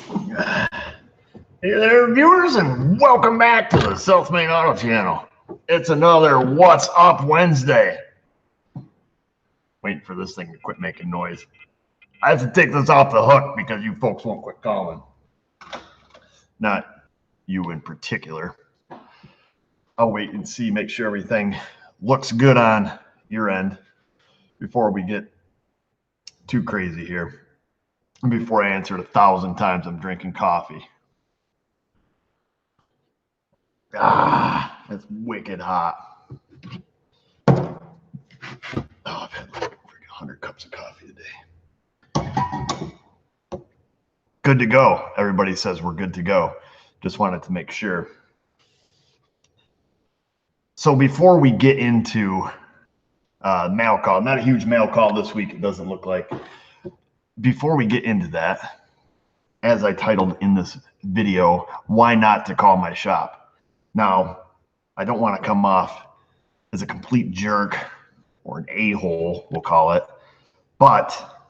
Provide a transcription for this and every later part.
Hey there, viewers, and welcome back to the Self-Made Auto Channel. It's another What's Up Wednesday. Waiting for this thing to quit making noise. I have to take this off the hook because you folks won't quit calling. Not you in particular. I'll wait and see, make sure everything looks good on your end before we get too crazy here. And before I answer it 1,000 times, I'm drinking coffee. Ah, it's wicked hot. Oh, I've had like 100 cups of coffee today. Good to go. Everybody says we're good to go. Just wanted to make sure. So before we get into mail call, not a huge mail call this week, it doesn't look like. Before we get into that, as I titled in this video, why not to call my shop? Now, I don't want to come off as a complete jerk or an a-hole, we'll call it, but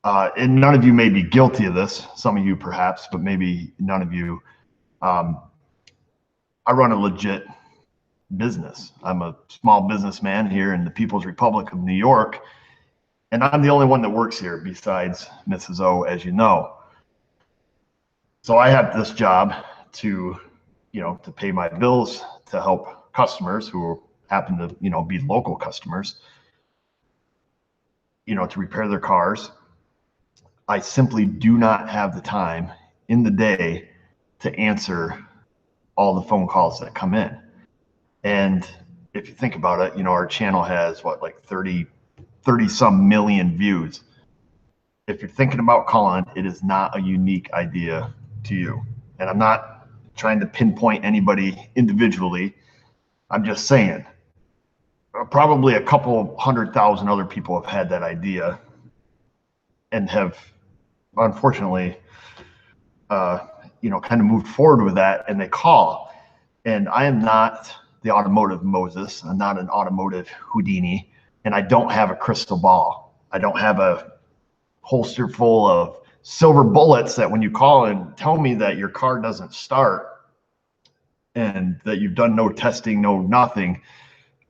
and none of you may be guilty of this, some of you perhaps, but maybe none of you. I run a legit business. I'm a small businessman here in the People's Republic of New York, and I'm the only one that works here besides Mrs. O, as you know. So I have this job to pay my bills, to help customers who happen to, be local customers, to repair their cars. I simply do not have the time in the day to answer all the phone calls that come in. And if you think about it, our channel has like 30 some million views. If you're thinking about calling, it is not a unique idea to you. And I'm not trying to pinpoint anybody individually. I'm just saying, probably a couple 100,000 other people have had that idea and have unfortunately, kind of moved forward with that, and they call. And I am not the automotive Moses. I'm not an automotive Houdini, and I don't have a crystal ball. I don't have a holster full of silver bullets that when you call and tell me that your car doesn't start and that you've done no testing, no nothing,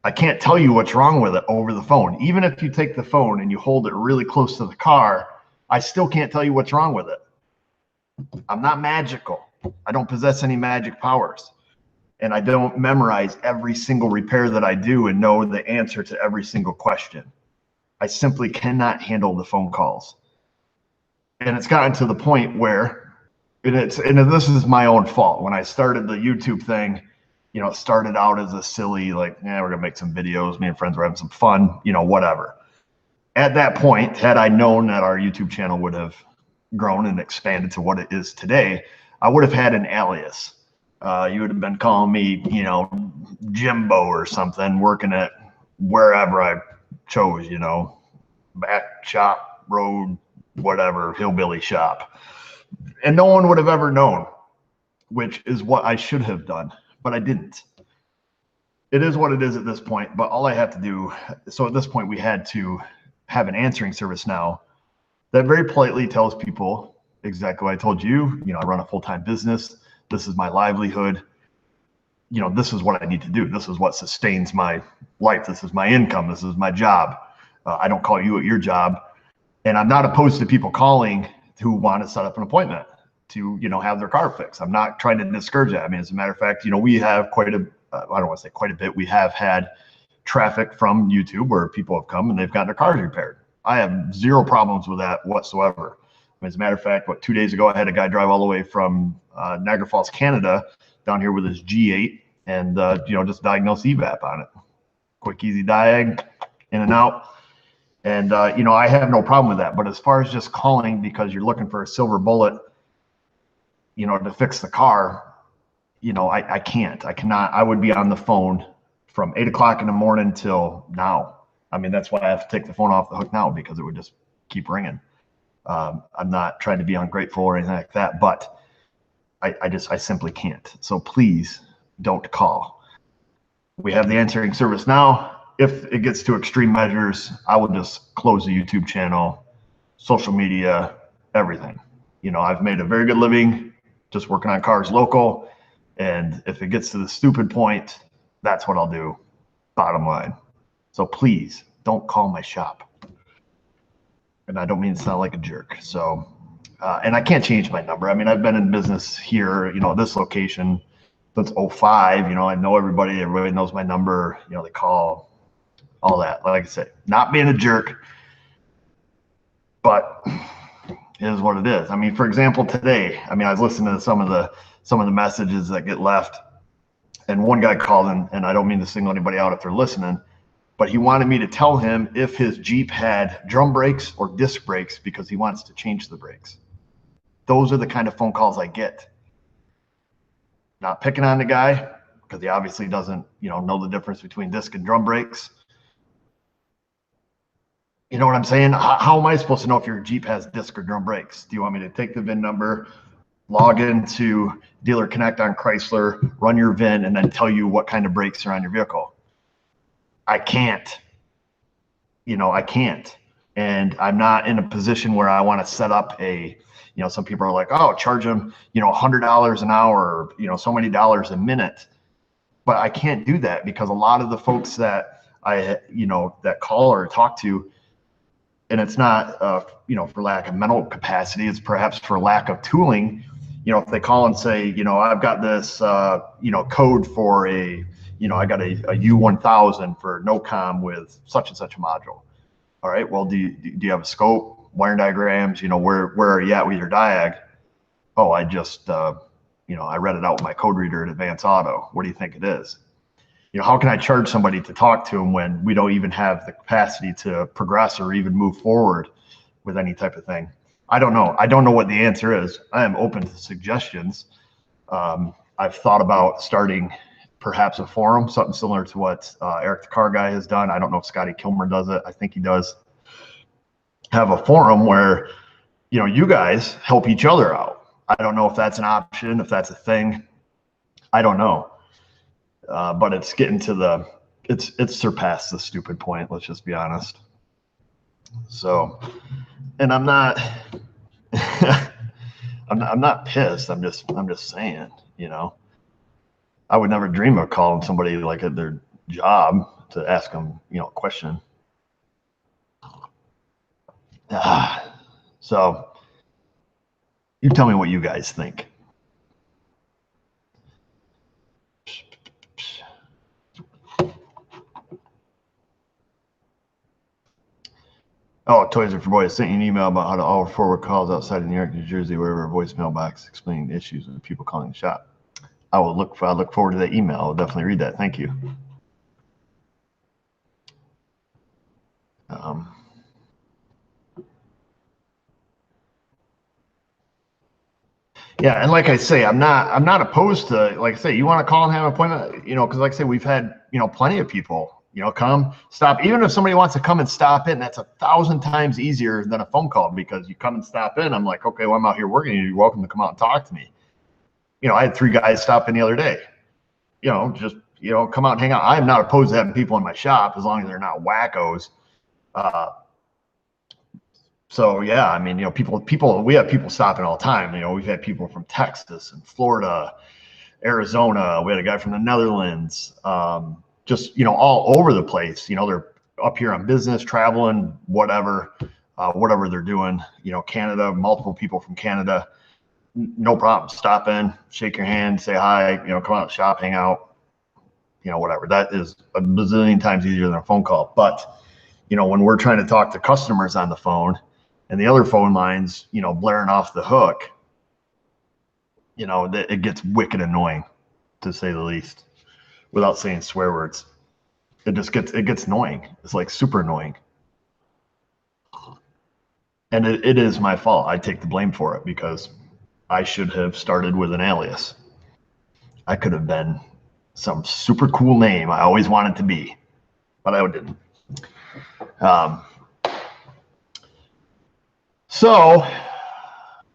I can't tell you what's wrong with it over the phone. Even if you take the phone and you hold it really close to the car, I still can't tell you what's wrong with it. I'm not magical. I don't possess any magic powers. And I don't memorize every single repair that I do and know the answer to every single question. I simply cannot handle the phone calls. And it's gotten to the point where, and this is my own fault. When I started the YouTube thing, it started out as a silly, like, we're going to make some videos. Me and friends were having some fun, whatever. At that point, had I known that our YouTube channel would have grown and expanded to what it is today, I would have had an alias. You would have been calling me, Jimbo or something, working at wherever I chose, back shop, road, whatever, hillbilly shop. And no one would have ever known, which is what I should have done, but I didn't. It is what it is at this point, but all I have to do, so at this point we had to have an answering service now that very politely tells people exactly what I told you. I run a full-time business. This is my livelihood. This is what I need to do. This is what sustains my life. This is my income. This is my job. I don't call you at your job. And I'm not opposed to people calling who want to set up an appointment to, have their car fixed. I'm not trying to discourage that. I mean, as a matter of fact, we have I don't want to say quite a bit. We have had traffic from YouTube where people have come and they've gotten their cars repaired. I have zero problems with that whatsoever. As a matter of fact, 2 days ago, I had a guy drive all the way from Niagara Falls, Canada, down here with his G8 and, just diagnose EVAP on it. Quick, easy diag, in and out. And, I have no problem with that. But as far as just calling because you're looking for a silver bullet, to fix the car, I can't. I cannot. I would be on the phone from 8 o'clock in the morning till now. I mean, that's why I have to take the phone off the hook now, because it would just keep ringing. I'm not trying to be ungrateful or anything like that, but I simply can't. So please don't call. We have the answering service now. If it gets to extreme measures, I will just close the YouTube channel, social media, everything. You know, I've made a very good living just working on cars local. And if it gets to the stupid point, that's what I'll do, bottom line. So please don't call my shop. And I don't mean to sound like a jerk. So, and I can't change my number. I mean, I've been in business here, you know, this location since 05. You know, I know everybody knows my number. You know, they call, all that. Like I said, not being a jerk, but it is what it is. I mean, for example, today, I mean, I was listening to some of the messages that get left, and one guy called in, and I don't mean to single anybody out if they're listening, but he wanted me to tell him if his Jeep had drum brakes or disc brakes because he wants to change the brakes. Those are the kind of phone calls I get. Not picking on the guy because he obviously doesn't, you know the difference between disc and drum brakes. You know what I'm saying? How am I supposed to know if your Jeep has disc or drum brakes? Do you want me to take the VIN number, log into Dealer Connect on Chrysler, run your VIN, and then tell you what kind of brakes are on your vehicle? I can't. You know, I can't. And I'm not in a position where I want to set up a, you know, some people are like, oh, charge them, you know, $100 an hour, or, you know, so many dollars a minute. But I can't do that because a lot of the folks that that call or talk to, and it's not, you know, for lack of mental capacity, it's perhaps for lack of tooling. You know, if they call and say, you know, I've got this, you know, code for I got a U1000 for no-com with such and such a module. All right, well, do you have a scope, wiring diagrams? You know, where are you at with your diag? Oh, I just, you know, I read it out with my code reader at Advance Auto. What do you think it is? You know, how can I charge somebody to talk to them when we don't even have the capacity to progress or even move forward with any type of thing? I don't know. I don't know what the answer is. I am open to suggestions. I've thought about starting perhaps a forum, something similar to what Eric the Car Guy has done. I don't know if Scotty Kilmer does it. I think he does. Have a forum where, you know, you guys help each other out. I don't know if that's an option, if that's a thing. I don't know. But it's getting to it's surpassed the stupid point. Let's just be honest. So, and I'm not, I'm not pissed. I'm just saying, you know, I would never dream of calling somebody like at their job to ask them, you know, a question. So you tell me what you guys think. Oh, Toys R for Boys sent you an email about how to offer forward calls outside of New York, New Jersey, wherever, voicemail box explaining issues with people calling the shop. I look forward to that email. I'll definitely read that. Thank you. Yeah, and like I say, I'm not opposed to, like I say, you want to call and have an appointment, you know, because like I say, we've had, you know, plenty of people, you know, come, stop. Even if somebody wants to come and stop in, that's 1,000 times easier than a phone call, because you come and stop in. I'm like, okay, well, I'm out here working. You're welcome to come out and talk to me. You know, I had 3 guys stop in the other day. You know, just, you know, come out and hang out. I'm not opposed to having people in my shop as long as they're not wackos. So yeah, I mean, you know, we have people stopping all the time. You know, we've had people from Texas and Florida, Arizona. We had a guy from the Netherlands, just, you know, all over the place. You know, they're up here on business, traveling, whatever they're doing. You know, Canada, multiple people from Canada, no problem. Stop in, shake your hand, say hi. You know, come out, shop, hang out. You know, whatever. That is a bazillion times easier than a phone call. But you know, when we're trying to talk to customers on the phone, and the other phone lines, you know, blaring off the hook, you know, it gets wicked annoying, to say the least, without saying swear words. It gets annoying. It's like super annoying. And it is my fault. I take the blame for it, because I should have started with an alias. I could have been some super cool name I always wanted to be, but I didn't. So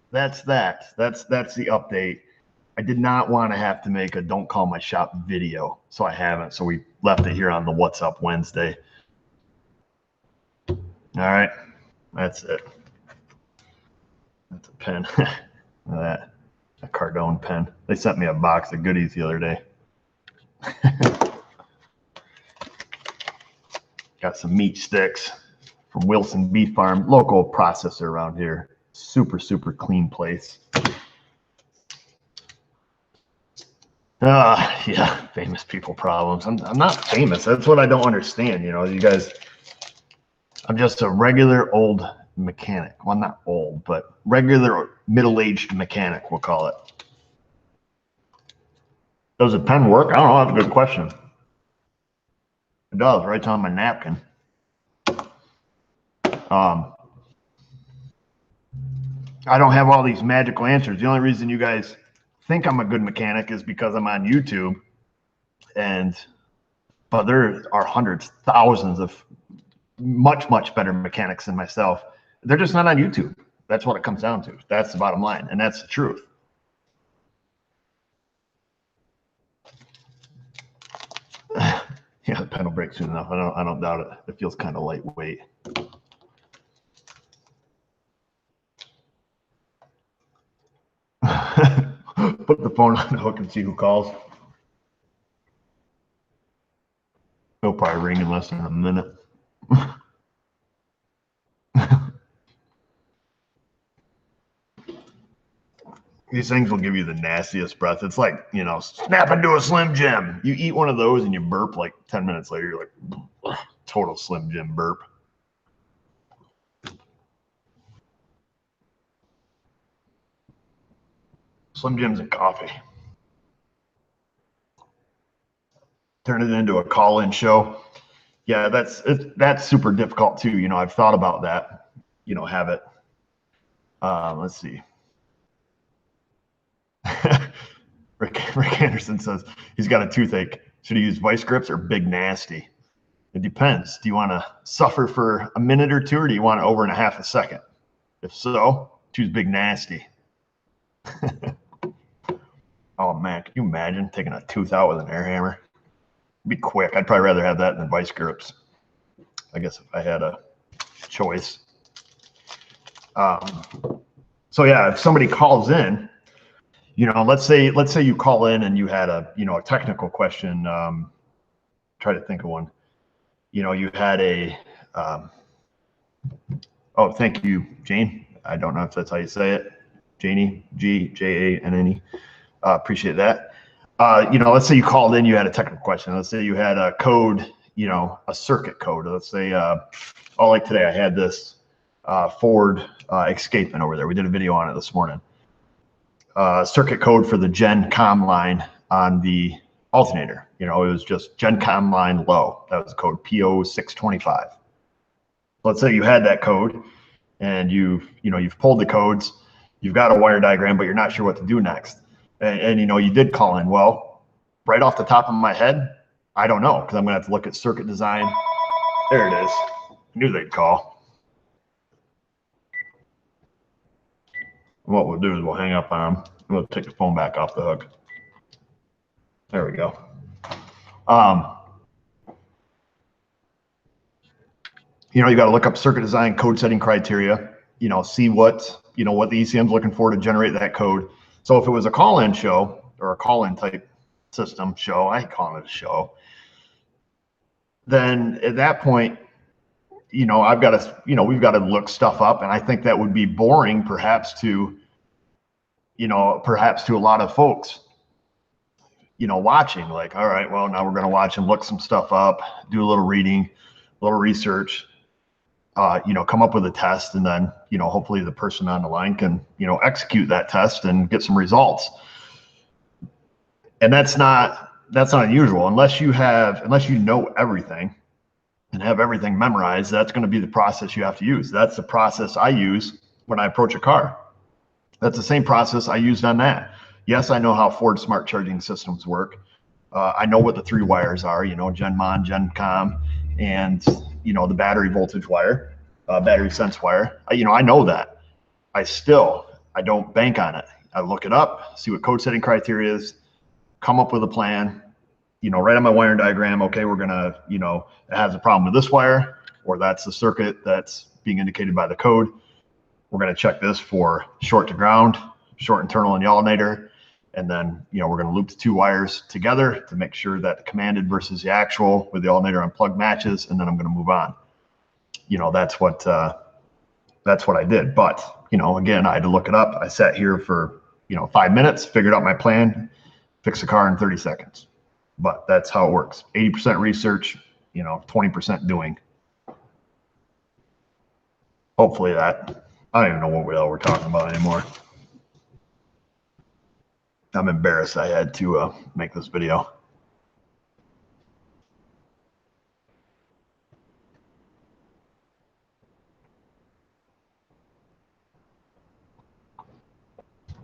that's that. That's the update. I did not want to have to make a don't call my shop video, so I haven't. So we left it here on the What's Up Wednesday. All right, that's it. That's a pen. Look at that. A Cardone pen. They sent me a box of goodies the other day. Got some meat sticks from Wilson Beef Farm, local processor around here. Super, super clean place. Yeah, famous people problems. I'm not famous. That's what I don't understand. You know, you guys, I'm just a regular old mechanic. Well, not old, but regular middle-aged mechanic, we'll call it. Does a pen work? I don't know. That's a good question. It does. Right on my napkin. I don't have all these magical answers. The only reason you guys think I'm a good mechanic is because I'm on YouTube, but there are hundreds, thousands of much better mechanics than myself. They're just not on YouTube. That's what it comes down to. That's the bottom line, and that's the truth. Yeah, the pen will break soon enough. I don't doubt it. It feels kind of lightweight. Put the phone on the hook and see who calls. It'll probably ring in less than a minute. These things will give you the nastiest breath. It's like, you know, snap into a Slim Jim. You eat one of those and you burp like 10 minutes later. You're like, total Slim Jim burp. Slim Jims and coffee. Turn it into a call-in show. Yeah, that's super difficult too. You know, I've thought about that. You know, have it. Let's see. Rick Anderson says he's got a toothache. Should he use vice grips or Big Nasty? It depends. Do you want to suffer for a minute or two, or do you want it over in a half a second? If so, choose Big Nasty. Oh man, can you imagine taking a tooth out with an air hammer? It'd be quick. I'd probably rather have that than vice grips, I guess, if I had a choice. So yeah, if somebody calls in, you know, let's say you call in and you had a technical question. Try to think of one. You know, you had a oh, thank you, Jane. I don't know if that's how you say it. Janie, G-J-A-N-N-E. Appreciate that. You know, let's say you called in, you had a technical question. Let's say you had a code, you know, a circuit code. Let's say, oh, like today I had this Ford Escapement over there. We did a video on it this morning. Circuit code for the Gen Com line on the alternator. You know, it was just Gen Com line low. That was the code PO625. Let's say you had that code and you've pulled the codes, you've got a wire diagram, but you're not sure what to do next. And you know, you did call in. Well, right off the top of my head, I don't know, because I'm going to have to look at circuit design. There it is. I knew they'd call. What we'll do is we'll hang up on them. We'll take the phone back off the hook. There we go. You know, you got to look up circuit design, code setting criteria, you know, see what the ECM's looking for to generate that code. So if it was a call-in show or a call-in type system show, I call it a show, then at that point, you know, we've got to look stuff up. And I think that would be boring perhaps to a lot of folks, you know, watching, like, all right, well, now we're going to watch and look some stuff up, do a little reading, a little research, you know, come up with a test, and then, you know, hopefully the person on the line can, you know, execute that test and get some results. And that's not unusual unless you know everything and have everything memorized. That's going to be the process you have to use. That's the process I use when I approach a car. That's the same process I used on that. Yes, I know how Ford smart charging systems work. I know what the 3 wires are, you know, Gen Mon, Gen Com, and, you know, the battery voltage wire, battery sense wire. You know, I know that. I don't bank on it. I look it up, see what code setting criteria is, come up with a plan, you know, write on my wiring diagram. Okay, we're going to, you know, it has a problem with this wire, or that's the circuit that's being indicated by the code. we're going to check this for short to ground, short internal in the alternator. And then, you know, we're going to loop the 2 wires together to make sure that the commanded versus the actual with the alternator unplugged matches. And then I'm going to move on. You know, that's what I did. But, you know, again, I had to look it up. I sat here for, you know, 5 minutes, figured out my plan, fixed the car in 30 seconds. But that's how it works. 80% research, you know, 20% doing. Hopefully that, I don't even know what the hell we're talking about anymore. I'm embarrassed I had to make this video.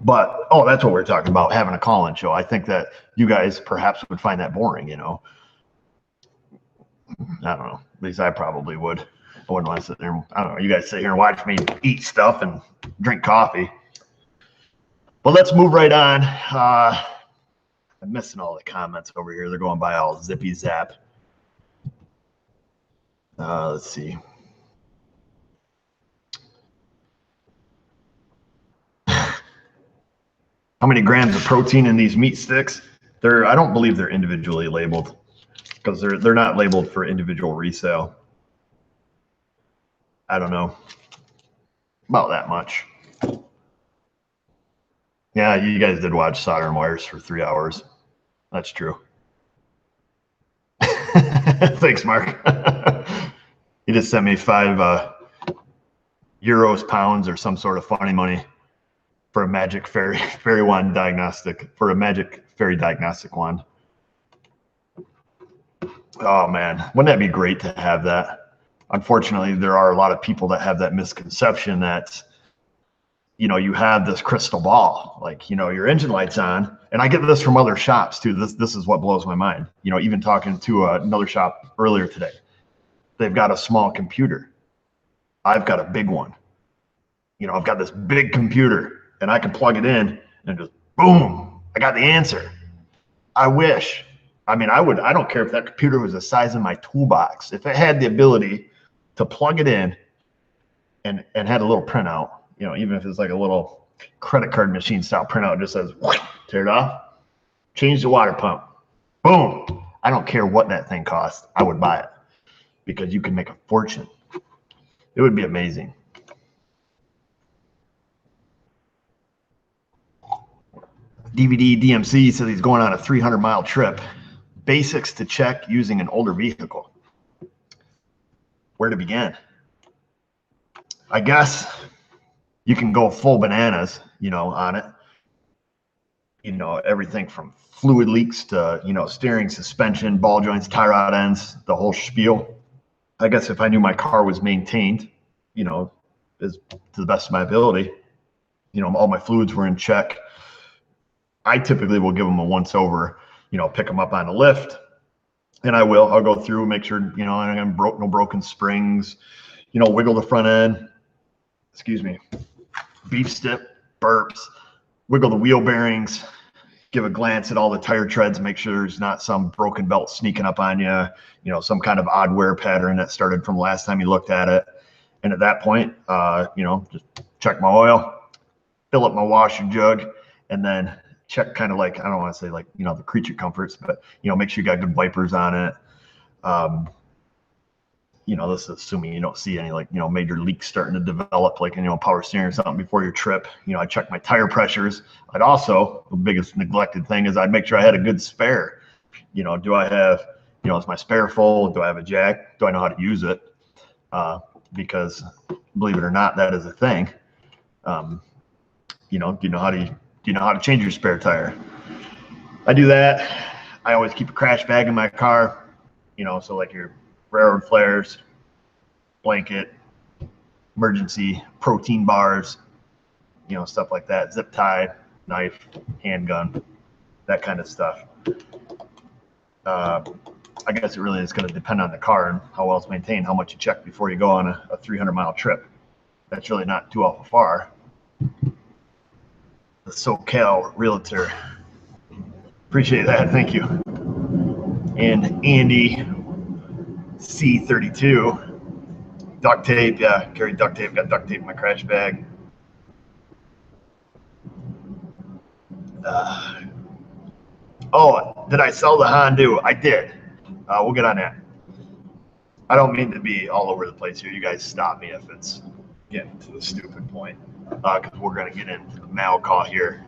But, oh, that's what we're talking about, having a call-in show. I think that you guys perhaps would find that boring, you know. I don't know. At least I probably would. I wouldn't want to sit there. I don't know. You guys sit here and watch me eat stuff and drink coffee. But let's move right on. I'm missing all the comments over here. They're going by all zippy zap. Let's see. How many grams of protein in these meat sticks? I don't believe they're individually labeled because they're not labeled for individual resale. I don't know. About that much. Yeah, you guys did watch Solder and Wires for 3 hours. That's true. Thanks, Mark. He just sent me 5 euros, pounds, or some sort of funny money for a magic fairy wand diagnostic, for a magic fairy diagnostic wand. Oh man, wouldn't that be great to have that? Unfortunately, there are a lot of people that have that misconception that, you know, you have this crystal ball, like, you know, your engine light's on. And I get this from other shops too. This is what blows my mind. You know, even talking to another shop earlier today, they've got a small computer. I've got a big one. You know, I've got this big computer and I can plug it in and just boom, I got the answer. I wish. I mean, I don't care if that computer was the size of my toolbox. If it had the ability to plug it in and had a little printout, you know, even if it's like a little credit card machine style printout, it just says, tear it off, change the water pump, boom. I don't care what that thing costs. I would buy it because you can make a fortune. It would be amazing. DVD DMC says he's going on a 300-mile trip. Basics to check using an older vehicle. Where to begin? I guess you can go full bananas, you know, on it. You know, everything from fluid leaks to, you know, steering, suspension, ball joints, tie rod ends, the whole spiel. I guess if I knew my car was maintained, you know, as to the best of my ability, you know, all my fluids were in check, I typically will give them a once over, you know, pick them up on a lift, and I'll go through, make sure, you know, I have no broken springs, you know, wiggle the front end, excuse me, beef stip, burps, wiggle the wheel bearings, give a glance at all the tire treads, make sure there's not some broken belt sneaking up on you, you know, some kind of odd wear pattern that started from last time you looked at it. And at that point, you know, just check my oil, fill up my washer jug, and then check kind of like, I don't want to say like, you know, the creature comforts, but, you know, make sure you got good wipers on it. You know, this is assuming you don't see any like, you know, major leaks starting to develop, like, you know, power steering or something before your trip. You know, I check my tire pressures. I'd also, the biggest neglected thing is I'd make sure I had a good spare. You know, do I have, you know, is my spare full? Do I have a jack? Do I know how to use it? Because believe it or not, that is a thing. You know, do you know how to change your spare tire? I do that. I always keep a crash bag in my car, you know, so like your railroad flares, blanket, emergency protein bars, you know, stuff like that, zip tie, knife, handgun, that kind of stuff. I guess it really is going to depend on the car and how well it's maintained, how much you check before you go on a 300-mile trip. That's really not too awful far. The SoCal Realtor. Appreciate that. Thank you. And Andy C32. Duct tape. Yeah, carry duct tape. Got duct tape in my crash bag. Oh, did I sell the Honda? I did. We'll get on that. I don't mean to be all over the place here. You guys stop me if it's getting to the stupid point, because we're going to get into the mail call here.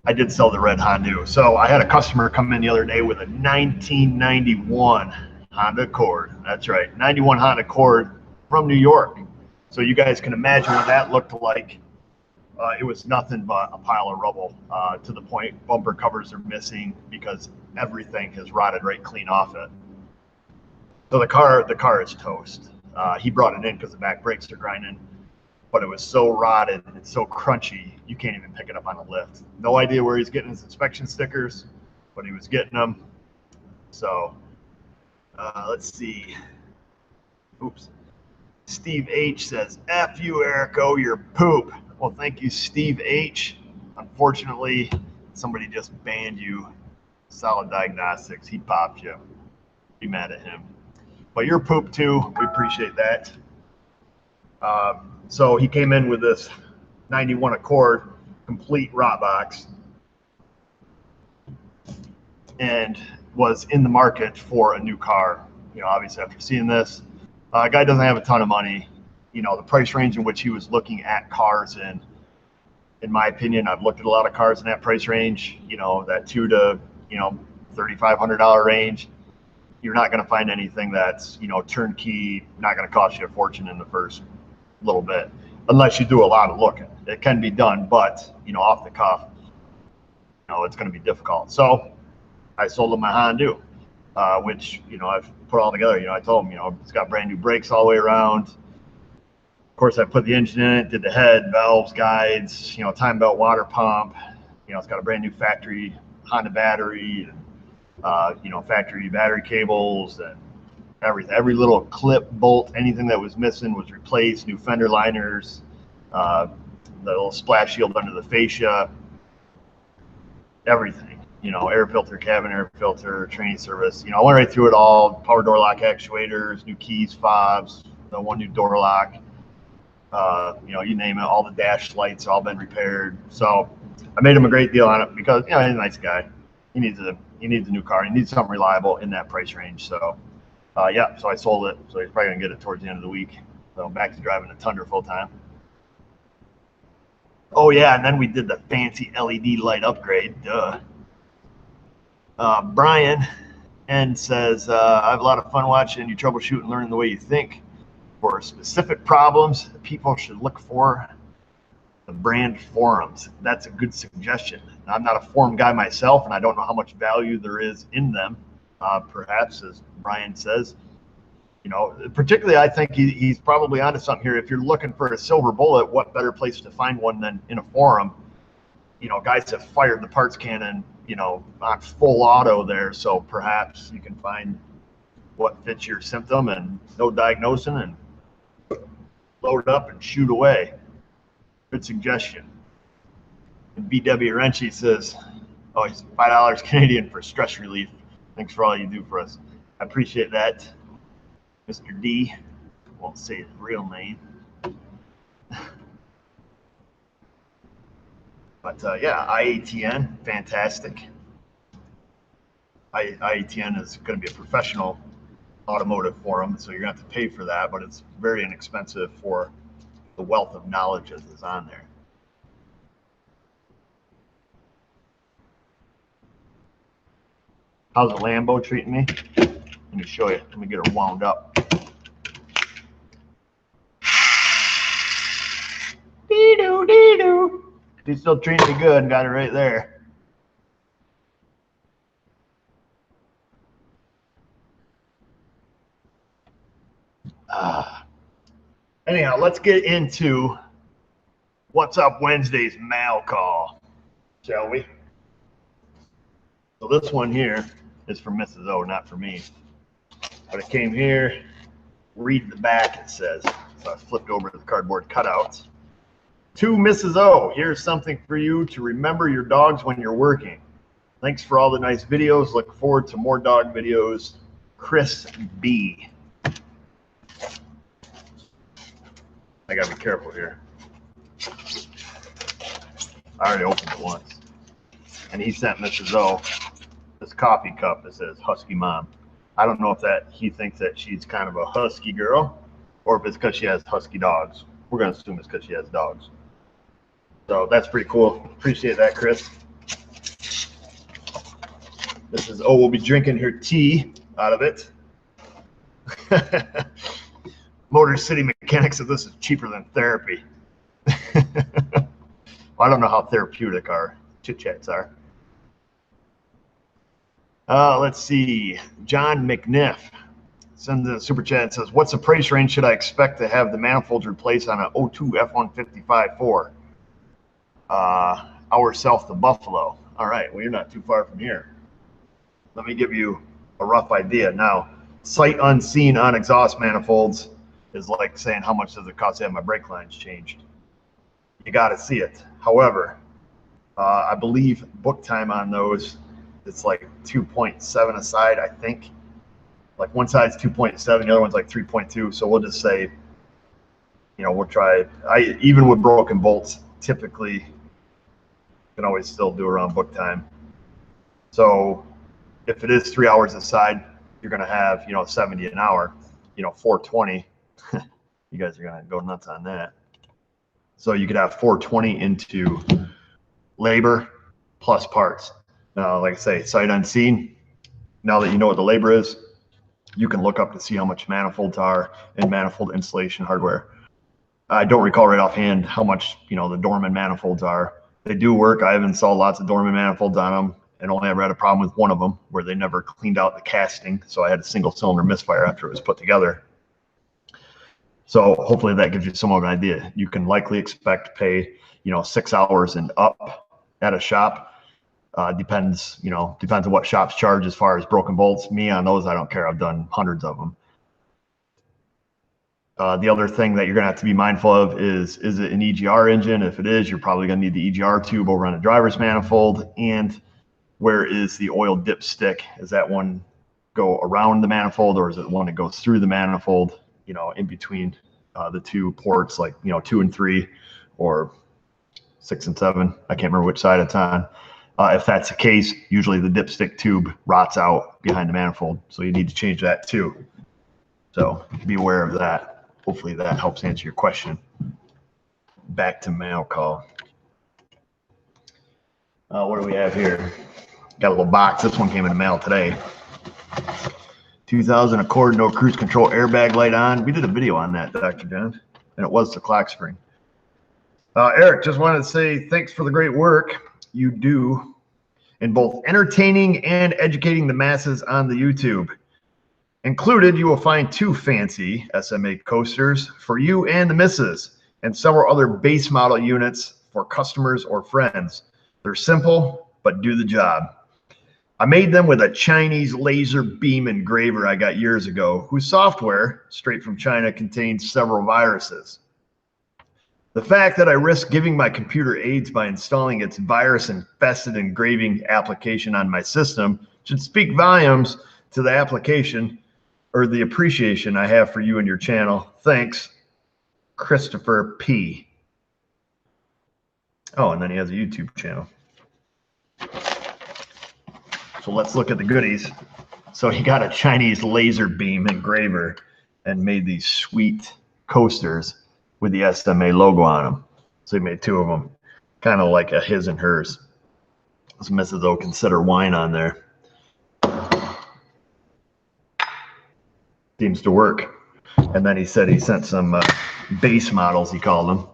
I did sell the red Honda. So I had a customer come in the other day with a 1991 Honda Accord. That's right, 91 Honda Accord from New York. So you guys can imagine what that looked like. It was nothing but a pile of rubble, to the point bumper covers are missing because everything has rotted right clean off it. So the car is toast. He brought it in because the back brakes are grinding, but it was so rotted and so crunchy, you can't even pick it up on a lift. No idea where he's getting his inspection stickers, but he was getting them. So let's see. Oops. Steve H says, F you, Erico, you're poop. Well, thank you, Steve H. Unfortunately, somebody just banned you. Solid Diagnostics, he popped you. Be mad at him. But you're poop too. We appreciate that. So he came in with this 91 Accord, complete rot box, and was in the market for a new car. You know, obviously after seeing this, guy doesn't have a ton of money. You know, the price range in which he was looking at cars in my opinion, I've looked at a lot of cars in that price range, you know, that $2,000 to, you know, $3,500 range. You're not going to find anything that's, you know, turnkey, not going to cost you a fortune in the first little bit, unless you do a lot of looking. It can be done, but, you know, off the cuff, you know, it's going to be difficult. So I sold him my Honda, which, you know, I've put all together. You know, I told him, you know, it's got brand new brakes all the way around. Of course, I put the engine in it, did the head, valves, guides, you know, time belt water pump. You know, it's got a brand new factory Honda battery, and, you know, factory battery cables and everything. Every little clip, bolt, anything that was missing was replaced. New fender liners, the little splash shield under the fascia, everything. You know, air filter, cabin air filter, training service. You know, I went right through it all. Power door lock actuators, new keys, fobs, the one new door lock. You know, you name it, all the dash lights all been repaired. So I made him a great deal on it because, you know, he's a nice guy. He needs a new car. He needs something reliable in that price range. So yeah, so I sold it. So he's probably gonna get it towards the end of the week. So I'm back to driving the Tundra full time. Oh yeah, and then we did the fancy LED light upgrade. Duh. Brian N says, I have a lot of fun watching you troubleshoot and learning the way you think. For specific problems, people should look for the brand forums. That's a good suggestion. I'm not a forum guy myself, and I don't know how much value there is in them. Perhaps, as Brian says, you know, particularly I think he's probably onto something here. If you're looking for a silver bullet, what better place to find one than in a forum? You know, guys have fired the parts cannon, you know, on full auto there, so perhaps you can find what fits your symptom and no diagnosing and load it up and shoot away. Good suggestion. And BW Renchi says, oh, he's $5 Canadian for stress relief. Thanks for all you do for us. I appreciate that. Mr. D, won't say his real name. But yeah, IATN, fantastic. IATN is going to be a professional automotive forum, so you're going to have to pay for that, but it's very inexpensive for the wealth of knowledge that is on there. How's the Lambo treating me? Let me show you. Let me get her wound up. Dee-doo, dee-doo. She's still treating me good. Got it right there. Anyhow, let's get into What's Up Wednesday's mail call, shall we? So this one here is from Mrs. O, not for me. But it came here. Read the back, it says. So I flipped over to the cardboard cutouts. To Mrs. O, here's something for you to remember your dogs when you're working. Thanks for all the nice videos. Look forward to more dog videos. Chris B. I gotta be careful here. I already opened it once. And he sent Mrs. O this coffee cup that says Husky Mom. I don't know if he thinks that she's kind of a husky girl or if it's because she has husky dogs. We're going to assume it's because she has dogs. So that's pretty cool. Appreciate that, Chris. Mrs. O will be drinking her tea out of it. Motor City Mechanic said this is cheaper than therapy. I don't know how therapeutic our chit-chats are. Let's see. John McNiff sends a super chat and says, what's the price range should I expect to have the manifolds replaced on an 02 F-155 for? Hour south to Buffalo. All right, well, you're not too far from here. Let me give you a rough idea. Now, sight unseen on exhaust manifolds is like saying how much does it cost to have my brake lines changed. You got to see it. However, I believe book time on those, it's like 2.7 a side, I think. Like one side's 2.7, the other one's like 3.2. So we'll just say, you know, we'll try it. Even with broken bolts, typically can always still do around book time. So if it is 3 hours a side, you're going to have, you know, 70 an hour, you know, 420. You guys are going to go nuts on that. So you could have 420 into labor plus parts. Now, like I say, sight unseen. Now that you know what the labor is, you can look up to see how much manifolds are and manifold installation hardware. I don't recall right offhand how much, you know, the Dorman manifolds are. They do work. I have installed lots of Dorman manifolds on them and only ever had a problem with one of them where they never cleaned out the casting. So I had a single cylinder misfire after it was put together. So hopefully that gives you some of an idea. You can likely expect to pay, you know, 6 hours and up at a shop. Depends on what shops charge as far as broken bolts. Me on those, I don't care. I've done hundreds of them. The other thing that you're going to have to be mindful of is it an EGR engine? If it is, you're probably going to need the EGR tube over on the driver's manifold. And where is the oil dipstick? Is that one go around the manifold, or is it one that goes through the manifold, you know, in between the two ports, like, you know, 2 and 3 or 6 and 7? I can't remember which side it's on. If that's the case, usually the dipstick tube rots out behind the manifold. So you need to change that too. So be aware of that. Hopefully that helps answer your question. Back to mail call. What do we have here? Got a little box. This one came in the mail today. 2000 Accord, no cruise control airbag light on. We did a video on that, Dr. John, and it was the clock spring. Eric, just wanted to say thanks for the great work you do in both entertaining and educating the masses on the YouTube. Included, you will find 2 fancy SMA coasters for you and the missus, and several other base model units for customers or friends. They're simple, but do the job. I made them with a Chinese laser beam engraver I got years ago, whose software, straight from China, contains several viruses. The fact that I risked giving my computer AIDS by installing its virus-infested engraving application on my system should speak volumes to the application or the appreciation I have for you and your channel. Thanks, Christopher P. Oh, and then he has a YouTube channel. So let's look at the goodies. So he got a Chinese laser beam engraver and made these sweet coasters with the SMA logo on them. So he made 2 of them, kind of like a his and hers. This Mrs. O consider wine on there. Seems to work. And then he said he sent some base models, he called them.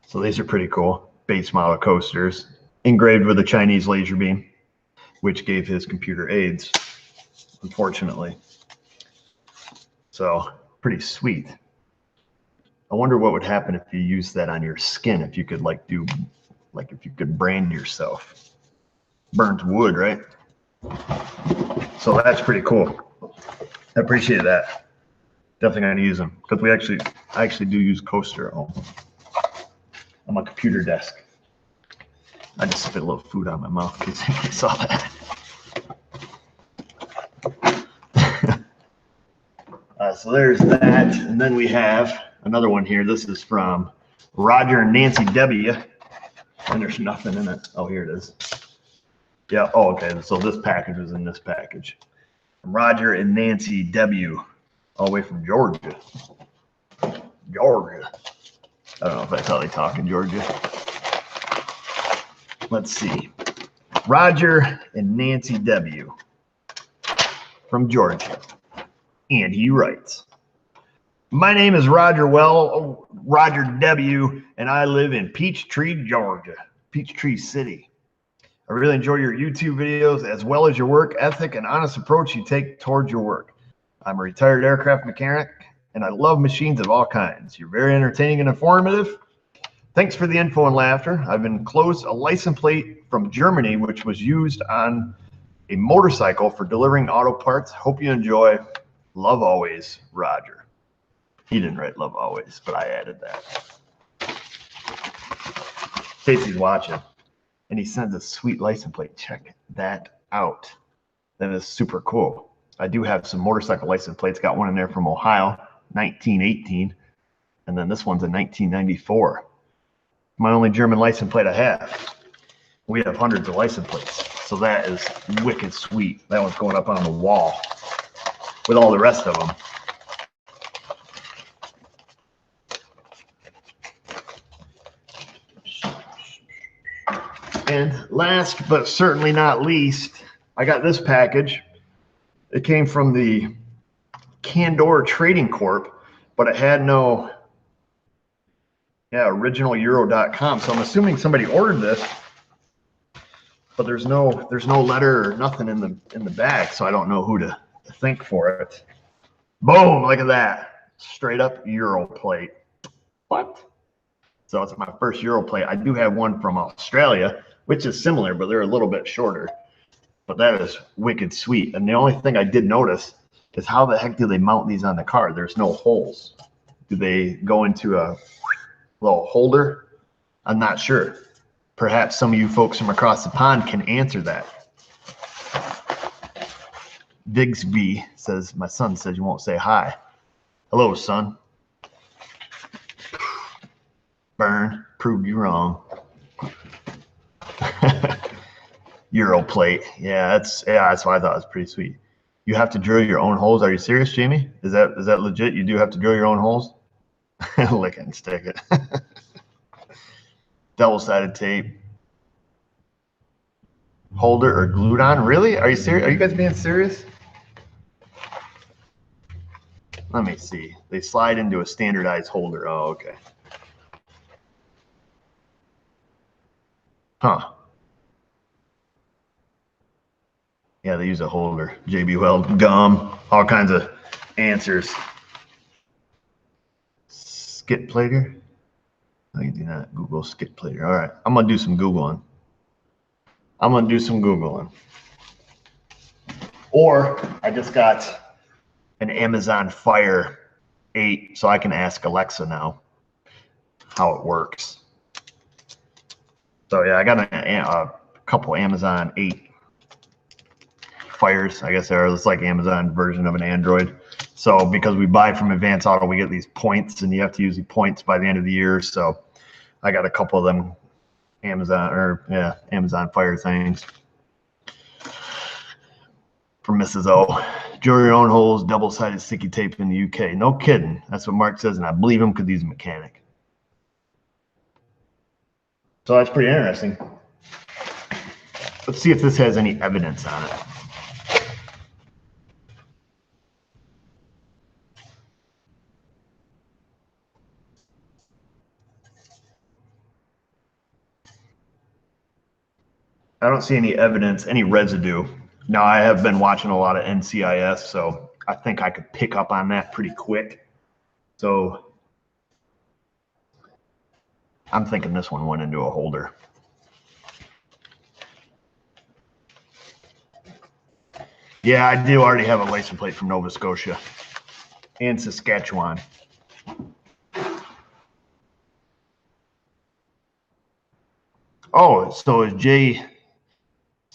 So these are pretty cool. Base model coasters engraved with a Chinese laser beam, which gave his computer AIDS, unfortunately. So pretty sweet. I wonder what would happen if you used that on your skin, if you could if you could brand yourself. Burnt wood, right? So that's pretty cool. I appreciate that. Definitely gonna use them because I actually do use coaster at home on my computer desk. I just spit a little food out of my mouth in case anybody saw that. So there's that, and then we have another one here. This is from Roger and Nancy W. And there's nothing in it. Oh, here it is. Yeah. Oh, okay. So this package was in this package. From Roger and Nancy W. All the way from Georgia. Georgia. I don't know if that's how they talk in Georgia. Let's see. Roger and Nancy W. from Georgia. And he writes, my name is Roger Roger W. and I live in Peachtree, Georgia. Peachtree City. I really enjoy your YouTube videos as well as your work ethic and honest approach you take towards your work. I'm a retired aircraft mechanic and I love machines of all kinds. You're very entertaining and informative. Thanks for the info and laughter. I've enclosed a license plate from Germany, which was used on a motorcycle for delivering auto parts. Hope you enjoy. Love always, Roger. He didn't write love always, but I added that. Casey's watching, and he sends a sweet license plate. Check that out. That is super cool. I do have some motorcycle license plates. Got one in there from Ohio, 1918, and then this one's a 1994. My only German license plate I have. We have hundreds of license plates, so that is wicked sweet. That one's going up on the wall with all the rest of them. And last but certainly not least, I got this package. It came from the Candor Trading Corp, but it had no originaleuro.com. So I'm assuming somebody ordered this, but there's no letter or nothing in the bag, so I don't know who to thank for it. Boom, look at that. Straight up Euro plate. What? So it's my first Euro plate. I do have one from Australia, which is similar, but they're a little bit shorter. But that is wicked sweet. And the only thing I did notice is how the heck do they mount these on the car? There's no holes. Do they go into a little holder? I'm not sure. Perhaps some of you folks from across the pond can answer that. Digsby says, my son says you won't say hi. Hello, son. Burn, proved you wrong. Euro plate. Yeah, that's why I thought it was pretty sweet. You have to drill your own holes. Are you serious, Jamie? Is that legit? You do have to drill your own holes? Lick it and stick it. Double-sided tape. Holder or glued on? Really? Are you serious? Are you guys being serious? Let me see. They slide into a standardized holder. Oh, okay. Huh. Yeah, they use a holder. W.U.W, gum, all kinds of answers. Skit plater? No, you do not. Google skit plater. All right, I'm going to do some Googling. Or I just got an Amazon Fire 8, so I can ask Alexa now how it works. So yeah, I got a couple Amazon 8 Fires. I guess it's like Amazon version of an Android. So because we buy from Advance Auto, we get these points, and you have to use the points by the end of the year. So I got a couple of them Amazon Fire things. From Mrs. O. Drill your own holes, double-sided sticky tape in the UK. No kidding. That's what Mark says, and I believe him because he's a mechanic. So that's pretty interesting. Let's see if this has any evidence on it. I don't see any evidence, any residue. Now, I have been watching a lot of NCIS, so I think I could pick up on that pretty quick. So I'm thinking this one went into a holder. Yeah, I do already have a license plate from Nova Scotia and Saskatchewan. Oh, so is Jay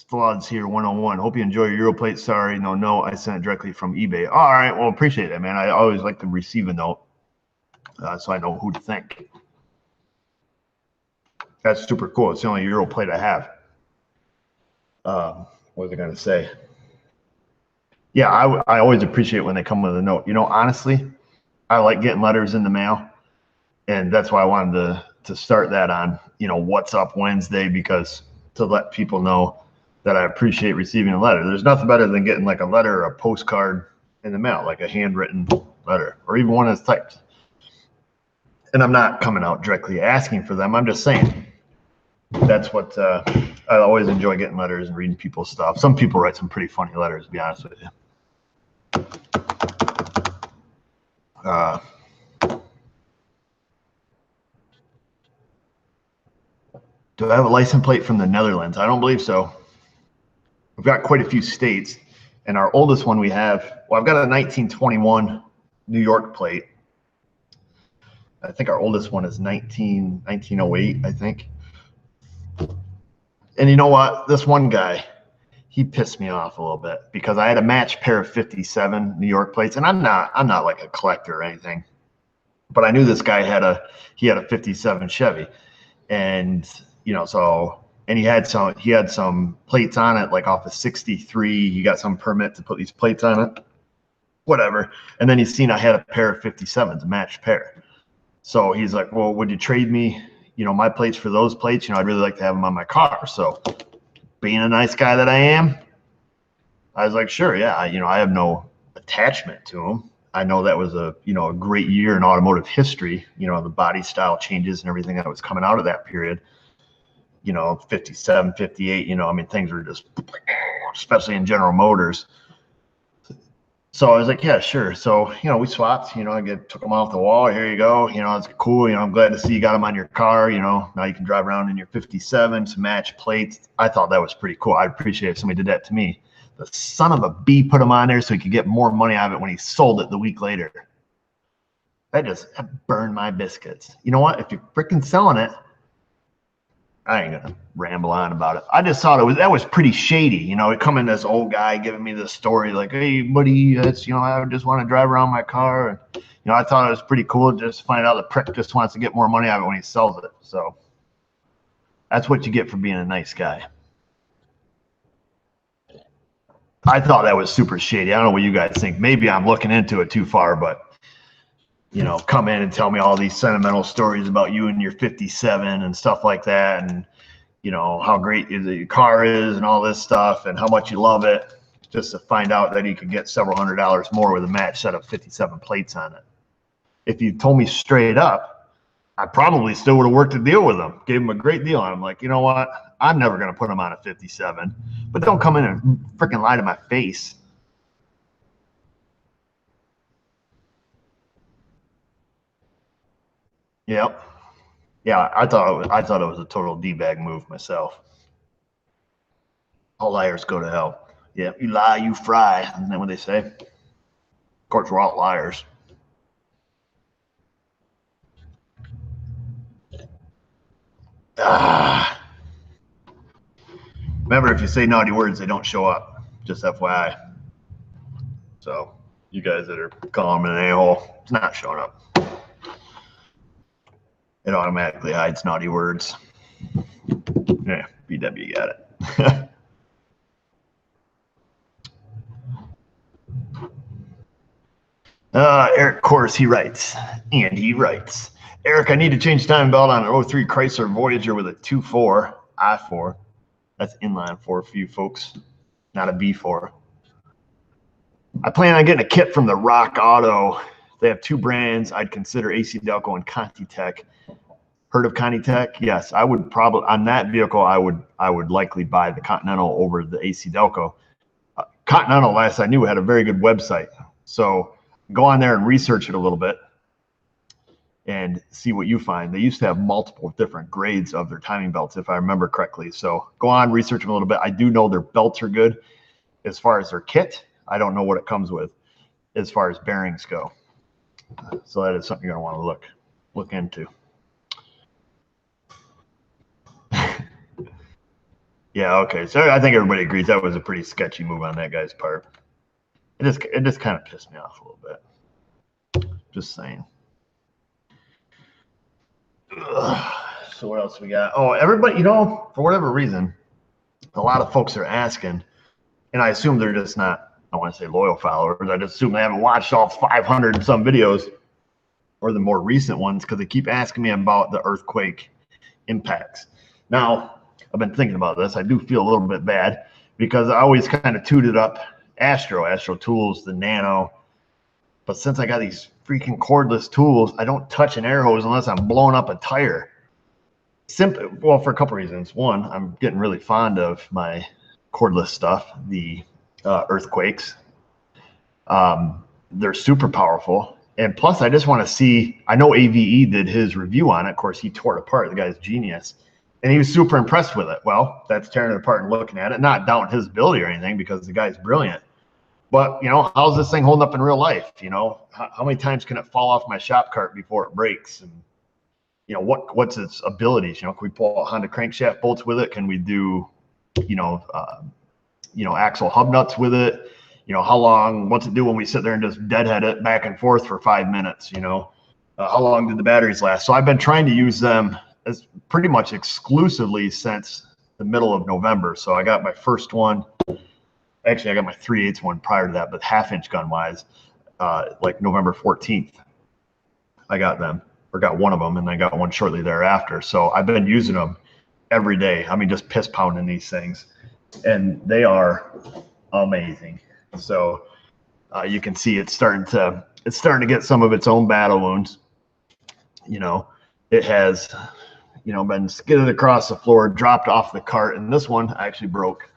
Floods here 101. Hope you enjoy your Euro plate. Sorry, no, I sent it directly from eBay. All right, well, appreciate that, man. I always like to receive a note so I know who to thank. That's super cool. It's the only Euro plate I have. What was I going to say? Yeah, I always appreciate when they come with a note. You know, honestly, I like getting letters in the mail, and that's why I wanted to start that on, you know, What's Up Wednesday, because to let people know that I appreciate receiving a letter. There's nothing better than getting like a letter or a postcard in the mail, like a handwritten letter, or even one that's typed. And I'm not coming out directly asking for them. I'm just saying that's what I always enjoy, getting letters and reading people's stuff. Some people write some pretty funny letters, to be honest with you. Do I have a license plate from the Netherlands? I don't believe so. We've got quite a few states, and our oldest one we have, well, I've got a 1921 New York plate. I think our oldest one is 1908, I think. And you know what? This one guy, he pissed me off a little bit because I had a matched pair of 57 New York plates, and I'm not like a collector or anything, but I knew this guy had a 57 Chevy, and you know, so, and he had some plates on it, like off of 63. He got some permit to put these plates on it, whatever. And then he's seen I had a pair of 57s, a matched pair. So he's like, well, would you trade me, you know, my plates for those plates? You know, I'd really like to have them on my car. So being a nice guy that I am, I was like, sure, yeah. You know, I have no attachment to them. I know that was a great year in automotive history, you know, the body style changes and everything that was coming out of that period. You know, 57, 58, you know, I mean, things were just, especially in General Motors. So I was like, yeah, sure. So, you know, we swapped, you know, took them off the wall. Here you go. You know, it's cool. You know, I'm glad to see you got them on your car. You know, now you can drive around in your 57, some match plates. I thought that was pretty cool. I'd appreciate if somebody did that to me. The son of a B put them on there so he could get more money out of it when he sold it the week later. That burned my biscuits. You know what? If you're freaking selling it, I ain't gonna ramble on about it. I just thought that was pretty shady. You know, it come in this old guy giving me this story like, hey, buddy, that's, you know, I just want to drive around my car. And, you know, I thought it was pretty cool just to find out the prick just wants to get more money out of it when he sells it. So that's what you get for being a nice guy. I thought that was super shady. I don't know what you guys think. Maybe I'm looking into it too far, but you know, come in and tell me all these sentimental stories about you and your 57 and stuff like that, and you know how great your car is and all this stuff and how much you love it, just to find out that you could get several $100s more with a match set of 57 plates on it. If you told me straight up, I probably still would have worked a deal with them, gave them a great deal, and I'm like, you know what, I'm never going to put them on a 57, but don't come in and freaking lie to my face. Yep. Yeah, I thought it was a total D-bag move myself. All liars go to hell. Yeah, you lie, you fry. Isn't that what they say? Of course, we're all liars. Remember, if you say naughty words, they don't show up. Just FYI. So, you guys that are calling me an a-hole, it's not showing up. It automatically hides naughty words. Yeah, BW got it. Eric Course, he writes, and he writes, Eric, I need to change timing belt on an 03 Chrysler Voyager with a 2.4 I4. That's inline 4 for you folks, not a B4. I plan on getting a kit from the Rock Auto. They have two brands I'd consider, AC Delco and Contitech. Heard of Contitech? Yes, I would probably, on that vehicle, I would likely buy the Continental over the AC Delco. Continental, last I knew, had a very good website. So go on there and research it a little bit and see what you find. They used to have multiple different grades of their timing belts, if I remember correctly. So go on, research them a little bit. I do know their belts are good. As far as their kit, I don't know what it comes with as far as bearings go. So that is something you're going to want to look into. Yeah, okay. So I think everybody agrees that was a pretty sketchy move on that guy's part. It just kind of pissed me off a little bit. Just saying. Ugh. So what else we got? Oh, everybody, you know, for whatever reason, a lot of folks are asking, and I assume they're just not, I want to say loyal followers. I just assume they haven't watched all 500 and some videos or the more recent ones because they keep asking me about the earthquake impacts. Now, I've been thinking about this. I do feel a little bit bad because I always kind of tooted up Astro Tools, the Nano. But since I got these freaking cordless tools, I don't touch an air hose unless I'm blowing up a tire. Well, for a couple reasons. One, I'm getting really fond of my cordless stuff, the earthquakes. They're super powerful. And plus, I just want to see, I know AVE did his review on it. Of course, he tore it apart. The guy's genius. And he was super impressed with it. Well, that's tearing it apart and looking at it. Not doubting his ability or anything because the guy's brilliant. But, you know, how's this thing holding up in real life? You know, how many times can it fall off my shop cart before it breaks? And, you know, what's its abilities? You know, can we pull Honda crankshaft bolts with it? Can we do, you know, axle hub nuts with it? You know, how long, what's it do when we sit there and just deadhead it back and forth for 5 minutes? You know, how long did the batteries last? So I've been trying to use them as pretty much exclusively since the middle of November. So I got my first one. Actually, I got my 3/8 one prior to that, but half-inch gun wise, like November 14th, I got them, or got one of them, and I got one shortly thereafter. So I've been using them every day. I mean, just piss pounding these things, and they are amazing. So you can see it's starting to get some of its own battle wounds. You know, it has, you know, been skidded across the floor, dropped off the cart, and this one actually broke.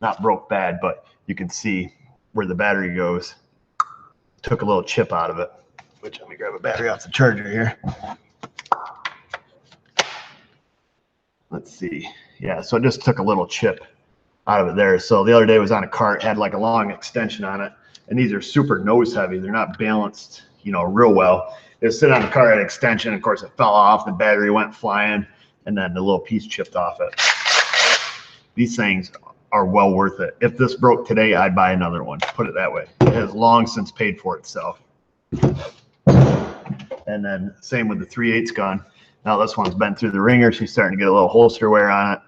Not broke bad, but you can see where the battery goes. Took a little chip out of it, which let me grab a battery off the charger here. Let's see. Yeah, so it just took a little chip out of it there. So the other day was on a cart, had like a long extension on it, and these are super nose heavy. They're not balanced, you know, real well. They sit on the cart at extension. Of course, it fell off. The battery went flying, and then the little piece chipped off it. These things are well worth it. If this broke today, I'd buy another one. Put it that way. It has long since paid for itself. And then same with the 3/8 gun. Now this one's been through the ringer. She's starting to get a little holster wear on it.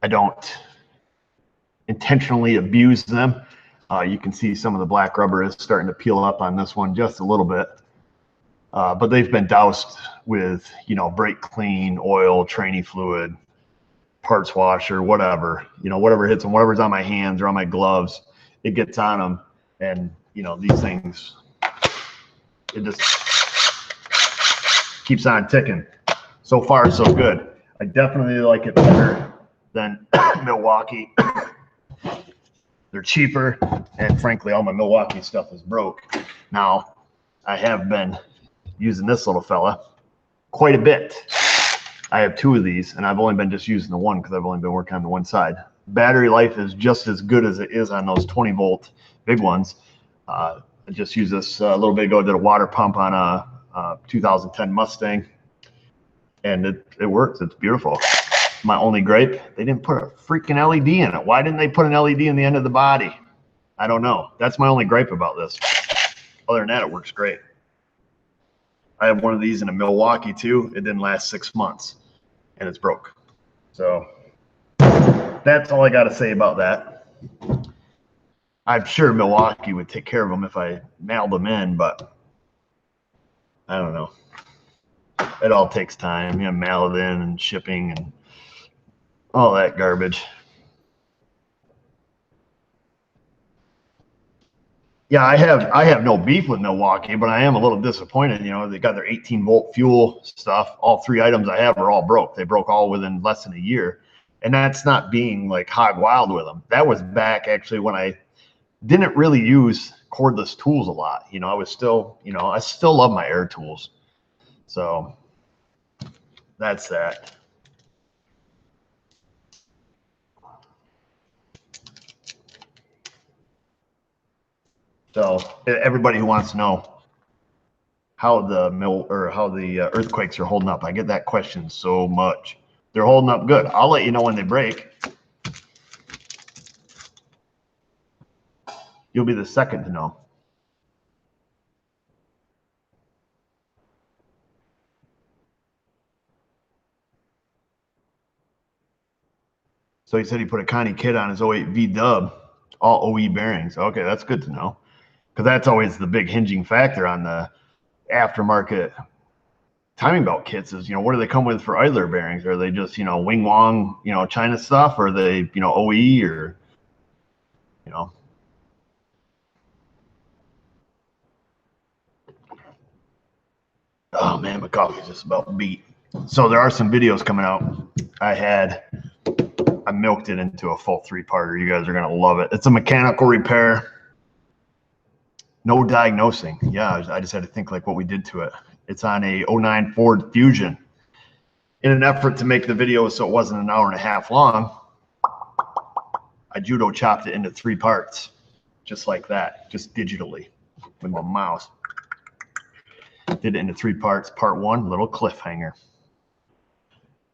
I don't intentionally abuse them. You can see some of the black rubber is starting to peel up on this one just a little bit. But they've been doused with, you know, brake clean, oil, tranny fluid, parts washer, whatever, you know, whatever hits them, whatever's on my hands or on my gloves, it gets on them. And, you know, these things, it just keeps on ticking. So far, so good. I definitely like it better than Milwaukee. They're cheaper, and frankly, all my Milwaukee stuff is broke. Now, I have been using this little fella quite a bit. I have two of these, and I've only been just using the one because I've only been working on the one side. Battery life is just as good as it is on those 20-volt big ones. I just used this a little bit ago, did a water pump on a 2010 Mustang, and it works. It's beautiful. My only gripe, they didn't put a freaking LED in it. Why didn't they put an LED in the end of the body? I don't know. That's my only gripe about this. Other than that, it works great. I have one of these in a Milwaukee too. It didn't last 6 months, and it's broke. So that's all I got to say about that. I'm sure Milwaukee would take care of them if I nailed them in, but I don't know. It all takes time. You know, mail it in and shipping and all that garbage. Yeah, I have no beef with Milwaukee, but I am a little disappointed. You know, they got their 18-volt fuel stuff. All three items I have are all broke. They broke all within less than a year. And that's not being like hog wild with them. That was back actually when I didn't really use cordless tools a lot. You know, I was still, you know, I still love my air tools. So that's that. So everybody who wants to know how the earthquakes are holding up, I get that question so much. They're holding up good. I'll let you know when they break. You'll be the second to know. So he said he put a Connie kit on his 08 W.U.W, all OE bearings. Okay, that's good to know, because that's always the big hinging factor on the aftermarket timing belt kits is, what do they come with for idler bearings? Are they just, Wing Wong, China stuff? Or are they, OE or, Oh man, my coffee's just about beat. So there are some videos coming out. I milked it into a full 3-parter. You guys are gonna love it. It's a mechanical repair. No diagnosing. Yeah, I just had to think like what we did to it. It's on a 09 Ford Fusion. In an effort to make the video so it wasn't an hour and a half long, I judo chopped it into 3 parts, just like that, just digitally with my mouse. Did it into 3 parts. Part 1, little cliffhanger.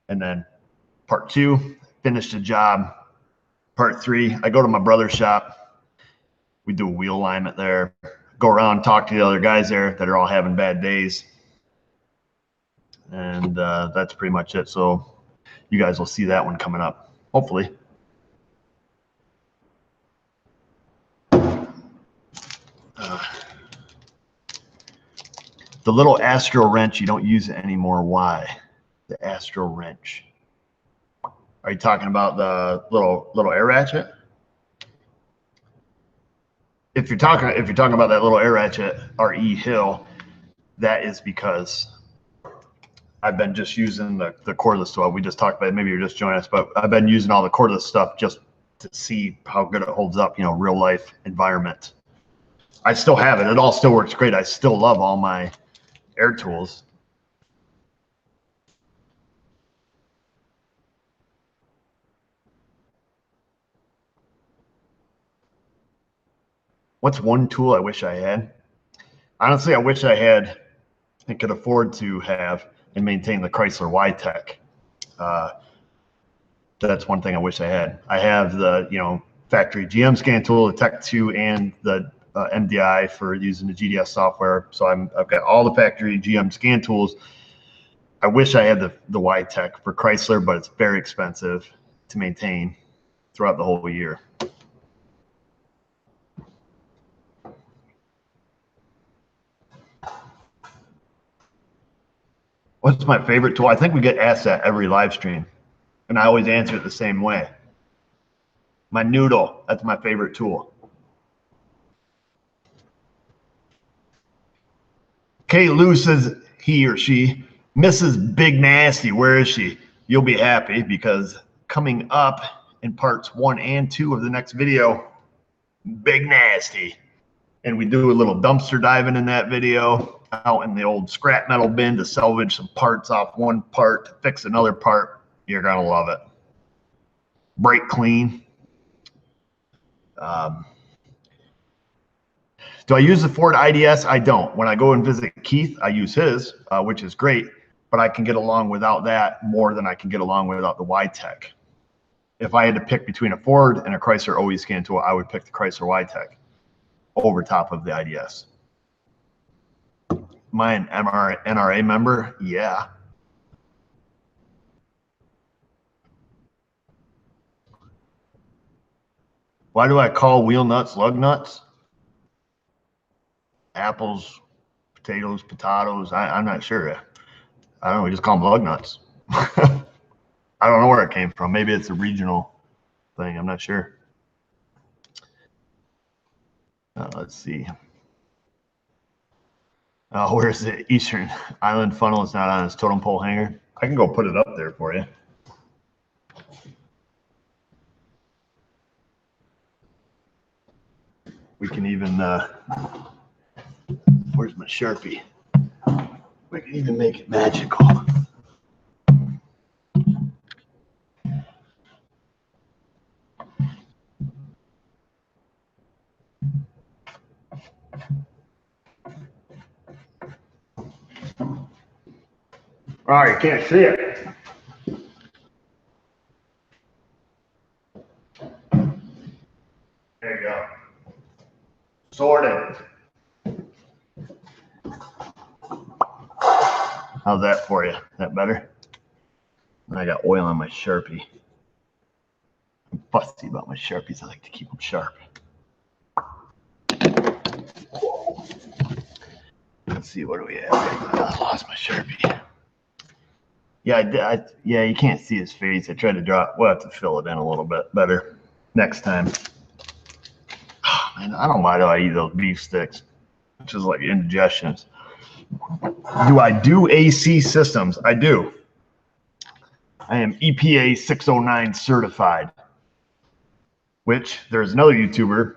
And then part 2, finished the job. Part 3, I go to my brother's shop. We do a wheel alignment there. Go around, talk to the other guys there that are all having bad days. And that's pretty much it. So you guys will see that one coming up, hopefully. The little Astro wrench, you don't use it anymore. Why? The Astro wrench. Are you talking about the little air ratchet? If you're talking about that little air ratchet RE Hill, that is because I've been just using the cordless stuff. We just talked about it. Maybe you're just joining us, but I've been using all the cordless stuff just to see how good it holds up, real life environment. I still have it. It all still works great. I still love all my air tools. What's one tool I wish I had? Honestly, I wish I had and could afford to have and maintain the Chrysler Y-Tech. That's one thing I wish I had. I have the factory GM scan tool, the Tech 2, and the MDI for using the GDS software. So I've got all the factory GM scan tools. I wish I had the Y-Tech for Chrysler, but it's very expensive to maintain throughout the whole year. What's my favorite tool? I think we get asked that every live stream, and I always answer it the same way. My noodle, that's my favorite tool. Kay Lou says he or she, Mrs. Big Nasty, where is she? You'll be happy because coming up in parts 1 and 2 of the next video, Big Nasty. And we do a little dumpster diving in that video, out in the old scrap metal bin to salvage some parts off one part to fix another part. You're gonna love it. Brake clean. Do I use the Ford IDS? I don't. When I go and visit Keith, I use his, which is great, but I can get along without that more than I can get along without the Y-Tech. If I had to pick between a Ford and a Chrysler OE scan tool, I would pick the Chrysler Y-Tech over top of the IDS. Am I an NRA member? Yeah. Why do I call wheel nuts lug nuts? Apples, potatoes, I'm not sure. I don't know. We just call them lug nuts. I don't know where it came from. Maybe it's a regional thing. I'm not sure. Let's see. Where's the Eastern Island funnel? It's not on its totem pole hanger. I can go put it up there for you. We can even, where's my Sharpie? We can even make it magical. Oh, you can't see it. There you go. Sorted. How's that for you? That better? I got oil on my Sharpie. I'm fussy about my Sharpies. I like to keep them sharp. Let's see, what do we have? I lost my Sharpie. Yeah, yeah, you can't see his face. I tried to draw it. We'll have to fill it in a little bit better next time. Oh, man, I don't know why do I eat those beef sticks. It's just like indigestions. Do I do AC systems? I do. I am EPA 609 certified, which there's another YouTuber.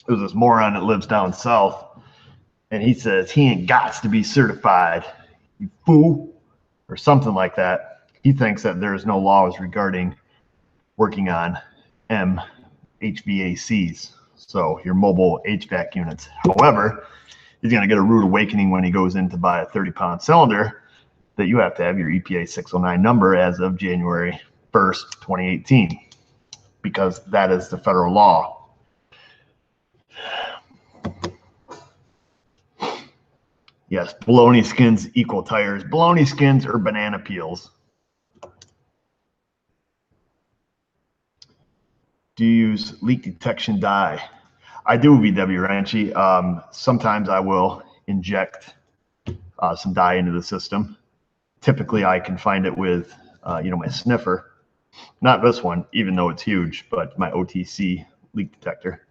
There's this moron that lives down south, and he says he ain't got to be certified, you fool, or something like that. He thinks that there's no laws regarding working on HVACs, so your mobile HVAC units. However, he's going to get a rude awakening when he goes in to buy a 30-pound cylinder that you have to have your EPA 609 number as of January 1st, 2018, because that is the federal law. Yes, bologna skins equal tires. Bologna skins or banana peels. Do you use leak detection dye? I do, V.W. Ranchy. Sometimes I will inject some dye into the system. Typically, I can find it with, my sniffer. Not this one, even though it's huge, but my OTC leak detector.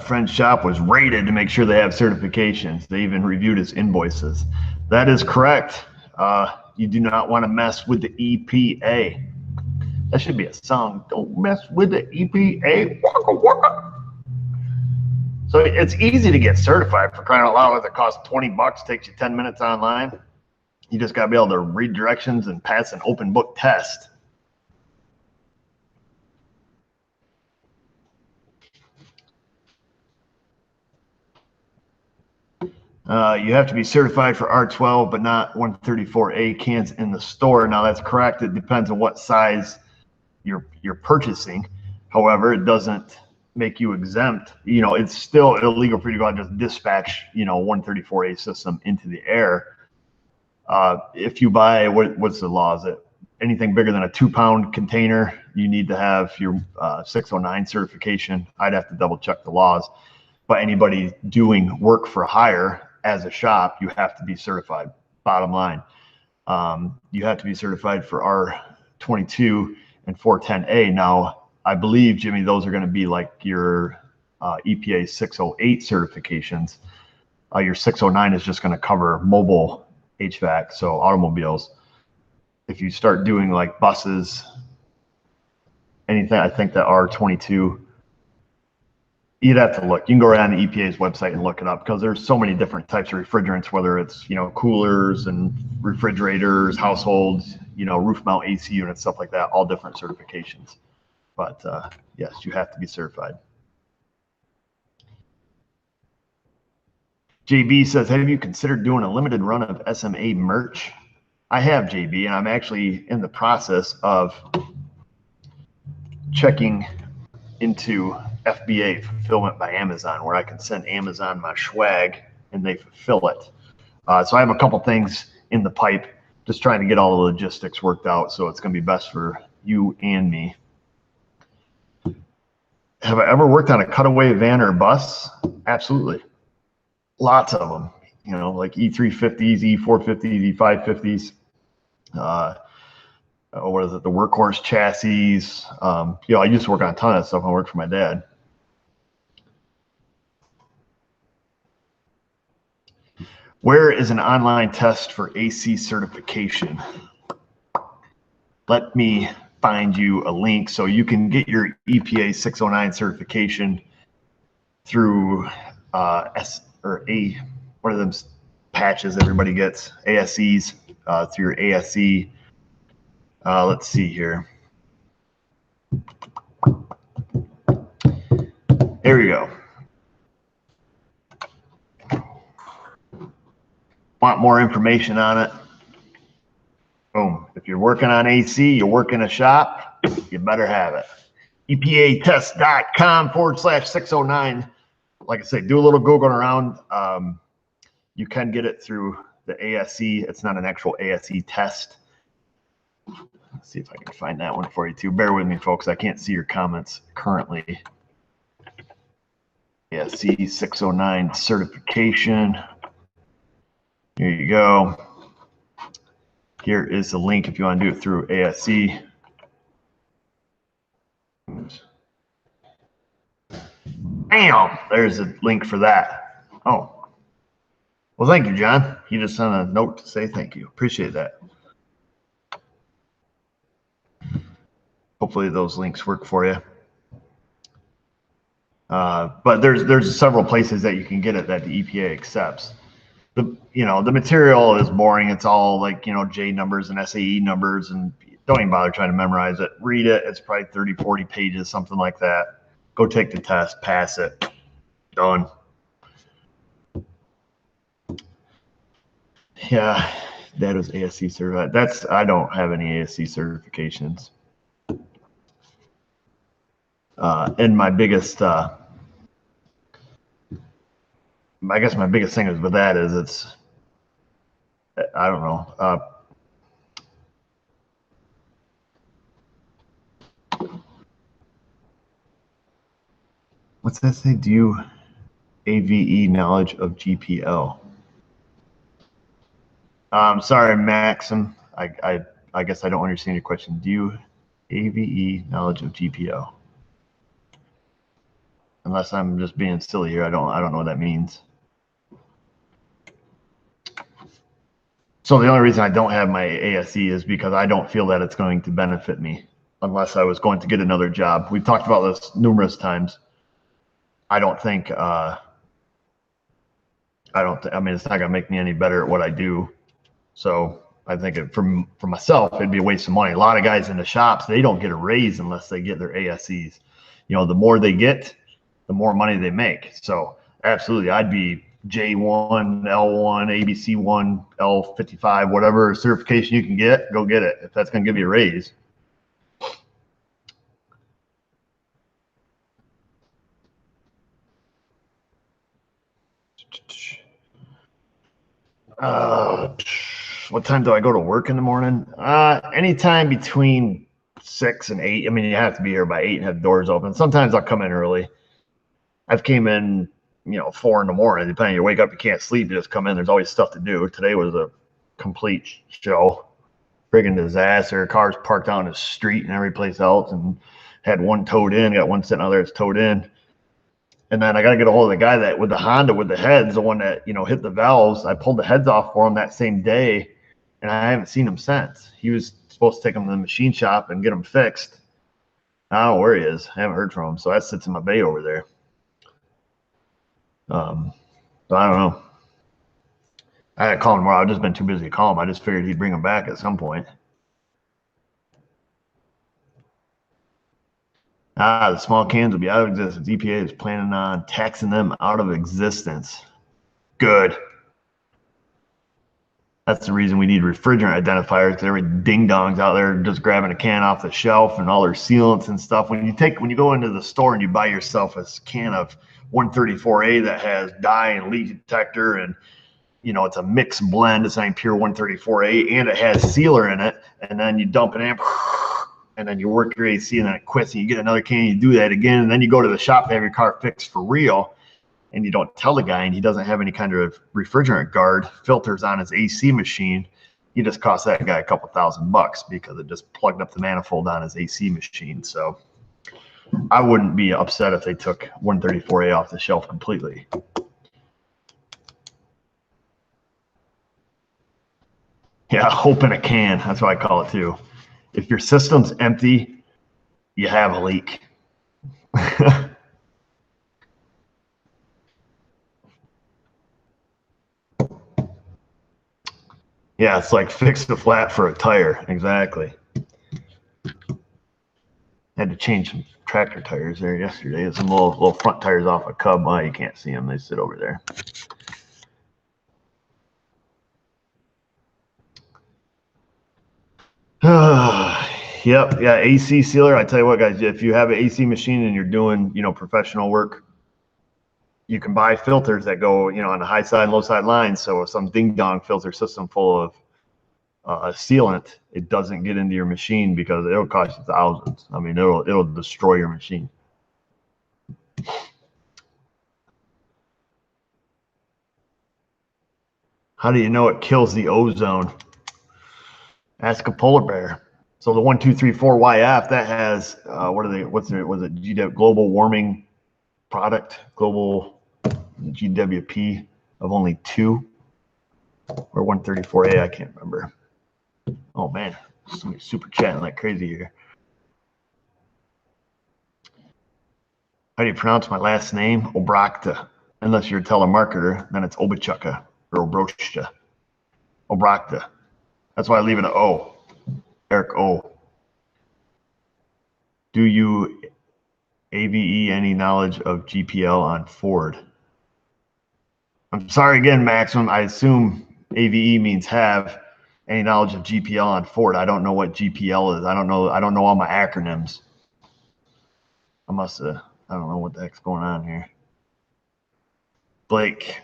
Friend's shop was rated to make sure they have certifications. They even reviewed his invoices. That is correct. You do not want to mess with the EPA. That should be a song. Don't mess with the EPA. Waka, waka. So it's easy to get certified, for crying out loud. It costs $20, takes you 10 minutes online. You just got to be able to read directions and pass an open book test. You have to be certified for R12, but not 134A cans in the store. Now that's correct. It depends on what size you're purchasing. However, it doesn't make you exempt. It's still illegal for you to go out and just dispatch, 134A system into the air. If you buy, what's the law? Is it anything bigger than a 2-pound container? You need to have your 609 certification. I'd have to double check the laws. But anybody doing work for hire as a shop, you have to be certified. Bottom line, you have to be certified for R22 and 410A. Now, I believe, Jimmy, those are going to be like your EPA 608 certifications. Your 609 is just going to cover mobile HVAC, so automobiles. If you start doing like buses, anything, I think that R22, you'd have to look. You can go around the EPA's website and look it up, because there's so many different types of refrigerants, whether it's, coolers and refrigerators, households, roof mount AC units, stuff like that, all different certifications. But yes, you have to be certified. JB says, have you considered doing a limited run of SMA merch? I have, JB, and I'm actually in the process of checking into FBA, fulfillment by Amazon, where I can send Amazon my swag and they fulfill it. So I have a couple things in the pipe, just trying to get all the logistics worked out, so it's going to be best for you and me. Have I ever worked on a cutaway van or bus? Absolutely. Lots of them, like E350s, E450s, E550s. What is it? The workhorse chassis. I used to work on a ton of that stuff when I worked for my dad. Where is an online test for AC certification? Let me find you a link so you can get your EPA 609 certification through what are them patches everybody gets? ASEs, through your ASE. Let's see here. Here we go. Want more information on it? Boom. If you're working on AC, you work in a shop, you better have it. EPAtest.com/609. Like I say, do a little Googling around. You can get it through the ASE. It's not an actual ASE test. Let's see if I can find that one for you too. Bear with me, folks. I can't see your comments currently. ASE 609 certification. Here you go. Here is the link if you want to do it through ASE. Bam! There's a link for that. Oh. Well, thank you, John. He just sent a note to say thank you. Appreciate that. Hopefully those links work for you. But there's several places that you can get it that the EPA accepts. The material is boring. It's all like, J numbers and SAE numbers, and don't even bother trying to memorize it. Read it. It's probably 30, 40 pages, something like that. Go take the test, pass it. Done. Yeah, that is ASC certified. I don't have any ASC certifications. And my biggest, I guess my biggest thing is with that is I don't know. What's that say? Do you AVE knowledge of GPL? Sorry, Maxim. I guess I don't understand your question. Do you AVE knowledge of GPL? Unless I'm just being silly here, I don't know what that means. So the only reason I don't have my ASE is because I don't feel that it's going to benefit me unless I was going to get another job. We've talked about this numerous times. I don't think I mean, it's not gonna make me any better at what I do. So I think for myself, it'd be a waste of money. A lot of guys in the shops, they don't get a raise unless they get their ASEs. The more they get, the more money they make. So absolutely, I'd be J1, L1, ABC1, L55, whatever certification you can get, go get it if that's going to give you a raise. What time do I go to work in the morning? Anytime between 6 and 8. I mean, you have to be here by 8 and have doors open. Sometimes I'll come in early. I've came in, 4 in the morning. Depending, you wake up, you can't sleep, you just come in. There's always stuff to do. Today was a complete show. Friggin' disaster. Cars parked out on the street and every place else, and had one towed in. Got one sitting out there that's towed in. And then I got to get a hold of the guy that with the Honda with the heads, the one that, hit the valves. I pulled the heads off for him that same day, and I haven't seen him since. He was supposed to take them to the machine shop and get them fixed. I don't know where he is. I haven't heard from him. So that sits in my bay over there. So I don't know. I had to call him tomorrow. I've just been too busy to call him. I just figured he'd bring him back at some point. The small cans will be out of existence. EPA is planning on taxing them out of existence. Good. That's the reason we need refrigerant identifiers, because every ding-dong's out there just grabbing a can off the shelf and all their sealants and stuff. When you go into the store and you buy yourself a can of 134A that has dye and leak detector, and it's a mixed blend, it's not pure 134A, and it has sealer in it, and then you dump it in, and then you work your AC, and then it quits, and you get another can, you do that again, and then you go to the shop to have your car fixed for real, and you don't tell the guy, and he doesn't have any kind of refrigerant guard filters on his AC machine, you just cost that guy a couple $1,000 because it just plugged up the manifold on his AC machine. So I wouldn't be upset if they took 134A off the shelf completely. Yeah, hope in a can. That's what I call it too. If your system's empty, you have a leak. Yeah, it's like fix the flat for a tire. Exactly. Had to change some tractor tires there yesterday. Some little front tires off a Cub. Well, you can't see them. They sit over there. Yep. Yeah. AC sealer. I tell you what, guys, if you have an AC machine and you're doing, professional work, you can buy filters that go, on the high side and low side lines. So if some ding dong filter system full of sealant, it doesn't get into your machine because it'll cost you thousands. I mean, it'll destroy your machine. How do you know it kills the ozone? Ask a polar bear. So the 1, 2, 3, 4 YF that has was it GW, global warming product, global GWP of only 2 or 134A, I can't remember. Oh man, somebody's super chatting like crazy here. How do you pronounce my last name? Obrakta. Unless you're a telemarketer, then it's Obachuka or Obrochta. Obrakta. That's why I leave it at O. Eric O. Do you AVE any knowledge of GPL on Ford? I'm sorry again, Maxim. I assume AVE means have any knowledge of GPL on Ford. I don't know what GPL is. I don't know all my acronyms. I don't know what the heck's going on here. Blake.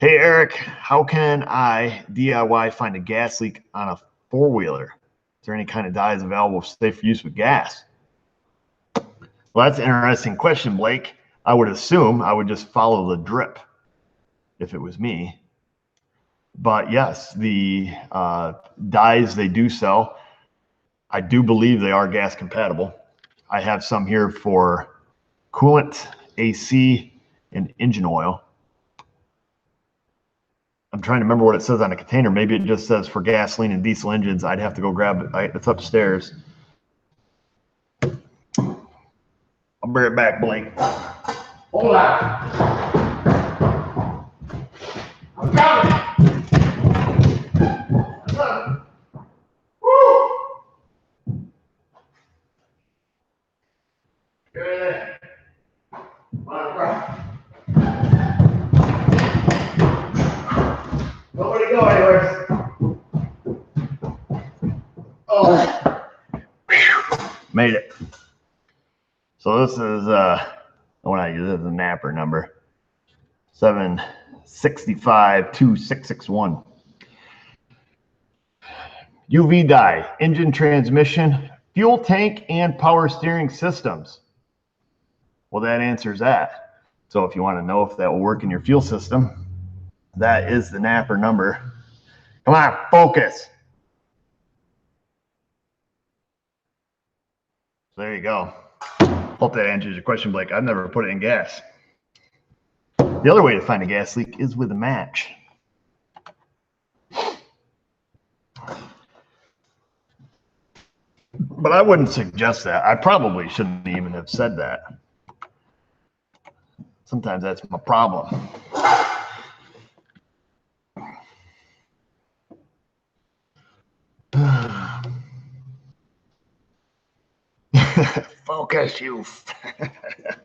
Hey, Eric, how can I DIY find a gas leak on a 4-wheeler? Is there any kind of dyes available for safe use with gas? Well, that's an interesting question, Blake. I would assume I would just follow the drip if it was me. But yes, the dyes they do sell, I do believe they are gas compatible. I have some here for coolant, AC, and engine oil. I'm trying to remember what it says on the container. Maybe it just says for gasoline and diesel engines. I'd have to go grab it. It's upstairs. I'll bring it back, Blake. Hold on. I'm coming. Woo! Good. Nobody go anywhere. Oh, made it. So this is when I use it as a napper number 7652661. UV dye, engine transmission, fuel tank, and power steering systems. Well, that answers that. So if you want to know if that will work in your fuel system, that is the napper number. Come on, focus. So there you go. Hope that answers your question, Blake. I've never put it in gas. The other way to find a gas leak is with a match. But I wouldn't suggest that. I probably shouldn't even have said that. Sometimes that's my problem. Focus, you.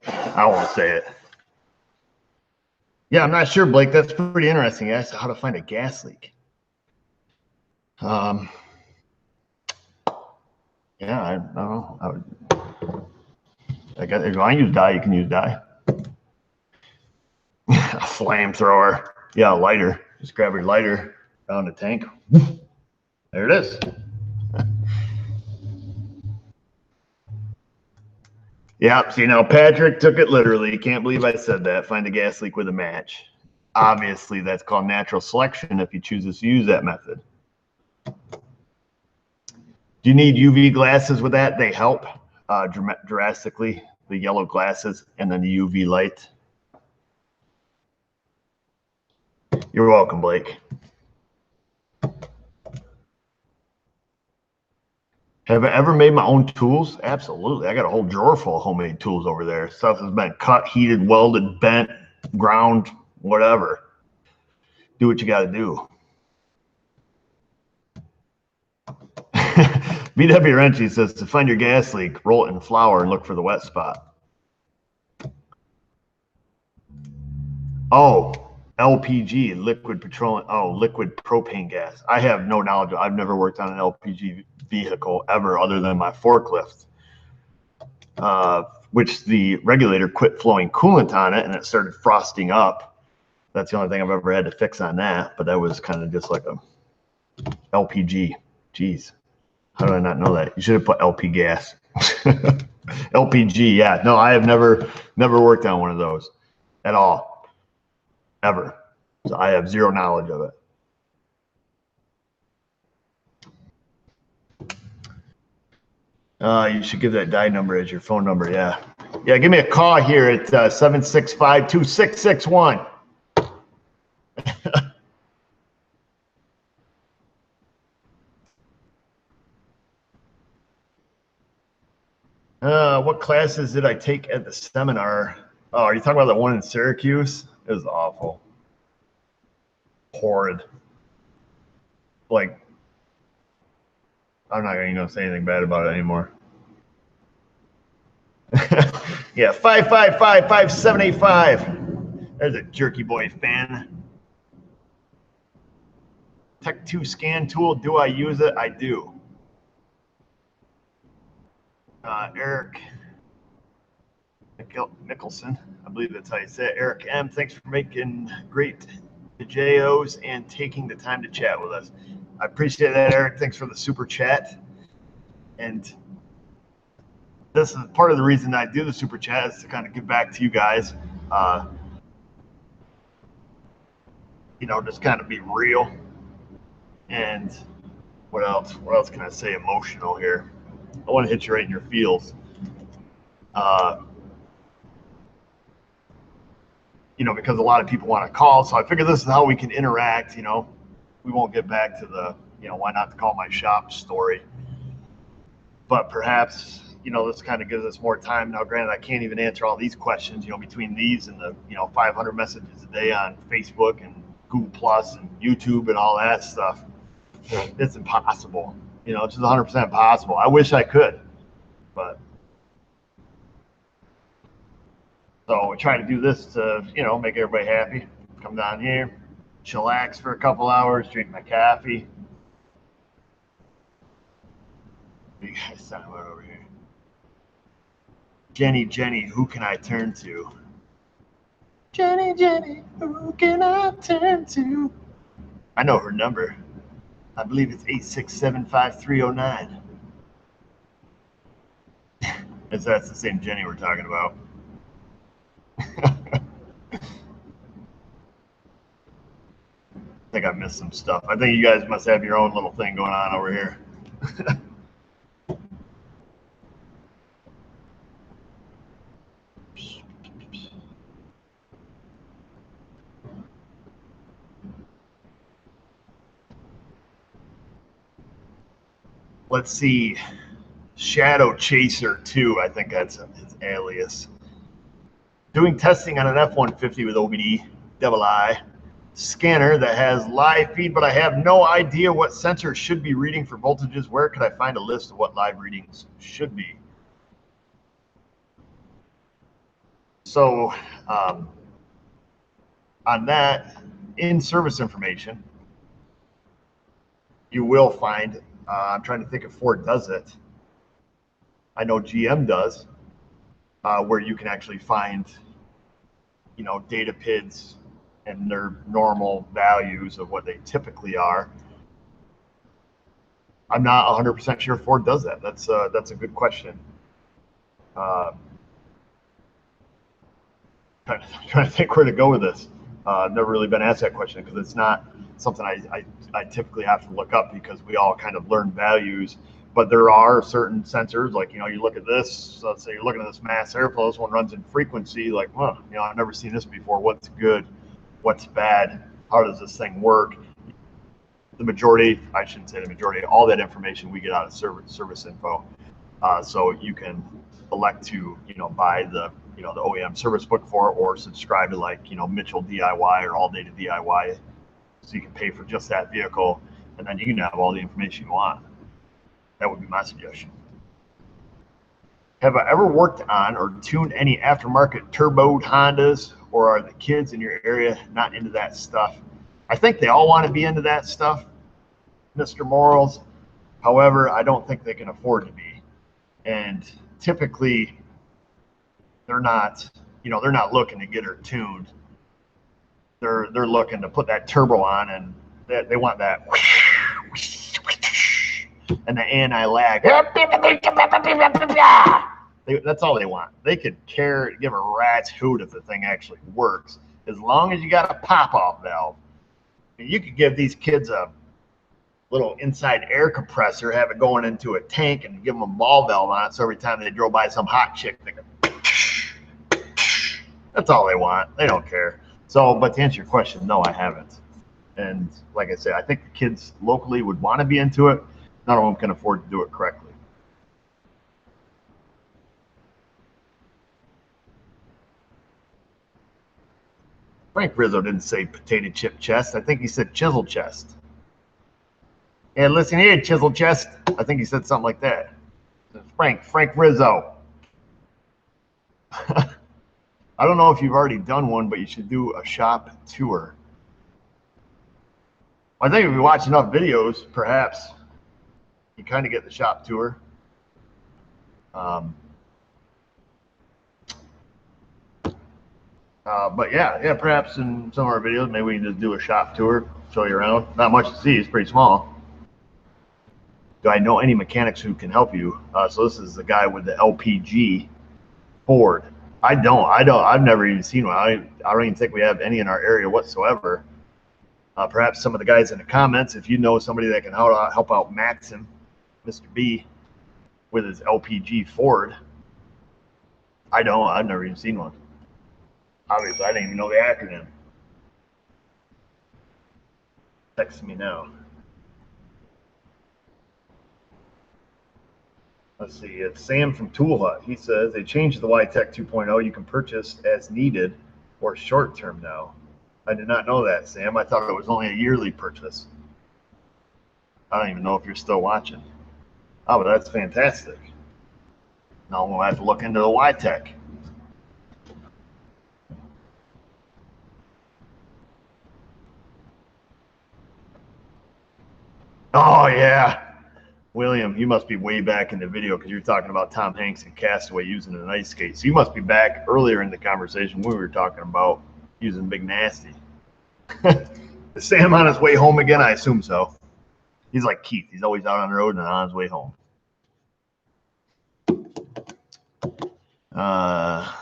I won't say it. Yeah, I'm not sure, Blake. That's pretty interesting. As to how to find a gas leak. Yeah, I don't know. I guess if you want to use dye, you can use dye. A flamethrower. Yeah, a lighter. Just grab your lighter, down the tank. There it is. Yeah, see now Patrick took it literally. Can't believe I said that. Find a gas leak with a match. Obviously, that's called natural selection if you choose to use that method. Do you need UV glasses with that? They help drastically. The yellow glasses and then the UV light. You're welcome, Blake. Have I ever made my own tools? Absolutely. I got a whole drawer full of homemade tools over there. Stuff has been cut, heated, welded, bent, ground, whatever. Do what you got to do. BW Renchi says to find your gas leak, roll it in flour and look for the wet spot. Oh, LPG, liquid petroleum. Oh, liquid propane gas. I have no knowledge. I've never worked on an LPG vehicle ever other than my forklift. which the regulator quit flowing coolant on it and it started frosting up. That's the only thing I've ever had to fix on that, but that was kind of just like a LPG. Jeez, how did I not know that? You should have put LP gas. LPG, yeah. No, I have never worked on one of those at all, ever. So I have zero knowledge of it. You should give that die number as your phone number, yeah. Yeah, give me a call here at 765-2661. What classes did I take at the seminar? Oh, are you talking about the one in Syracuse? It was awful. Horrid. Like, I'm not going to say anything bad about it anymore. Yeah, 555-5785. There's a Jerky Boy fan. Tech 2 scan tool, do I use it? I do. Eric Mickelson, I believe that's how you say it. Eric M, thanks for making great videos and taking the time to chat with us. I appreciate that, Eric. Thanks for the super chat. And this is part of the reason I do the super chat is to kind of give back to you guys. Just kind of be real. And what else? What else can I say emotional here? I want to hit you right in your feels. Because a lot of people want to call. So I figure this is how we can interact. We won't get back to the, why not to call my shop story. But perhaps, this kind of gives us more time. Now, granted, I can't even answer all these questions, between these and the, 500 messages a day on Facebook and Google Plus and YouTube and all that stuff. It's impossible. It's just 100% possible. I wish I could, but. So we try to do this to, make everybody happy. Come down here, chillax for a couple hours, drink my coffee. You guys sound over here. Jenny, who can I turn to? Jenny, who can I turn to? I know her number. I believe it's 8675309. That's the same Jenny we're talking about. I think I missed some stuff. I think you guys must have your own little thing going on over here. Let's see. Shadow Chaser 2, I think that's his alias. Doing testing on an F-150 with OBD-II scanner that has live feed, but I have no idea what sensor should be reading for voltages. Where could I find a list of what live readings should be? So on that, in service information, you will find, I'm trying to think if Ford does it. I know GM does, where you can actually find, data PIDs and their normal values of what they typically are. I'm not 100% sure Ford does that. That's a good question. Trying to think where to go with this. I've never really been asked that question because it's not something I typically have to look up because we all kind of learn values. But there are certain sensors, like, you look at this, so let's say you're looking at this mass airflow, this one runs in frequency, like, well, I've never seen this before. What's good? What's bad? How does this thing work? The majority, I shouldn't say the majority, all that information we get out of service info. So you can elect to, buy the, the OEM service book for it, or subscribe to like, Mitchell DIY or All Data DIY. So you can pay for just that vehicle, and then you can have all the information you want. That would be my suggestion. Have I ever worked on or tuned any aftermarket turboed Hondas, or are the kids in your area not into that stuff? I think they all want to be into that stuff, Mr. Morals. However, I don't think they can afford to be. And typically, they're not, they're not looking to get her tuned. They're looking to put that turbo on, and they want that, and the anti-lag. That's all they want. They could give a rat's hoot if the thing actually works, as long as you got a pop-off valve. You could give these kids a little inside air compressor, have it going into a tank, and give them a ball valve on it, so every time they drove by some hot chick, they go. That's all they want. They don't care. So, but to answer your question, no, I haven't. And like I said, I think the kids locally would want to be into it. None of them can afford to do it correctly. Frank Rizzo didn't say potato chip chest. I think he said chisel chest. And listen here, chisel chest. I think he said something like that. Frank Rizzo. I don't know if you've already done one, but you should do a shop tour. I think if you watch enough videos, perhaps you kind of get the shop tour. But yeah, perhaps in some of our videos, maybe we can just do a shop tour, show you around. Not much to see, it's pretty small. Do I know any mechanics who can help you? So this is the guy with the LPG Ford. I've never even seen one. I don't even think we have any in our area whatsoever. Perhaps some of the guys in the comments, if you know somebody that can help out Maxim, Mr. B, with his LPG Ford. I've never even seen one. Obviously, I didn't even know the acronym. Text me now. Let's see. It's Sam from Tool Hut. He says they changed the YTech 2.0. You can purchase as needed or short term now. I did not know that, Sam. I thought it was only a yearly purchase. I don't even know if you're still watching. Oh, but that's fantastic. Now we'll have to look into the YTech. Oh, yeah. William, you must be way back in the video because you're talking about Tom Hanks and Castaway using an ice skate. So you must be back earlier in the conversation when we were talking about using Big Nasty. Is Sam on his way home again? I assume so. He's like Keith. He's always out on the road and on his way home. I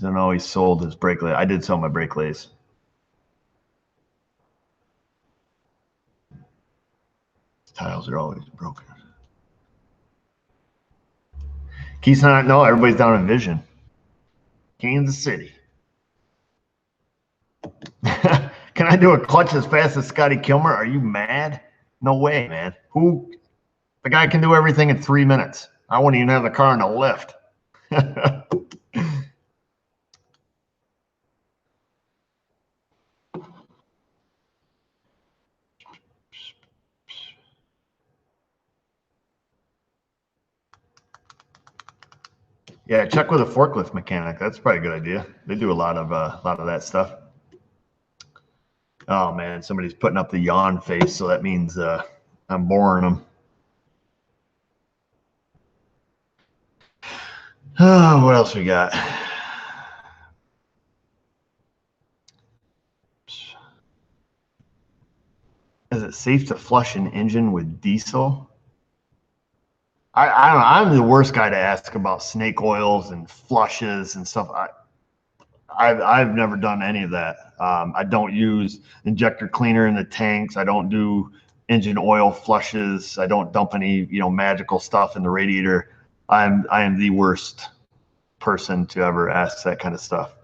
don't know. He sold his brake lace. I did sell my brake lace. Tiles are always broken. Keith's not. No, everybody's down in Vision. Kansas City. Can I do a clutch as fast as Scotty Kilmer? Are you mad? No way, man. The guy can do everything in 3 minutes. I wouldn't even have the car in a lift. Yeah, check with a forklift mechanic. That's probably a good idea. They do a lot of that stuff. Oh man, somebody's putting up the yawn face, so that means I'm boring them. Oh, what else we got? Is it safe to flush an engine with diesel? I don't know. I'm the worst guy to ask about snake oils and flushes and stuff. I've never done any of that. I don't use injector cleaner in the tanks. I don't do engine oil flushes. I don't dump any magical stuff in the radiator. I am the worst person to ever ask that kind of stuff.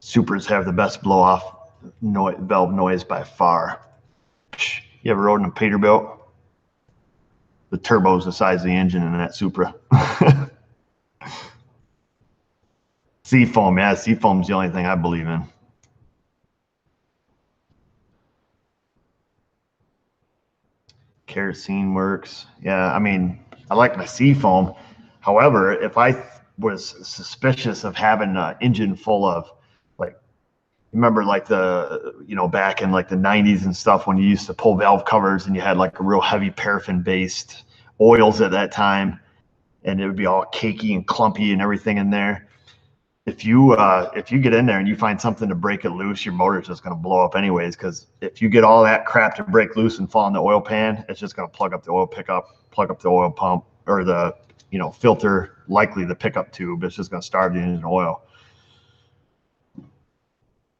Supers have the best blow off valve noise by far. You ever rode in a Peterbilt? The turbo's the size of the engine in that Supra. Seafoam, yeah, seafoam's the only thing I believe in. Kerosene works. Yeah, I mean, I like my seafoam. However, if I was suspicious of having an engine full of, like, remember like the, back in like the 90s and stuff when you used to pull valve covers and you had like a real heavy paraffin based oils at that time. and it would be all cakey and clumpy and everything in there. If you get in there and you find something to break it loose, your motor's just going to blow up anyways, because if you get all that crap to break loose and fall in the oil pan, it's just going to plug up the oil pickup, plug up the oil pump, or the filter, likely the pickup tube. It's just going to starve the engine oil.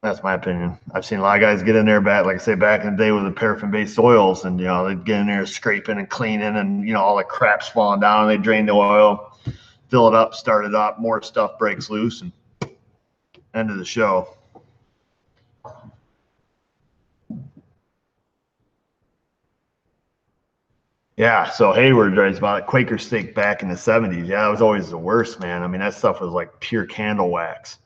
That's my opinion. I've seen a lot of guys get in there like I say, back in the day with the paraffin-based oils, and they'd get in there scraping and cleaning, and all the crap's falling down. They drain the oil, fill it up, start it up, more stuff breaks loose, and end of the show. Yeah, so Hayward writes about it. Quaker steak back in the 70s. Yeah, it was always the worst, man. I mean, that stuff was like pure candle wax.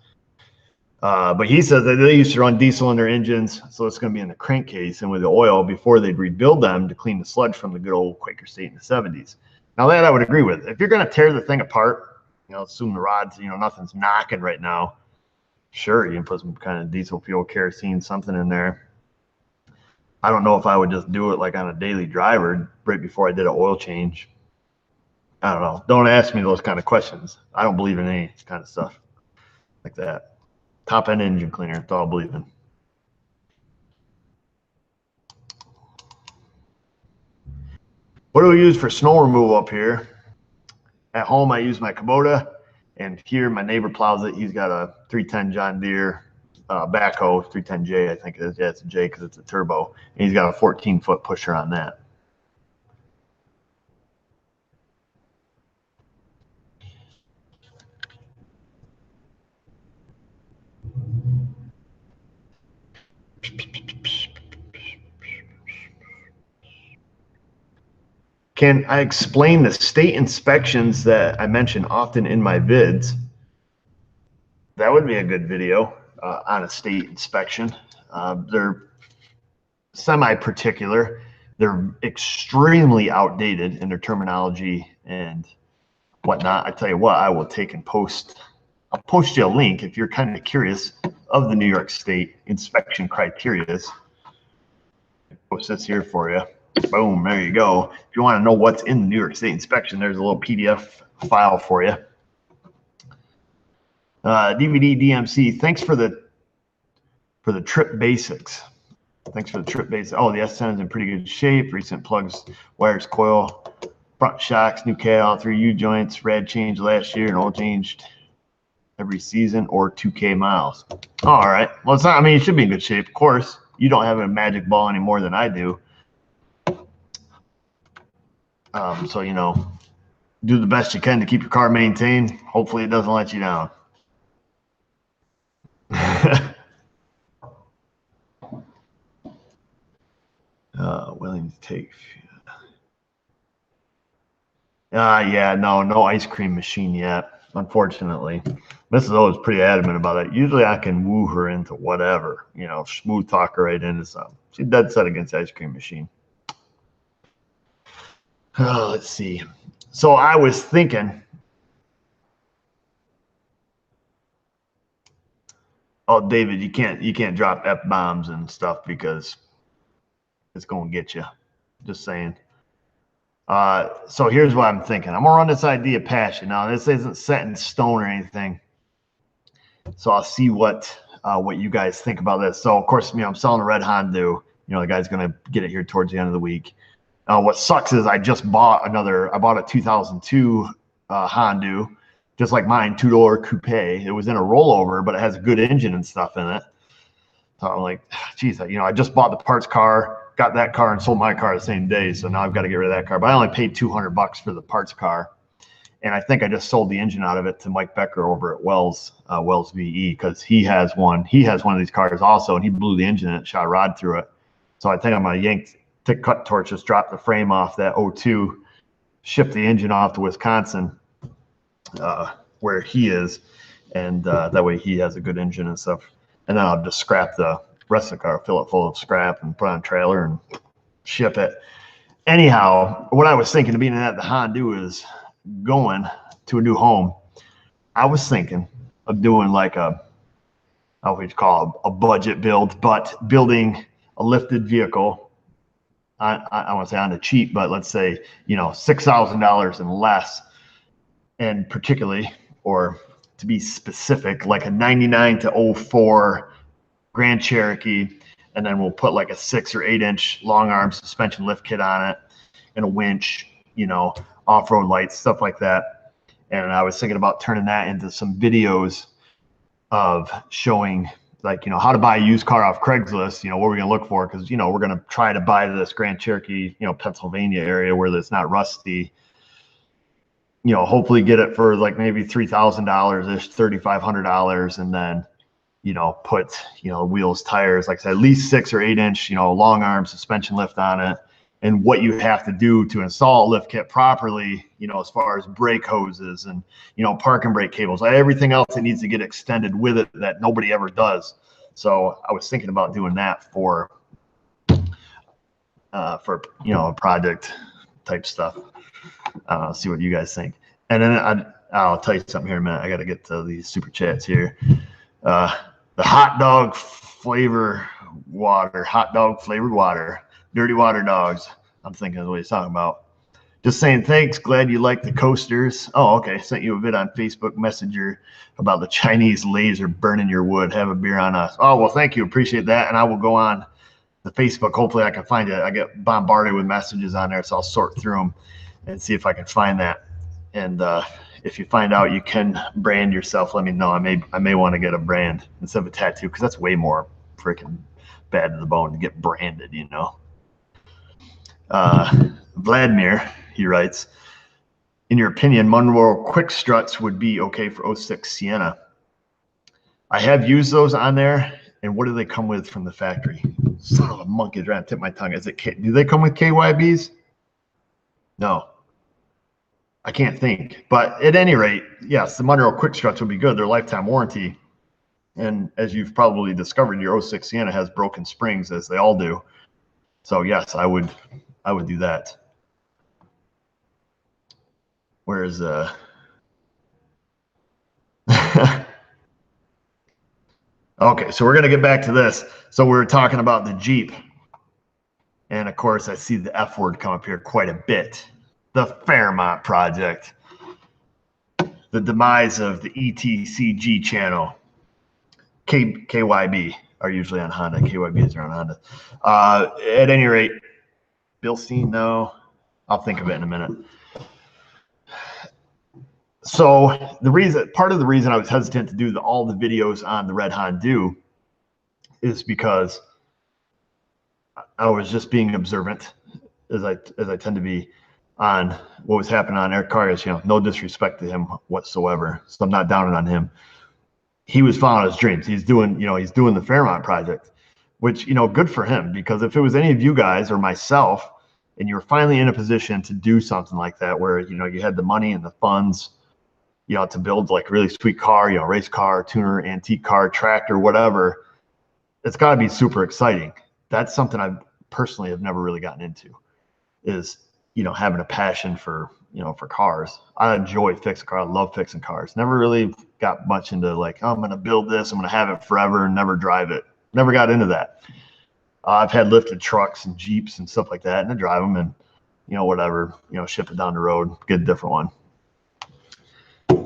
But he says that they used to run diesel in their engines, so it's going to be in the crankcase and with the oil before they'd rebuild them to clean the sludge from the good old Quaker state in the 70s. Now that I would agree with. If you're going to tear the thing apart, assume the rods, nothing's knocking right now. Sure, you can put some kind of diesel fuel, kerosene, something in there. I don't know if I would just do it like on a daily driver right before I did an oil change. I don't know. Don't ask me those kind of questions. I don't believe in any kind of stuff like that. Top end engine cleaner, that's all I believe in. What do we use for snow removal up here? At home, I use my Kubota, and here my neighbor plows it. He's got a 310 John Deere backhoe, 310J, I think it is. Yeah, it's a J because it's a turbo, and he's got a 14-foot pusher on that. Can I explain the state inspections that I mention often in my vids? That would be a good video on a state inspection. They're semi-particular. They're extremely outdated in their terminology and whatnot. I tell you what, I will take and I'll post you a link if you're kind of curious of the New York State inspection criteria. I'll post this here for you. Boom, there you go. If you want to know what's in the New York State inspection, there's a little PDF file for you. DVD DMC, thanks for the trip basics. Thanks for the trip basics. Oh, the S10 is in pretty good shape. Recent plugs, wires, coil, front shocks, new cat, 3 U-joints, rad change last year, and oil changed every season or 2K miles. All right. Well, it's not, I mean, it should be in good shape. Of course, you don't have a magic ball any more than I do. So, do the best you can to keep your car maintained. Hopefully it doesn't let you down. Willing to take. Yeah, no ice cream machine yet, unfortunately. Mrs. O is pretty adamant about it. Usually I can woo her into whatever, smooth talk her right into something. She's dead set against the ice cream machine. Let's see. So I was thinking, oh, David, you can't drop F-bombs and stuff because it's going to get you. Just saying. So here's what I'm thinking. I'm going to run this idea past you. Now, this isn't set in stone or anything. So I'll see what you guys think about this. So, of course, I'm selling a red Honda. The guy's going to get it here towards the end of the week. What sucks is I bought a 2002 Honda, just like mine, 2-door coupe. It was in a rollover, but it has a good engine and stuff in it. So I'm like, geez, I just bought the parts car, got that car, and sold my car the same day. So now I've got to get rid of that car. But I only paid $200 for the parts car, and I think I just sold the engine out of it to Mike Becker over at Wells VE, because he has one. He has one of these cars also, and he blew the engine and shot a rod through it. So I think I'm gonna take cut torch, just drop the frame off that 02, ship the engine off to Wisconsin, where he is, and that way he has a good engine and stuff. And then I'll just scrap the rest of the car, fill it full of scrap, and put on a trailer and ship it. Anyhow, what I was thinking of being at the Honda is going to a new home. I was thinking of doing like I would call a budget build, but building a lifted vehicle. I want to say on the cheap, but let's say, $6,000 and less, and particularly, or to be specific, like a 99 to 04 Grand Cherokee, and then we'll put like a 6 or 8 inch long arm suspension lift kit on it and a winch, you know, off-road lights, stuff like that. And I was thinking about turning that into some videos of showing, like, you know, how to buy a used car off Craigslist, you know, what we're going to look for, because, you know, we're going to try to buy this Grand Cherokee, you know, Pennsylvania area where it's not rusty, you know, hopefully get it for like maybe $3,000-ish, $3,500, and then, you know, put, you know, wheels, tires, like I said, at least 6 or 8 inch, you know, long arm suspension lift on it, and what you have to do to install a lift kit properly, you know, as far as brake hoses and, you know, parking brake cables, everything else that needs to get extended with it that nobody ever does. So I was thinking about doing that for you know, a project type stuff. See what you guys think. And then I'll tell you something here in a minute. I got to get to these super chats here. The hot dog flavored water, dirty water dogs. I'm thinking of what he's talking about. Just saying thanks. Glad you like the coasters. Oh, okay. Sent you a vid on Facebook Messenger about the Chinese laser burning your wood. Have a beer on us. Oh, well, thank you. Appreciate that. And I will go on the Facebook. Hopefully I can find it. I get bombarded with messages on there, so I'll sort through them and see if I can find that. And if you find out you can brand yourself, let me know. I may want to get a brand instead of a tattoo, because that's way more freaking bad to the bone to get branded, you know. Vladimir, he writes, in your opinion, Monroe quick struts would be okay for 06 Sienna. I have used those on there, and what do they come with from the factory? Son of a monkey, trying to tip my tongue. Do they come with KYBs? No. I can't think. But at any rate, yes, the Monroe quick struts would be good. They're lifetime warranty. And as you've probably discovered, your 06 Sienna has broken springs, as they all do. So yes, I would do that. Whereas okay, so we're gonna get back to this. So we were talking about the Jeep. And of course I see the F word come up here quite a bit. The Fairmont project. The demise of the ETCG channel. KYB are usually on Honda. KYBs are on Honda. At any rate, Bilstein, no. I'll think of it in a minute. So part of the reason I was hesitant to do all the videos on the Red Honda is because I was just being observant, as I tend to be, on what was happening on Eric Carr's. You know, no disrespect to him whatsoever, so I'm not downing on him. He was following his dreams. He's doing the Fairmont project, which, you know, good for him, because if it was any of you guys or myself and you were finally in a position to do something like that, where, you know, you had the money and the funds, you know, to build like a really sweet car, you know, race car, tuner, antique car, tractor, whatever, it's got to be super exciting. That's something I personally have never really gotten into, is, you know, having a passion for, you know, for cars. I enjoy fixing cars. I love fixing cars. Never really got much into like, oh, I'm going to build this, I'm going to have it forever and never drive it. Never got into that. I've had lifted trucks and Jeeps and stuff like that, and I drive them and, you know, whatever, you know, ship it down the road, get a different one.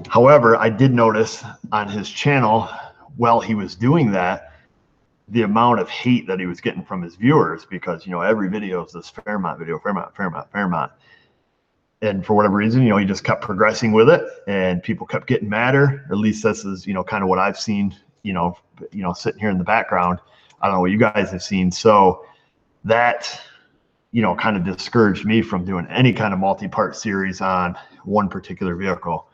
However, I did notice on his channel, while he was doing that, the amount of hate that he was getting from his viewers, because, you know, every video is this Fairmont video, Fairmont. And for whatever reason, you know, he just kept progressing with it, and people kept getting madder. Or at least this is, you know, kind of what I've seen, you know, sitting here in the background. I don't know what you guys have seen. So that, you know, kind of discouraged me from doing any kind of multi-part series on one particular vehicle.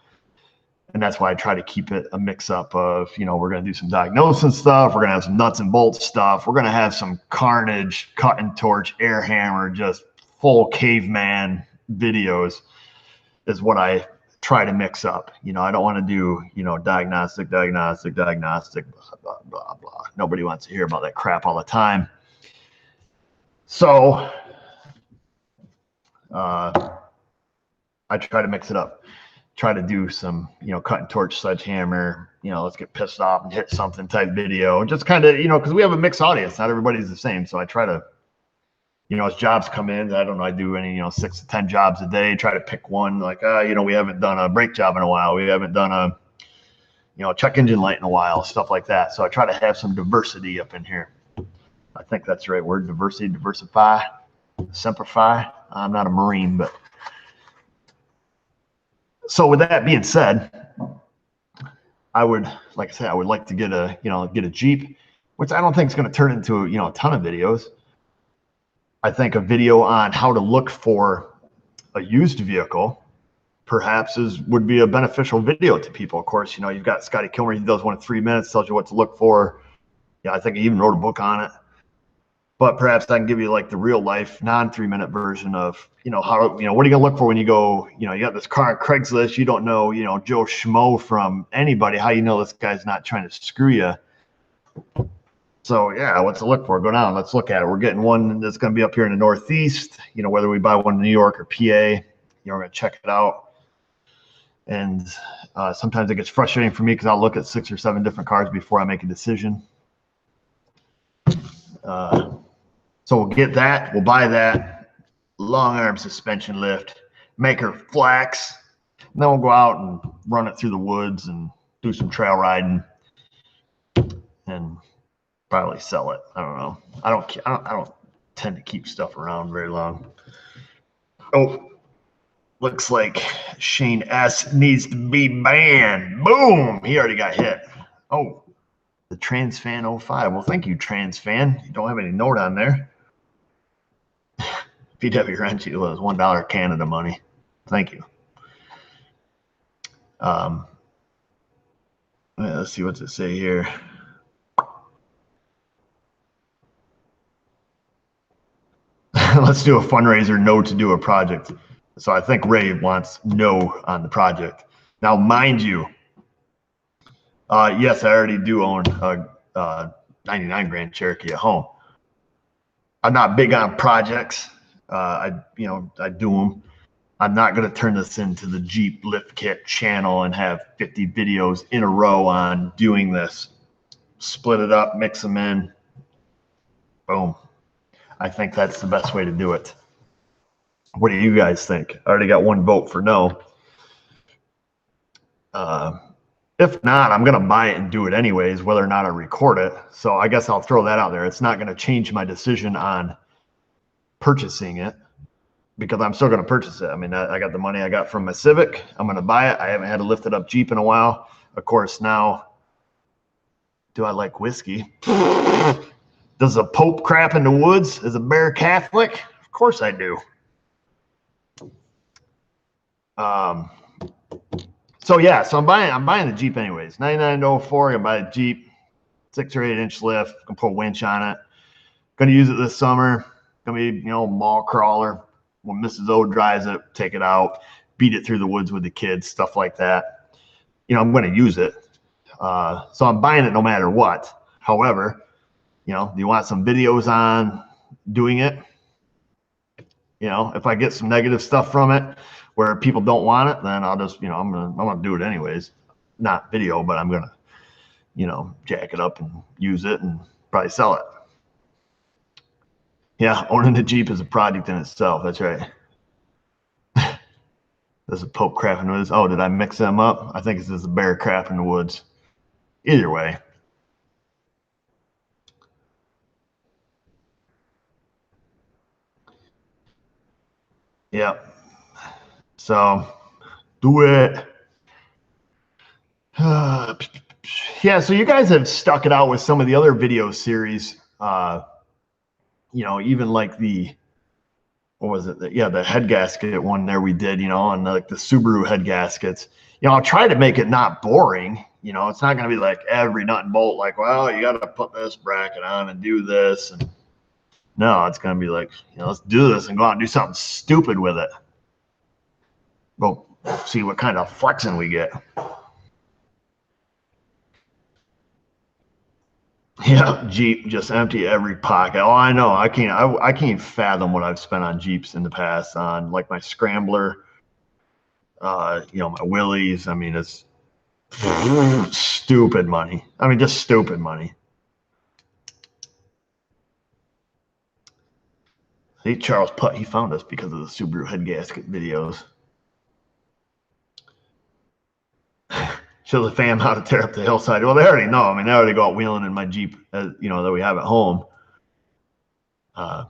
And that's why I try to keep it a mix-up of, you know, we're going to do some diagnosis stuff, we're going to have some nuts and bolts stuff, we're going to have some carnage, cut and torch, air hammer, just full caveman videos, is what I try to mix up. You know, I don't want to do, you know, diagnostic, blah, blah, blah, blah. Nobody wants to hear about that crap all the time. So I try to mix it up. Try to do some, you know, cut and torch, sledgehammer, you know, let's get pissed off and hit something type video. Just kind of, you know, because we have a mixed audience. Not everybody's the same. So I try to, you know, as jobs come in, I don't know, I do any, you know, 6 to 10 jobs a day, try to pick one, like, you know, we haven't done a brake job in a while. We haven't done a, you know, check engine light in a while, stuff like that. So I try to have some diversity up in here. I think that's the right word, diversity, diversify, simplify. I'm not a Marine, but. So with that being said, I would, like I said, I would like to get a, you know, get a Jeep, which I don't think is going to turn into, you know, a ton of videos. I think a video on how to look for a used vehicle perhaps would be a beneficial video to people. Of course, you know, you've got Scotty Kilmer, he does one in 3 minutes, tells you what to look for. Yeah, I think he even wrote a book on it. But perhaps I can give you like the real life non-3-minute version of, you know, how, you know, what are you gonna look for when you go, you know, you got this car on Craigslist, you don't know, you know, Joe Schmo from anybody, how you know this guy's not trying to screw you. So yeah, what's to look for? Go down, let's look at it. We're getting one that's gonna be up here in the Northeast, you know, whether we buy one in New York or PA, you know, we're gonna check it out. And sometimes it gets frustrating for me because I'll look at 6 or 7 different cars before I make a decision. So we'll get that, we'll buy that, long arm suspension lift, make her flex, and then we'll go out and run it through the woods and do some trail riding and probably sell it. I don't know. I don't tend to keep stuff around very long. Oh, looks like Shane S needs to be banned. Boom, he already got hit. Oh, the TransFan 05. Well, thank you, TransFan. You don't have any note on there. VW Renchi was $1 Canada money. Thank you. Let's see what's it say here. Let's do a fundraiser, no to do a project. So I think Ray wants no on the project. Now, mind you, yes, I already do own a 99 Grand Cherokee at home. I'm not big on projects. I do them. I'm not going to turn this into the Jeep Lift Kit channel and have 50 videos in a row on doing this. Split it up, mix them in. Boom. I think that's the best way to do it. What do you guys think? I already got 1 vote for no. If not, I'm going to buy it and do it anyways, whether or not I record it. So I guess I'll throw that out there. It's not going to change my decision on purchasing it, because I'm still going to purchase it. I mean, I got the money I got from my Civic. I'm going to buy it. I haven't had a lifted up Jeep in a while. Of course, now, do I like whiskey? Does a Pope crap in the woods? Is a bear Catholic? Of course I do. So yeah, so I'm buying the Jeep anyways. 99 to 04, I'm gonna buy a Jeep, 6 or 8 inch lift. Gonna put a winch on it. Gonna use it this summer. Gonna be, you know, mall crawler. When Mrs. O drives it, take it out, beat it through the woods with the kids, stuff like that. You know, I'm gonna use it. So I'm buying it no matter what. However, you know, do you want some videos on doing it? You know, if I get some negative stuff from it where people don't want it, then I'll just, you know, I'm gonna do it anyways. Not video, but I'm gonna, you know, jack it up and use it and probably sell it. Yeah, owning a Jeep is a project in itself. That's right. There's a Pope crap in the woods. Oh, did I mix them up? I think it's just a bear crap in the woods. Either way. Yep. So do it. Yeah, so you guys have stuck it out with some of the other video series. You know, even like the, what was it? The head gasket one there we did, you know, and like the Subaru head gaskets. You know, I'll try to make it not boring. You know, it's not going to be like every nut and bolt, like, well, you got to put this bracket on and do this. And no, it's going to be like, you know, let's do this and go out and do something stupid with it. Go see what kind of flexing we get. Yeah, Jeep, just empty every pocket. Oh, I know. I can't fathom what I've spent on Jeeps in the past, on like my Scrambler, you know, my Willys. I mean, it's stupid money. I mean, just stupid money. See, Charles Putt, he found us because of the Subaru head gasket videos. Show the fam how to tear up the hillside. Well, they already know. I mean, they already go out wheeling in my Jeep, that we have at home. $1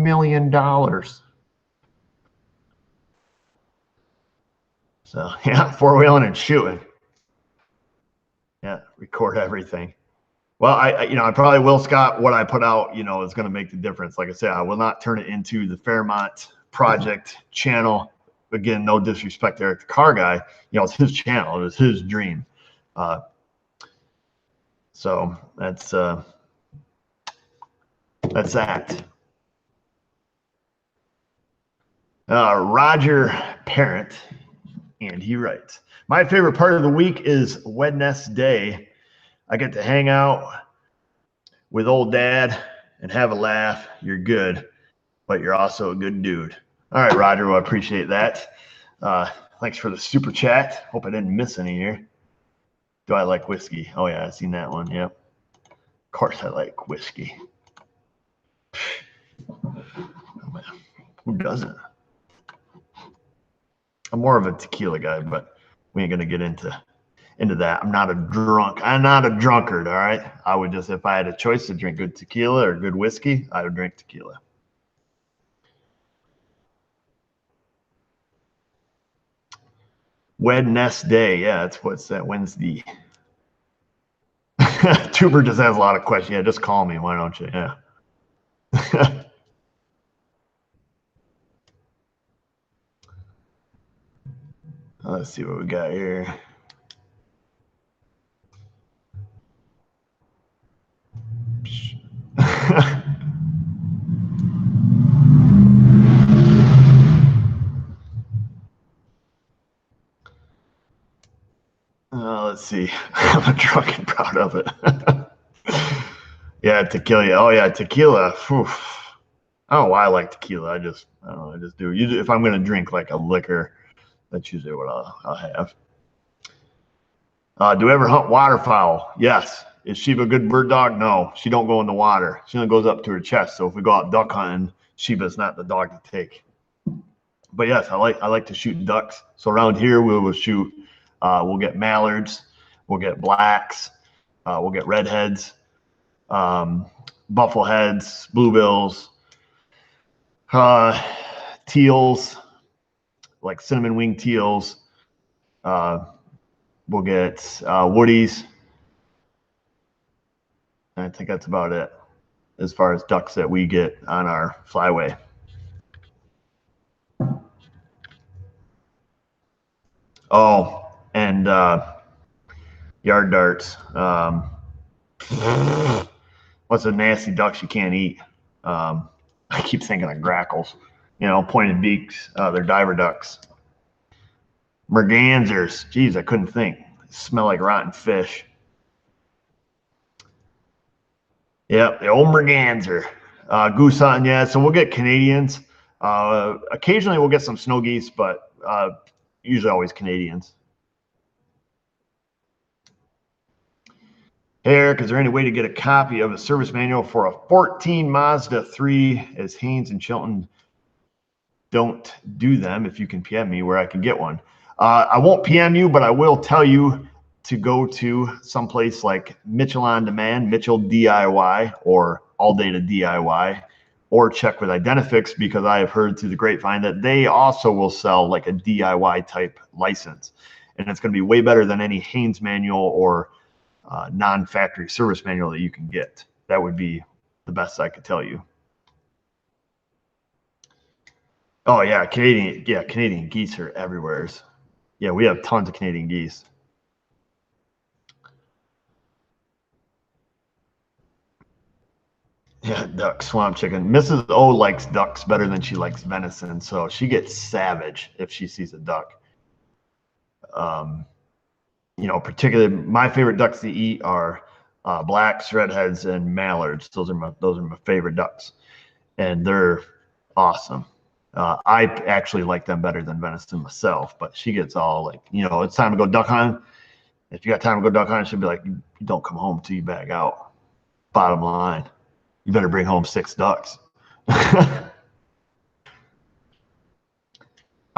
million. So yeah, four-wheeling and shooting. Yeah, record everything. Well, I probably will, Scott. What I put out, is going to make the difference. Like I said, I will not turn it into the Fairmont Project channel. Again, no disrespect to Eric, the car guy. It's his channel. It was his dream. So that's that. Roger Parent, and he writes, my favorite part of the week is Wednesday. I get to hang out with old dad and have a laugh. You're good, but you're also a good dude. All right, Roger, well, I appreciate that. Thanks for the super chat. Hope I didn't miss any here. Do I like whiskey? Oh, yeah, I've seen that one. Yep. Of course I like whiskey. Who doesn't? I'm more of a tequila guy, but we ain't going to get into that. I'm not a drunk. I'm not a drunkard, all right? I would just, if I had a choice to drink good tequila or good whiskey, I would drink tequila. Wednesday. Yeah, that's what's that, Wednesday. Tuber just has a lot of questions. Yeah, just call me. Why don't you? Yeah. Let's see what we got here. Let's see. I'm drunk and proud of it. Yeah, tequila. Oh yeah, tequila. Oof. I don't know why I like tequila. I don't know. I just do. Usually, if I'm going to drink like a liquor, that's usually what I'll have. Do we ever hunt waterfowl? Yes. Is Sheba a good bird dog? No. She don't go in the water. She only goes up to her chest. So if we go out duck hunting, Sheba's not the dog to take. But yes, I like to shoot ducks. So around here we will shoot. We'll get mallards. We'll get blacks. We'll get redheads, buffleheads, bluebills, teals, like cinnamon wing teals. We'll get woodies. I think that's about it as far as ducks that we get on our flyway. Oh, and yard darts. What's a nasty ducks you can't eat? I keep thinking of grackles. Pointed beaks. They're diver ducks. Mergansers. Geez, I couldn't think. They smell like rotten fish. Yep, the old merganser. Goose hunting, yeah. So we'll get Canadians. Occasionally we'll get some snow geese, but usually always Canadians. Hey, Eric, is there any way to get a copy of a service manual for a 14 Mazda 3, as Haynes and Chilton don't do them? If you can PM me where I can get one. I won't PM you, but I will tell you to go to someplace like Mitchell On Demand, Mitchell DIY, or All Data DIY, or check with Identifix, because I have heard through the grapevine that they also will sell like a DIY type license. And it's going to be way better than any Haynes manual or non-factory service manual that you can get. That would be the best I could tell you. Oh yeah, Canadian geese are everywhere. Yeah, we have tons of Canadian geese. Yeah, duck, swamp chicken. Mrs. O likes ducks better than she likes venison, so she gets savage if she sees a duck. Particularly my favorite ducks to eat are blacks, redheads, and mallards. Those are my favorite ducks, and they're awesome. I actually like them better than venison myself, but she gets all like, it's time to go duck hunting. If you got time to go duck hunting, she'll be like, you don't come home till you bag out. Bottom line. You better bring home 6 ducks. I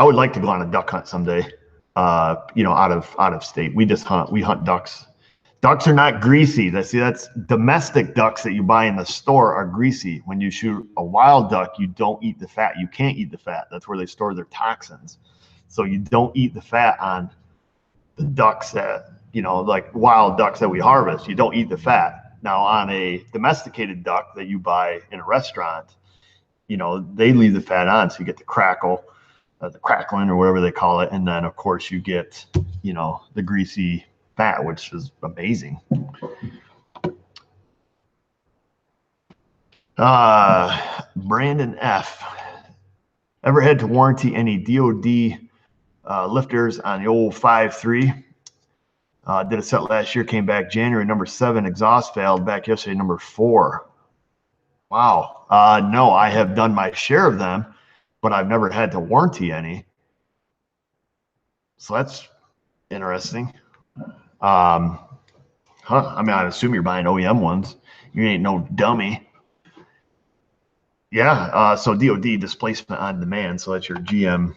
would like to go on a duck hunt someday. Out of state. We hunt ducks. Ducks are not greasy. That's domestic ducks that you buy in the store are greasy. When you shoot a wild duck, you don't eat the fat. You can't eat the fat. That's where they store their toxins. So you don't eat the fat on the ducks that, like wild ducks that we harvest. You don't eat the fat. Now on a domesticated duck that you buy in a restaurant, they leave the fat on, so you get the crackle, the crackling or whatever they call it. And then of course you get, the greasy fat, which is amazing. Brandon F. Ever had to warranty any W.U.W lifters on the old 5.3? Did a set last year, came back January, number 7, exhaust failed, back yesterday, number 4. Wow. No, I have done my share of them, but I've never had to warranty any. So that's interesting. I mean, I assume you're buying OEM ones. You ain't no dummy. Yeah. So W.U.W displacement on demand. So that's your GM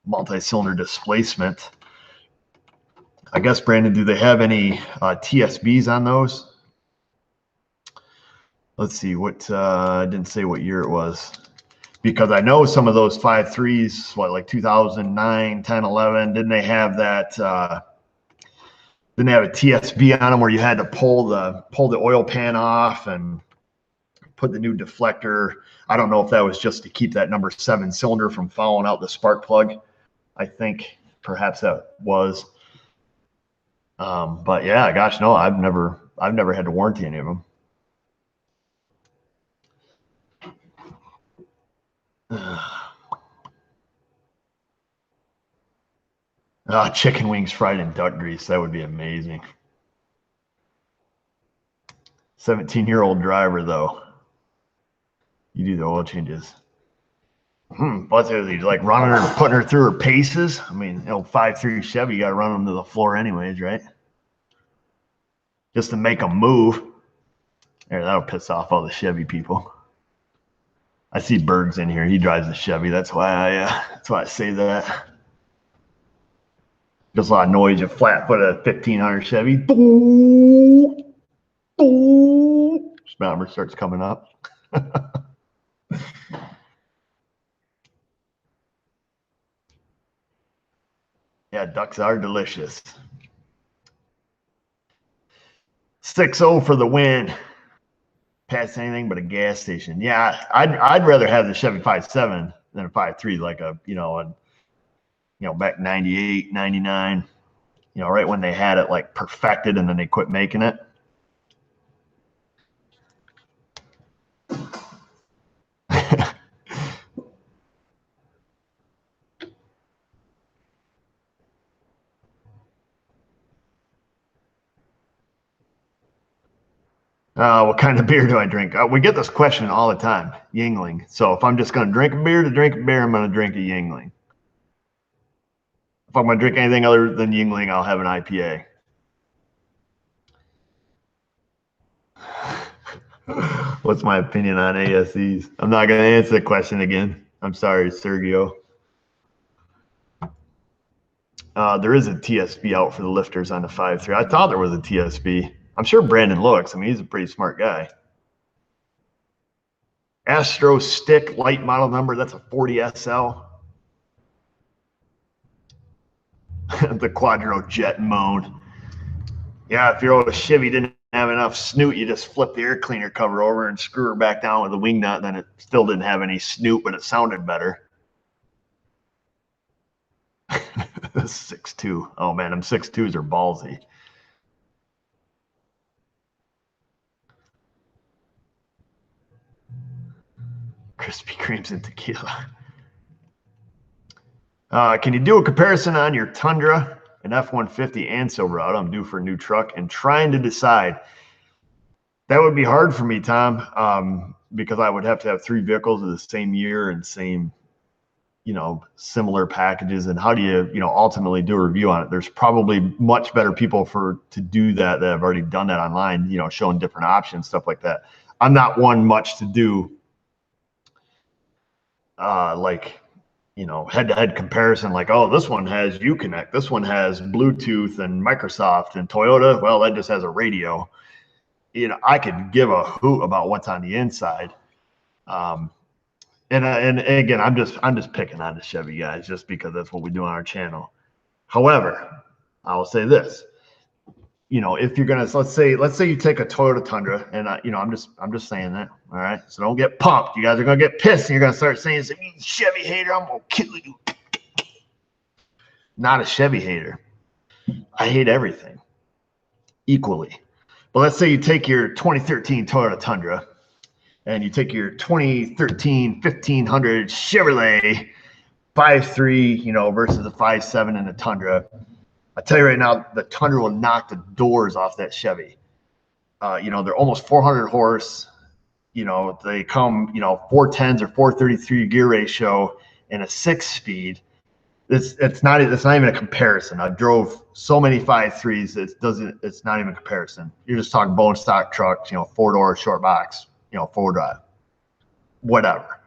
multi-cylinder displacement. I guess, Brandon, do they have any TSBs on those? Let's see what, I didn't say what year it was, because I know some of those 5.3s, like 2009, 10, 11, didn't they have that, didn't they have a TSB on them where you had to pull the oil pan off and put the new deflector? I don't know if that was just to keep that number 7 cylinder from fouling out the spark plug. I think perhaps that was. But yeah, gosh, no, I've never had to warranty any of them. Chicken wings fried in duck grease. That would be amazing. 17-year-old driver, though. You do the oil changes. What's it, like running her, putting her through her paces? I mean, 5.3 Chevy, you got to run them to the floor anyways, right? Just to make them move. There, that'll piss off all the Chevy people. I see Berg's in here. He drives a Chevy. That's why I say that. Just a lot of noise. You flat foot a 1500 Chevy. Speedometer starts coming up. Yeah, ducks are delicious. 6-0 for the win. Past anything but a gas station. Yeah, I'd rather have the Chevy 5.7 than a 5.3, like back 98, 99, right when they had it like perfected and then they quit making it. What kind of beer do I drink? We get this question all the time, Yingling. So if I'm just going to drink a beer, I'm going to drink a Yingling. If I'm going to drink anything other than Yingling, I'll have an IPA. What's my opinion on ASEs? I'm not going to answer the question again. I'm sorry, Sergio. There is a TSB out for the lifters on the 5.3. I thought there was a TSB. I'm sure Brandon looks. I mean, he's a pretty smart guy. Astro Stick light model number. That's a 40 SL. The Quadro Jet mode. Yeah, if your old Chevy didn't have enough snoot, you just flip the air cleaner cover over and screw her back down with a wing nut. Then it still didn't have any snoot, but it sounded better. 6.2. Oh man, them 6.2s are ballsy. Krispy Kremes and tequila. Can you do a comparison on your Tundra, an F-150, and Silverado? I'm due for a new truck and trying to decide. That would be hard for me, Tom, because I would have to have 3 vehicles of the same year and same, similar packages. And how do you, ultimately do a review on it? There's probably much better people to do that have already done that online, showing different options, stuff like that. I'm not one much to do like, you know, head-to-head comparison, like, oh, this one has Uconnect, this one has Bluetooth and Microsoft, and Toyota, well, that just has a radio. You know, I could give a hoot about what's on the inside. And again, I'm just picking on the Chevy guys just because that's what we do on our channel. However, I will say this: you know, if you're gonna, let's say you take a Toyota Tundra, and you know, I'm just saying that. All right, so don't get pumped. You guys are gonna get pissed, and you're gonna start saying, "You Chevy hater, I'm gonna kill you." Not a Chevy hater. I hate everything equally. But let's say you take your 2013 Toyota Tundra, and you take your 2013 1500 Chevrolet 5.3, you know, versus a 5.7 in a Tundra. I tell you right now, the Tundra will knock the doors off that Chevy. You know, they're almost 400 horse. You know, they come, you know, 410s or 433 gear ratio and a 6-speed. It's not even a comparison. I drove so many 5.3s, it's not even a comparison. You're just talking bone stock trucks, you know, 4-door short box, you know, 4-drive, whatever.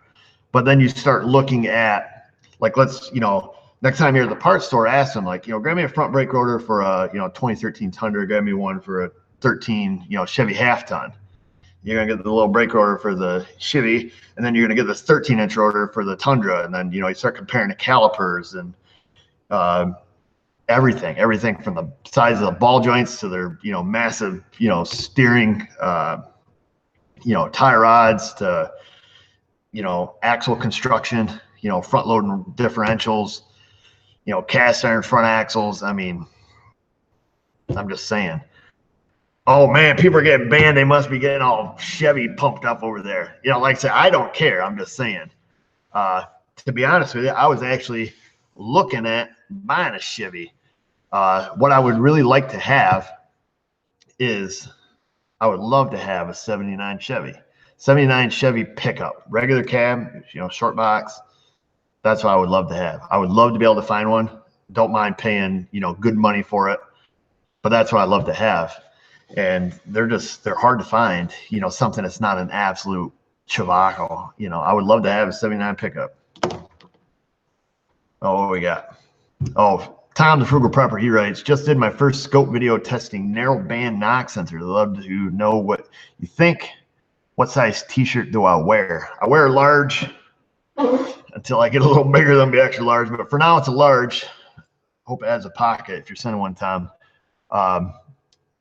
But then you start looking at, like, let's, you know, next time you're at the parts store, ask them, like, you know, grab me a front brake rotor for a, you know, 2013 Tundra, grab me one for a 13, you know, Chevy half-ton. You're going to get the little brake rotor for the Chevy, and then you're going to get this 13-inch rotor for the Tundra, and then, you know, you start comparing the calipers and everything from the size of the ball joints to their, you know, massive, you know, steering, you know, tie rods to, you know, axle construction, you know, front loading differentials, you know, cast iron front axles. I mean, I'm just saying. Oh man, people are getting banned. They must be getting all Chevy pumped up over there. You know, like I said, I don't care. I'm just saying. To be honest with you, I was actually looking at buying a Chevy. What I would really like to have is, I would love to have a 79 Chevy. 79 Chevy pickup, regular cab, you know, short box. That's what I would love to have. I would love to be able to find one. Don't mind paying, you know, good money for it, but that's what I'd love to have. And they're hard to find, you know, something that's not an absolute chavaco. You know, I would love to have a 79 pickup. Oh, what we got? Oh, Tom the Frugal Prepper, he writes, just did my first scope video testing narrow band knock sensor. I'd love to know what you think. What size t-shirt do I wear? I wear a large until I get a little bigger than the extra large, but for now it's a large. Hope it has a pocket if you're sending one, Tom.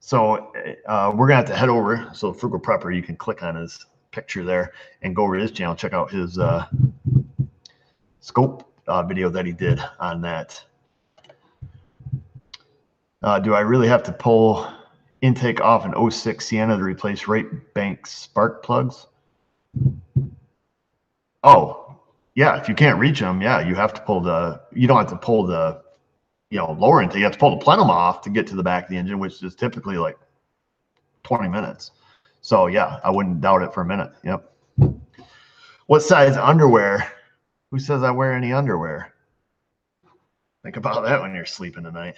So we're gonna have to head over. So Frugal Prepper, you can click on his picture there and go over to his channel, check out his scope video that he did on that. Do I really have to pull intake off an 06 Sienna to replace right bank spark plugs? Oh, yeah, if you can't reach them, yeah, you have to pull you don't have to pull the, you know, lower intake. You have to pull the plenum off to get to the back of the engine, which is typically like 20 minutes. So yeah, I wouldn't doubt it for a minute. Yep. What size underwear? Who says I wear any underwear? Think about that when you're sleeping tonight.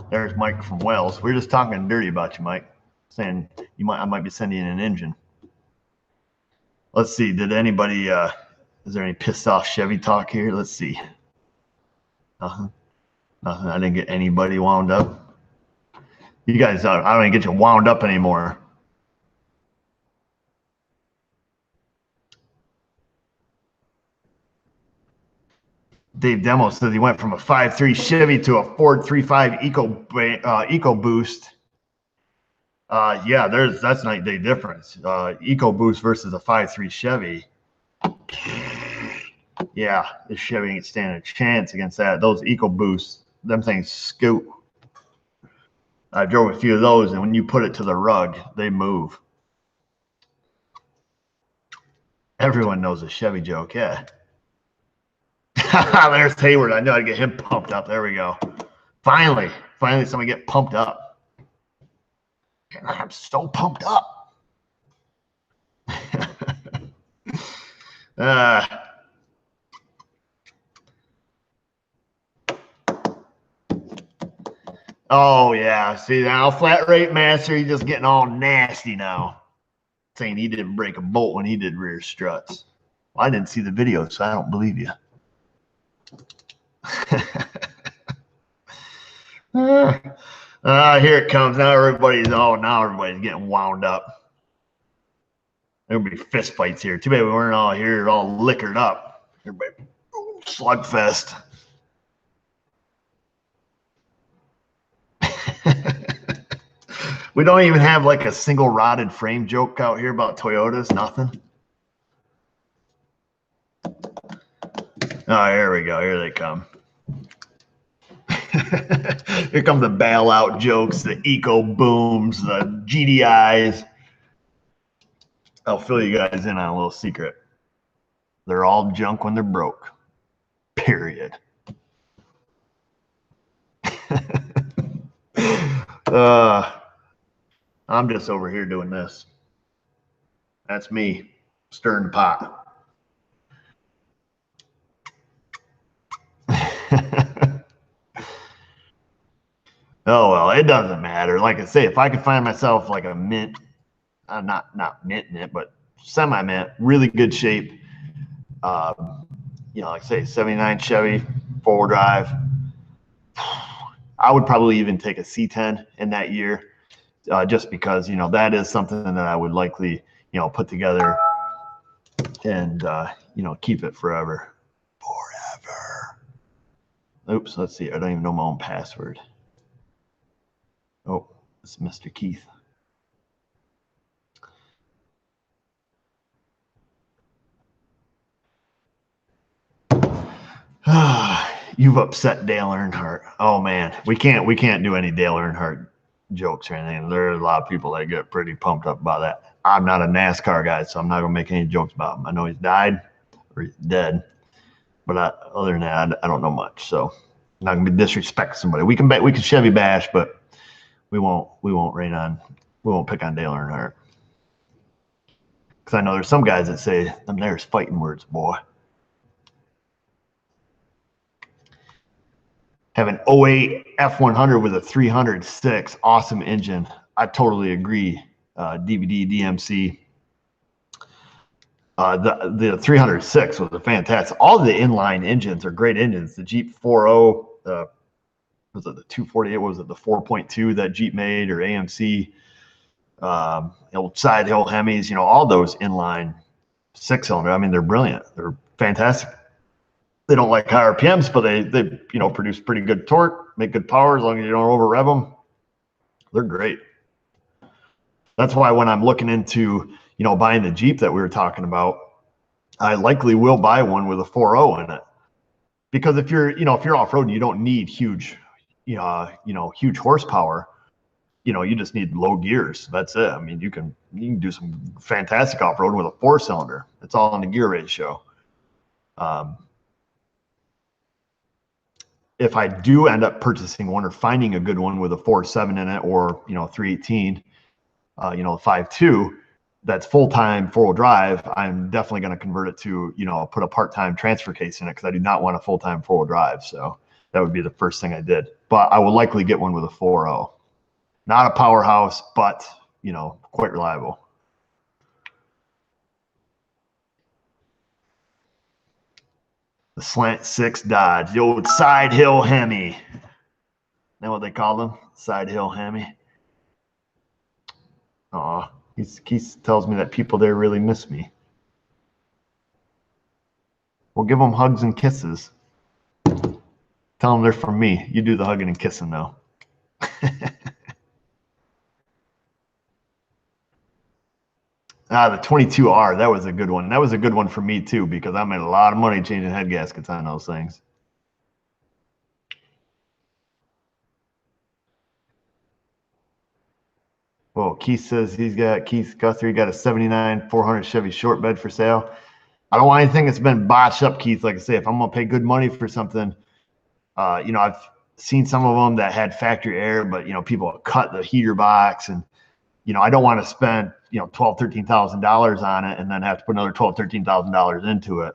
There's Mike from Wales. We were just talking dirty about you, Mike, saying I might be sending in an engine. Let's see. Did anybody? Is there any pissed off Chevy talk here? Let's see. Nothing. Nothing. I didn't get anybody wound up. You guys, I don't even get you wound up anymore. Dave Demo says he went from a 5.3 Chevy to a Ford 3.5 EcoBoost. Yeah, that's night and day difference. EcoBoost versus a 5.3 Chevy. Yeah, this Chevy ain't standing a chance against that. Those EcoBoosts, them things scoot. I drove a few of those, and when you put it to the rug, they move. Everyone knows a Chevy joke, yeah. There's Hayward. I know I'd get him pumped up. There we go. Finally somebody get pumped up. I'm so pumped up. Oh, yeah. See, now Flat Rate Master, he's just getting all nasty now. Saying he didn't break a bolt when he did rear struts. Well, I didn't see the video, so I don't believe you. Here it comes. Now everybody's getting wound up. There'll be fist fights here. Too bad we weren't all here all liquored up. Everybody, slugfest. We don't even have like a single rotted frame joke out here about Toyotas. Nothing. Oh, here we go. Here they come. Here come the bailout jokes, the eco booms, the GDIs. I'll fill you guys in on a little secret. They're all junk when they're broke. Period. I'm just over here doing this. That's me stirring the pot. Oh, well, it doesn't matter. Like I say, if I could find myself like a mint, not minting it, but semi-mint, really good shape, you know, like I say, 79 Chevy, 4-wheel drive, I would probably even take a C10 in that year, just because, you know, that is something that I would likely, you know, put together and, you know, keep it forever. Forever. Oops, let's see. I don't even know my own password. Oh, it's Mr. Keith. You've upset Dale Earnhardt. Oh man, we can't do any Dale Earnhardt jokes or anything. There's a lot of people that get pretty pumped up about that. I'm not a NASCAR guy, so I'm not gonna make any jokes about him. I know he's died or he's dead, but other than that, I don't know much. So I'm not gonna be disrespect somebody. We can Chevy bash, but we won't pick on Dale Earnhardt. Because I know there's some guys that say them there's fighting words, boy. Have an 08 F100 with a 306, awesome engine. I totally agree. DVD, DMC. The 306 was a fantastic. All the inline engines are great engines. The Jeep 4.0, was it the 248? What was it, the 4.2 that Jeep made, or AMC? Old side hill Hemis, you know, all those inline 6-cylinder. I mean, they're brilliant. They're fantastic. They don't like high RPMs, but they you know, produce pretty good torque, make good power as long as you don't over rev them. They're great. That's why when I'm looking into, you know, buying the Jeep that we were talking about, I likely will buy one with a 4.0 in it. Because if you're off-road and you don't need huge, huge horsepower, you know, you just need low gears. That's it. I mean, you can do some fantastic off-road with a 4-cylinder. It's all in the gear ratio. If I do end up purchasing one or finding a good one with a 4.7 in it, or, you know, 318, you know, 5.2, that's full-time 4-wheel drive, I'm definitely going to convert it to, you know, put a part-time transfer case in it, because I do not want a full-time 4-wheel drive. So that would be the first thing I did. But I will likely get one with a 4.0. Not a powerhouse, but, you know, quite reliable. The Slant 6 Dodge, the old side hill Hemi. Know what they call them? Side hill Hemi. Aw, Keith tells me that people there really miss me. We'll give them hugs and kisses. Tell them they're from me. You do the hugging and kissing, though. The 22R, that was a good one. That was a good one for me, too, because I made a lot of money changing head gaskets on those things. Well, Keith says Keith Guthrie got a 79 400 Chevy short bed for sale. I don't want anything that's been botched up, Keith. Like I say, if I'm going to pay good money for something, you know, I've seen some of them that had factory air, but, you know, people cut the heater box, and, you know, I don't want to spend, you know, $12,000, $13,000 on it and then have to put another $12,000, $13,000 into it.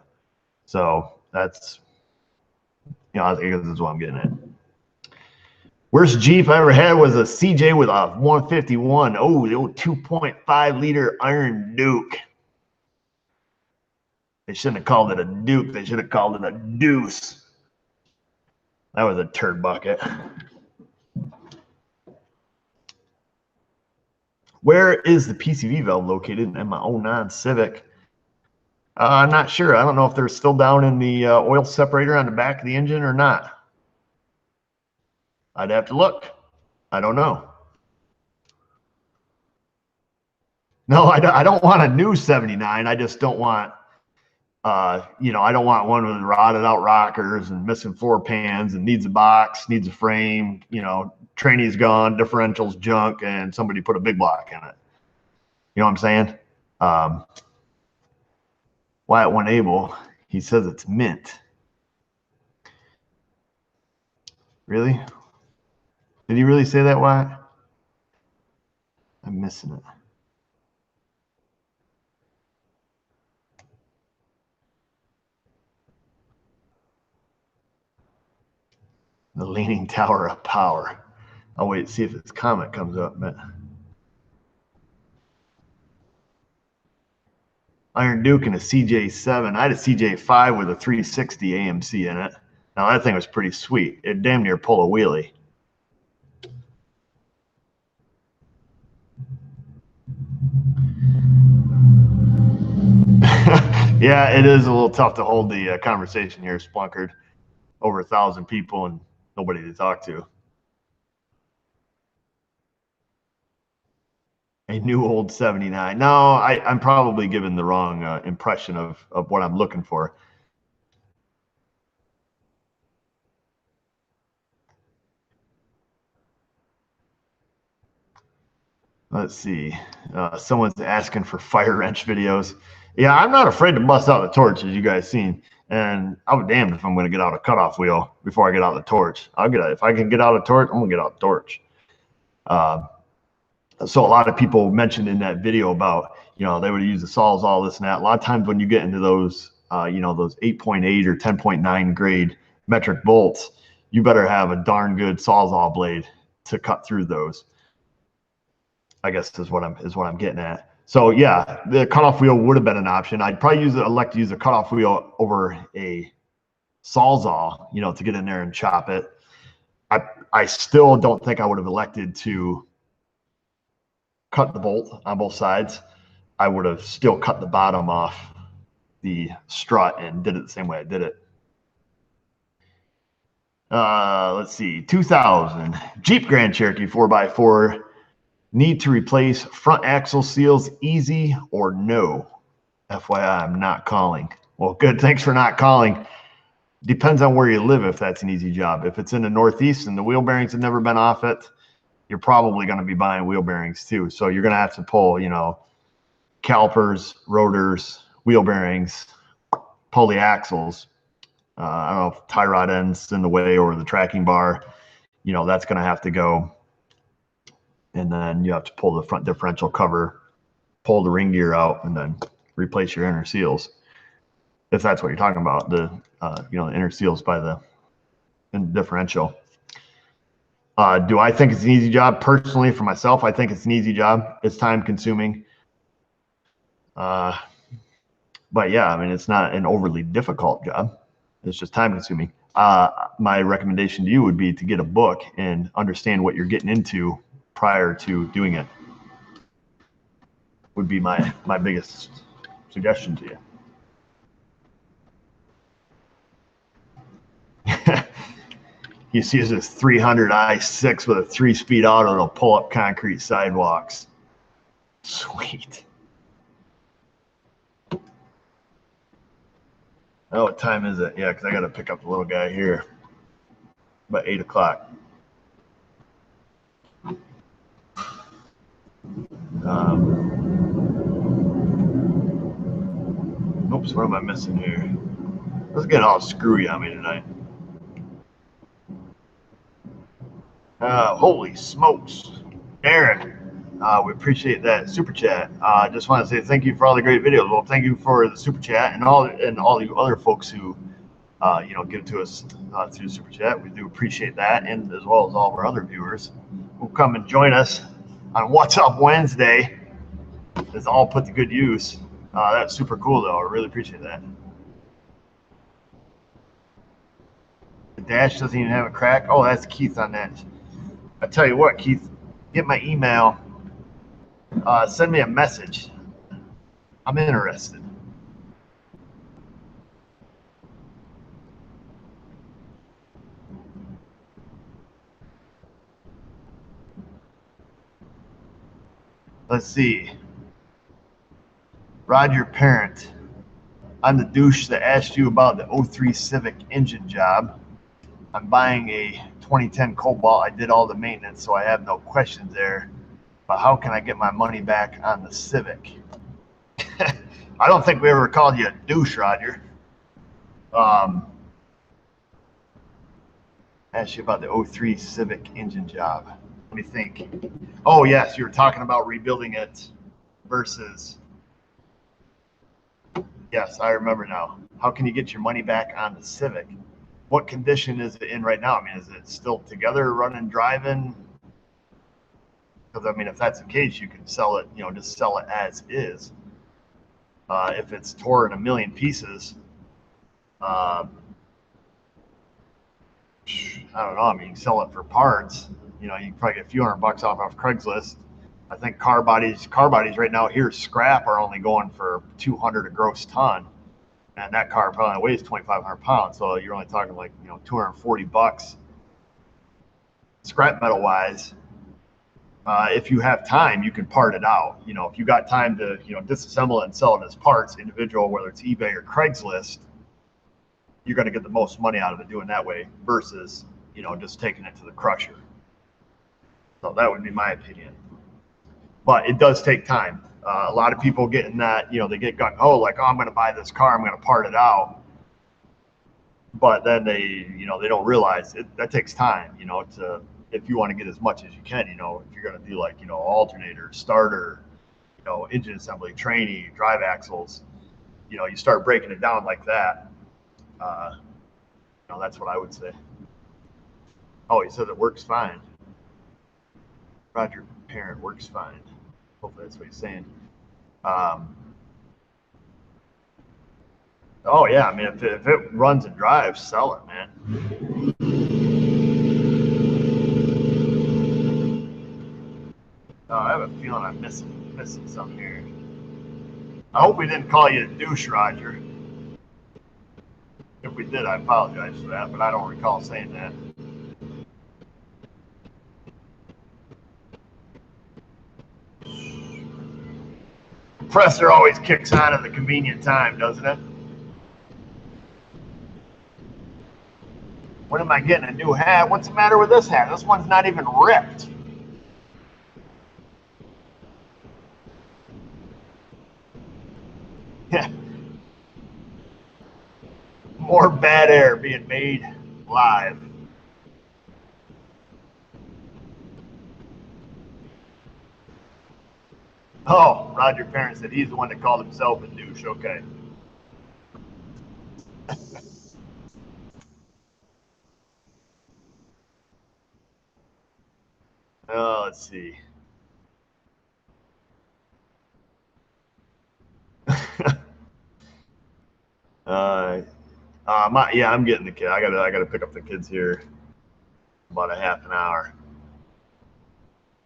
So that's, you know, I think this is what I'm getting at. Worst Jeep I ever had was a CJ with a 151. Oh, the old 2.5 liter Iron Duke. They shouldn't have called it a Duke. They should have called it a Deuce. That was a turd bucket. Where is the PCV valve located in my 09 Civic? I'm not sure. I don't know if they're still down in the oil separator on the back of the engine or not. I'd have to look. I don't know. No, I don't want a new 79. I just don't want, you know, I don't want one with rotted out rockers and missing floor pans and needs a box, needs a frame, you know, training's gone, differential's junk, and somebody put a big block in it. You know what I'm saying? Wyatt One Able, he says it's mint. Really? Did he really say that, Wyatt? I'm missing it. The Leaning Tower of Power. I'll wait to see if his comment comes up. But Iron Duke and a CJ7. I had a CJ5 with a 360 AMC in it. Now that thing was pretty sweet. It damn near pull a wheelie. Yeah, it is a little tough to hold the conversation here, Splunkard. Over 1,000 people and nobody to talk to. A new old 79. No, I'm probably giving the wrong impression of what I'm looking for. Let's see. Someone's asking for fire wrench videos. Yeah, I'm not afraid to bust out the torch, as you guys seen. And I'll be damned if I'm going to get out a cutoff wheel before I get out the torch. If I can get out a torch, I'm going to get out the torch. So a lot of people mentioned in that video about, you know, they would use the Sawzall, this and that. A lot of times when you get into those, you know, those 8.8 or 10.9 grade metric bolts, you better have a darn good Sawzall blade to cut through those. I guess is what I'm getting at. So yeah, the cutoff wheel would have been an option. I'd probably elect to use a cutoff wheel over a Sawzall, you know, to get in there and chop it. I still don't think I would have elected to cut the bolt on both sides. I would have still cut the bottom off the strut and did it the same way I did it. Let's see, 2000 Jeep Grand Cherokee 4x4. Need to replace front axle seals, easy or no? FYI, I'm not calling. Well, good. Thanks for not calling. Depends on where you live if that's an easy job. If it's in the Northeast and the wheel bearings have never been off it, you're probably going to be buying wheel bearings too. So you're going to have to pull, you know, calipers, rotors, wheel bearings, pull the axles. I don't know if tie rod ends in the way or the tracking bar, you know, that's going to have to go. And then you have to pull the front differential cover, pull the ring gear out, and then replace your inner seals. If that's what you're talking about, the you know, the inner seals by the differential. Do I think it's an easy job? Personally, for myself, I think it's an easy job. It's time consuming. But yeah, I mean, it's not an overly difficult job. It's just time consuming. My recommendation to you would be to get a book and understand what you're getting into prior to doing it. Would be my biggest suggestion to you. You see this 300 i6 with a 3-speed auto that'll pull up concrete sidewalks. Sweet. Oh, what time is it? Yeah, because I got to pick up the little guy here. About 8 o'clock. Oops, what am I missing here? Let's get all screwy on me tonight. Holy smokes. Aaron, we appreciate that super chat. I just want to say thank you for all the great videos. Well, thank you for the super chat and all you other folks who give to us through Super Chat. We do appreciate that, and as well as all of our other viewers who come and join us on What's Up Wednesday. It's all put to good use. That's super cool, though. I really appreciate that. The dash doesn't even have a crack. Oh, that's Keith on that. I tell you what, Keith, get my email. Send me a message. I'm interested. Let's see. Roger Parent. I'm the douche that asked you about the 03 Civic engine job. I'm buying a 2010 Cobalt. I did all the maintenance, so I have no questions there. But how can I get my money back on the Civic? I don't think we ever called you a douche, Roger. Asked you about the 03 Civic engine job. Let me think. Oh, yes, you were talking about rebuilding it versus... Yes, I remember now. How can you get your money back on the Civic? What condition is it in right now? I mean, is it still together, running, driving? Because, I mean, if that's the case, you can sell it, just sell it as is. If it's tore in a million pieces, I don't know. I mean, you can sell it for parts. You can probably get a few $100 off Craigslist. I think car bodies right now here, scrap, are only going for $200 a gross ton. And that car probably weighs 2,500 pounds. So you're only talking like, $240 scrap metal wise. If you have time, you can part it out. If you got time to, disassemble it and sell it as parts, individual, whether it's eBay or Craigslist, you're going to get the most money out of it doing that way versus, just taking it to the crusher. So that would be my opinion. But it does take time. A lot of people get in that, they get gung-ho, like, oh, I'm going to buy this car, I'm going to part it out. But then they don't realize that takes time, if you want to get as much as you can, if you're going to do like, alternator, starter, engine assembly, tranny, drive axles, you start breaking it down like that. That's what I would say. Oh, he says it works fine. Roger Parent works fine. Hopefully that's what he's saying. Oh yeah, I mean, if it runs and drives, sell it, man. Oh, I have a feeling I'm missing something here. I hope we didn't call you a douche, Roger. If we did, I apologize for that, but I don't recall saying that. Compressor always kicks on at the convenient time, doesn't it? When am I getting a new hat? What's the matter with this hat? This one's not even ripped. More bad air being made live. Oh, Roger Parent said he's the one that called himself a douche. Okay. Let's see. I'm getting the kid. I gotta pick up the kids here in about a half an hour.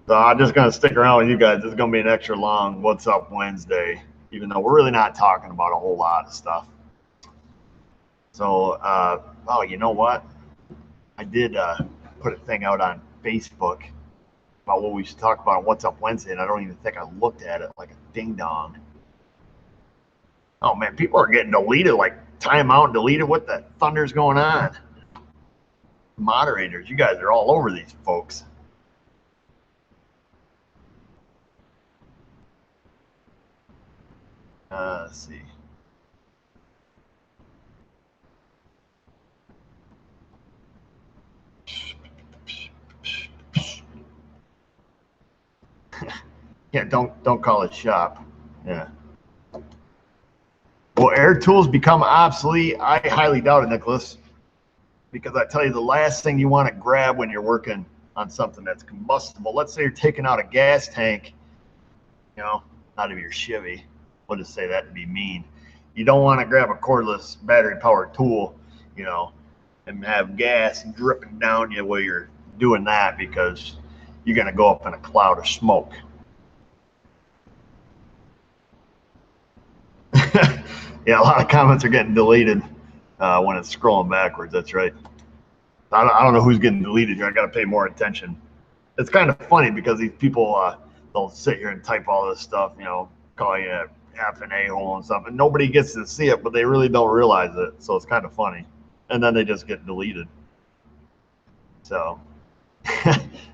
So I'm just gonna stick around with you guys. This is gonna be an extra long What's Up Wednesday, even though we're really not talking about a whole lot of stuff. So, oh, you know what? I did put a thing out on Facebook about what we should talk about on What's Up Wednesday, and I don't even think I looked at it like a ding dong. Oh man, people are getting deleted, like time out and deleted. What the thunder's going on? Moderators, you guys are all over these folks. Let's see. Yeah, don't call it shop. Yeah. Will air tools become obsolete? I highly doubt it, Nicholas, because I tell you, the last thing you want to grab when you're working on something that's combustible, let's say you're taking out a gas tank, you know, out of your Chevy. We'll just say that to be mean. You don't want to grab a cordless battery-powered tool, you know, and have gas dripping down you while you're doing that, because you're going to go up in a cloud of smoke. Yeah, a lot of comments are getting deleted when it's scrolling backwards. That's right. I don't know who's getting deleted here. I got to pay more attention. It's kind of funny because these people, they'll sit here and type all this stuff, you know, call you an F and A-hole and stuff, and nobody gets to see it, but they really don't realize it. So it's kind of funny. And then they just get deleted. So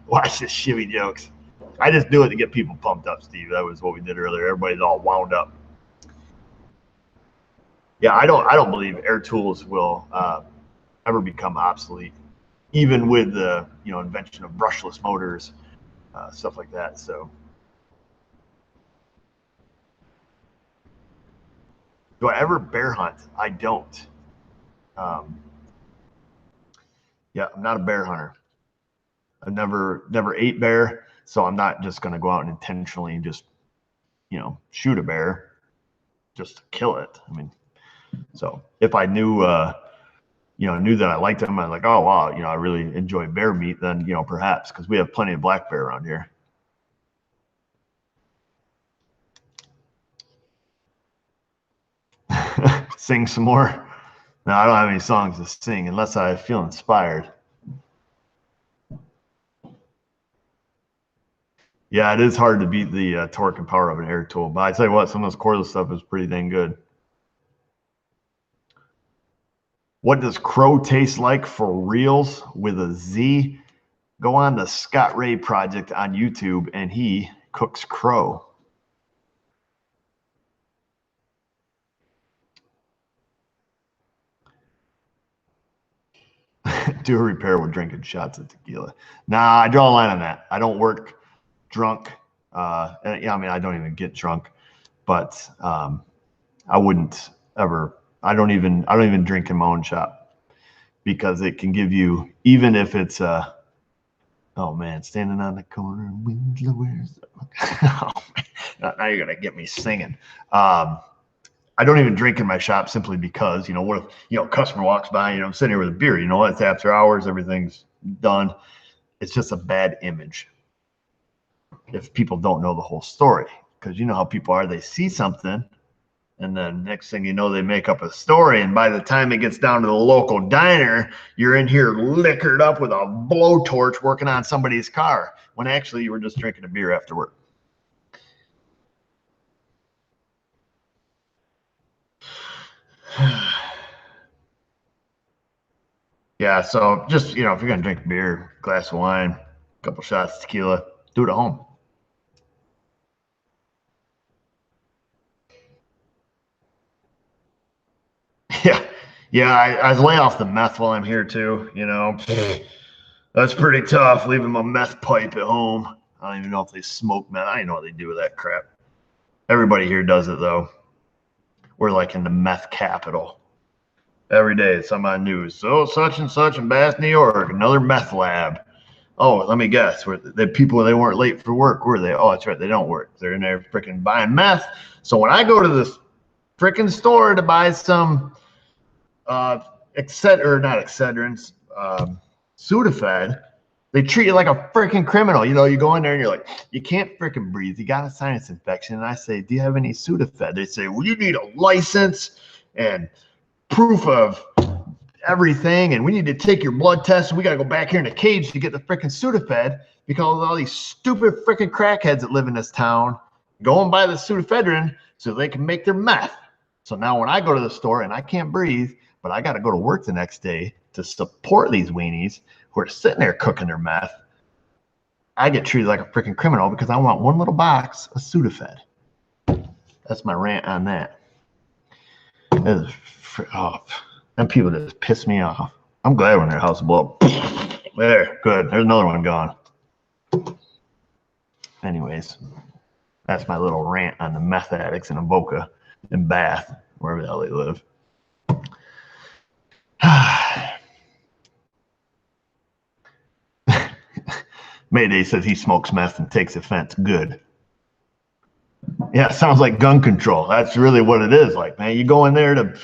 watch this shivvy jokes. I just do it to get people pumped up, Steve. That was what we did earlier. Everybody's all wound up. Yeah, I don't believe air tools will ever become obsolete, even with the invention of brushless motors, stuff like that. So, do I ever bear hunt? I don't. Yeah, I'm not a bear hunter. I've never ate bear, so I'm not just going to go out and intentionally just shoot a bear just to kill it. I mean. So if I knew, knew that I liked them, I'm like, oh wow, I really enjoy bear meat, then perhaps, because we have plenty of black bear around here. Sing some more. No, I don't have any songs to sing unless I feel inspired. Yeah, it is hard to beat the torque and power of an air tool, but I tell you what, some of this cordless stuff is pretty dang good. What does crow taste like for reals with a Z? Go on the Scott Ray Project on YouTube, and he cooks crow. Do a repair with drinking shots of tequila. Nah, I draw a line on that. I don't work drunk. And, I mean, I don't even get drunk, but I wouldn't ever. I don't even drink in my own shop, because it can give you, even if it's oh man, standing on the corner, wind blowers. Oh, now you're gonna get me singing. I don't even drink in my shop simply because, what if, a customer walks by, I'm sitting here with a beer, it's after hours, everything's done. It's just a bad image if people don't know the whole story, because you know how people are. They see something, and then next thing you know, they make up a story, and by the time it gets down to the local diner, you're in here liquored up with a blowtorch working on somebody's car, when actually you were just drinking a beer after work. Yeah, so just, if you're going to drink beer, glass of wine, a couple shots of tequila, do it at home. Yeah, I lay off the meth while I'm here too, That's pretty tough, leaving my meth pipe at home. I don't even know if they smoke meth. I don't know what they do with that crap. Everybody here does it, though. We're like in the meth capital. Every day it's on my news. So such and such in Bath, New York, another meth lab. Oh, let me guess. The people, they weren't late for work, were they? Oh, that's right. They don't work. They're in there freaking buying meth. So when I go to this freaking store to buy some Excedrins, Sudafed, they treat you like a freaking criminal. You go in there and you're like, you can't freaking breathe. You got a sinus infection. And I say, do you have any Sudafed? They say, well, you need a license and proof of everything, and we need to take your blood test, and we got to go back here in a cage to get the freaking Sudafed, because all these stupid freaking crackheads that live in this town go and buy the Sudafedrin so they can make their meth. So now when I go to the store and I can't breathe, but I got to go to work the next day to support these weenies who are sitting there cooking their meth, I get treated like a freaking criminal because I want one little box of Sudafed. That's my rant on that. And people just piss me off. I'm glad when their house blow up. There, good. There's another one gone. Anyways, that's my little rant on the meth addicts in Avoca and Bath. wherever the hell they live. Mayday says he smokes meth and takes offense. Good. Yeah, sounds like gun control. That's really what it is. Like, man, you go in there to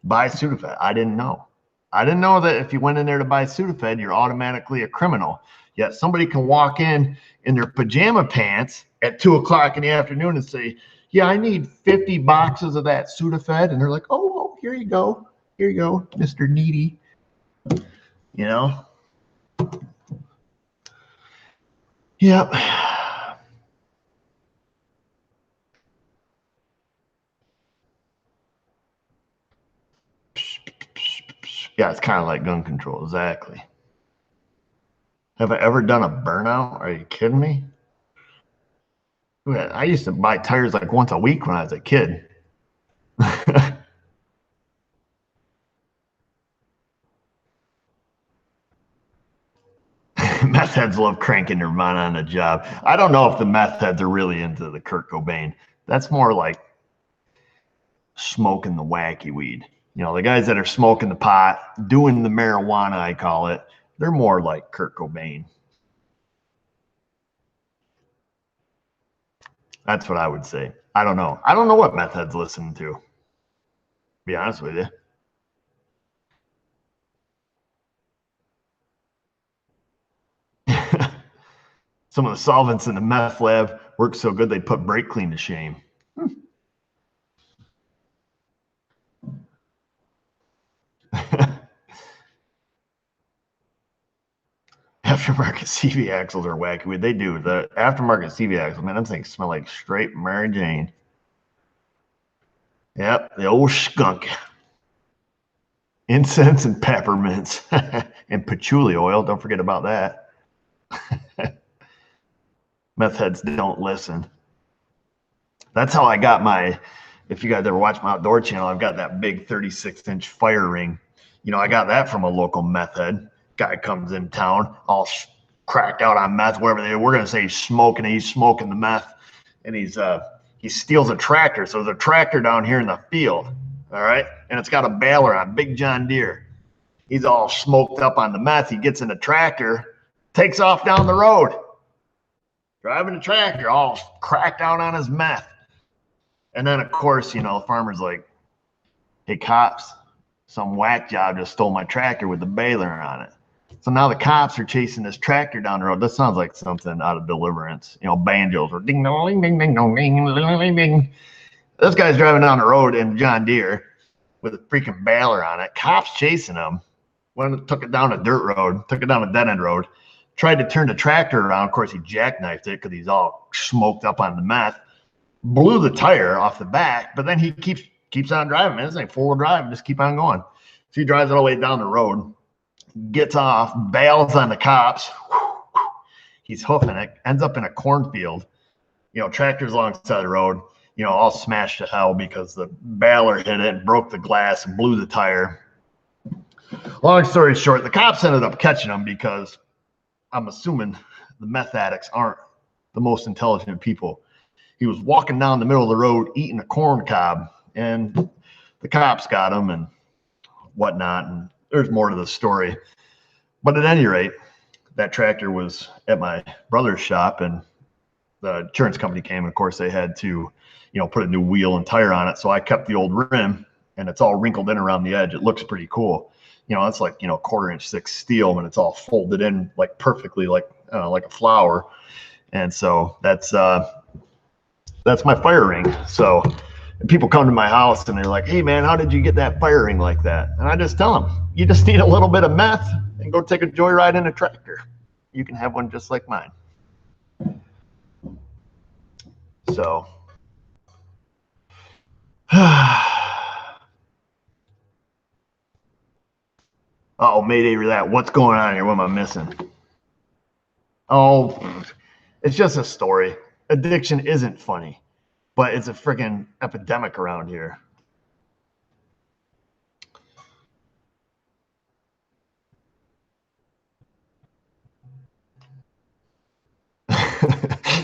buy Sudafed. I didn't know. I didn't know that if you went in there to buy Sudafed, you're automatically a criminal. Yet somebody can walk in their pajama pants at 2 o'clock in the afternoon and say, yeah, I need 50 boxes of that Sudafed. And they're like, oh, here you go. Here you go, Mr. Needy. You know? Yep. Yeah, it's kind of like gun control. Exactly. Have I ever done a burnout? Are you kidding me? I used to buy tires like once a week when I was a kid. Meth heads love cranking their mind on a job. I don't know if the meth heads are really into the Kurt Cobain. That's more like smoking the wacky weed. You know, the guys that are smoking the pot, doing the marijuana, I call it, they're more like Kurt Cobain. That's what I would say. I don't know. I don't know what meth heads listen to be honest with you. Some of the solvents in the meth lab work so good they put brake clean to shame. Aftermarket CV axles are wacky. They do. The aftermarket CV axles, man, them things smell like straight Mary Jane. Yep, the old skunk. Incense and peppermints and patchouli oil. Don't forget about that. Meth heads don't listen. That's how I got my, if you guys ever watch my outdoor channel, I've got that big 36-inch fire ring. You know, I got that from a local meth head. Guy comes in town, all cracked out on meth, whatever they, we're going to say he's smoking the meth. And he steals a tractor. So there's a tractor down here in the field. All right. And it's got a baler on, big John Deere. He's all smoked up on the meth. He gets in the tractor, takes off down the road, driving the tractor, all cracked out on his meth. And then, of course, you know, the farmer's like, hey, cops, some whack job just stole my tractor with the baler on it. So now the cops are chasing this tractor down the road. This sounds like something out of Deliverance. You know, banjos or ding dong ding ding dong ding ding ding. This guy's driving down the road in John Deere with a freaking baler on it. Cops chasing him. Took it down a dirt road, took it down a dead end road, tried to turn the tractor around. Of course, he jackknifed it because he's all smoked up on the meth. Blew the tire off the back, but then he keeps on driving. Man, this ain't four-wheel drive. Just keep on going. So he drives all the way down the road, gets off, bails on the cops. He's hoofing it, ends up in a cornfield. You know, tractor's alongside the road, you know, all smashed to hell because the baler hit it and broke the glass and blew the tire. Long story short, the cops ended up catching him because I'm assuming the meth addicts aren't the most intelligent people. He was walking down the middle of the road eating a corn cob, and the cops got him and whatnot. And there's more to the story. But at any rate, that tractor was at my brother's shop, and the insurance company came. And of course, they had to, you know, put a new wheel and tire on it. So I kept the old rim, and it's all wrinkled in around the edge. It looks pretty cool. You know, it's like, you know, 1/4-inch thick steel, and it's all folded in like perfectly, like a flower. And so that's my fire ring. So people come to my house and they're like, hey man, how did you get that fire ring like that? And I just tell them, you just need a little bit of meth and go take a joyride in a tractor. You can have one just like mine. So oh, Mayday Roulette. What's going on here? What am I missing? Oh, it's just a story. Addiction isn't funny, but it's a freaking epidemic around here.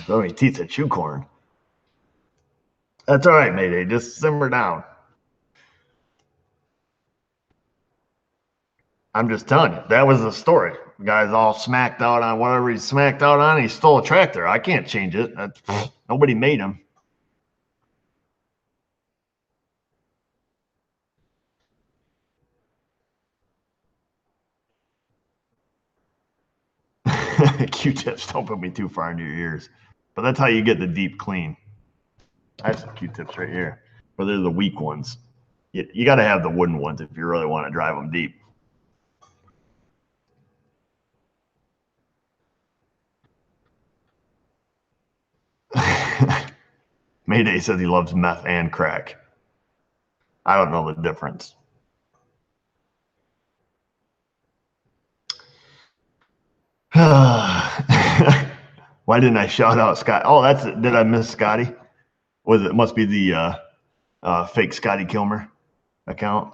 So many teeth of chew corn. That's all right, Mayday. Just simmer down. I'm just telling you, that was the story. The guy's all smacked out on whatever he's smacked out on. He stole a tractor. I can't change it. Nobody made him. Q-tips, don't put me too far into your ears. But that's how you get the deep clean. I have some Q-tips right here. But they're the weak ones. You got to have the wooden ones if you really want to drive them deep. Mayday says he loves meth and crack. I don't know the difference. Why didn't I shout out Scott? Oh, that's it. Did I miss Scotty? Was it must be the fake Scotty Kilmer account?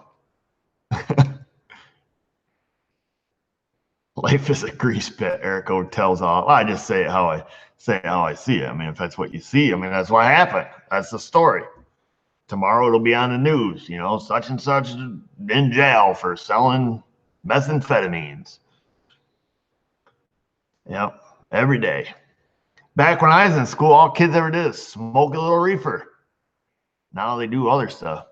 Life is a grease pit. Erico tells all. I just say it how I see it. I mean, if that's what you see, I mean, that's what happened. That's the story. Tomorrow it'll be on the news. You know, such and such in jail for selling methamphetamines. Yep, every day. Back when I was in school, all kids ever did is smoke a little reefer. Now they do other stuff.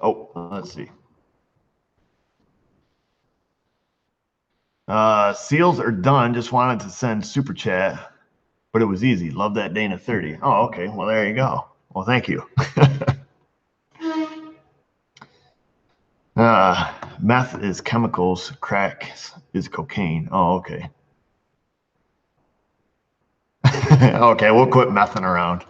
Oh, let's see. Seals are done. Just wanted to send super chat, but it was easy. Love that Dana 30. Oh, okay. Well, there you go. Well, thank you. Meth is chemicals. Crack is cocaine. Oh, okay. Okay, we'll quit messing around.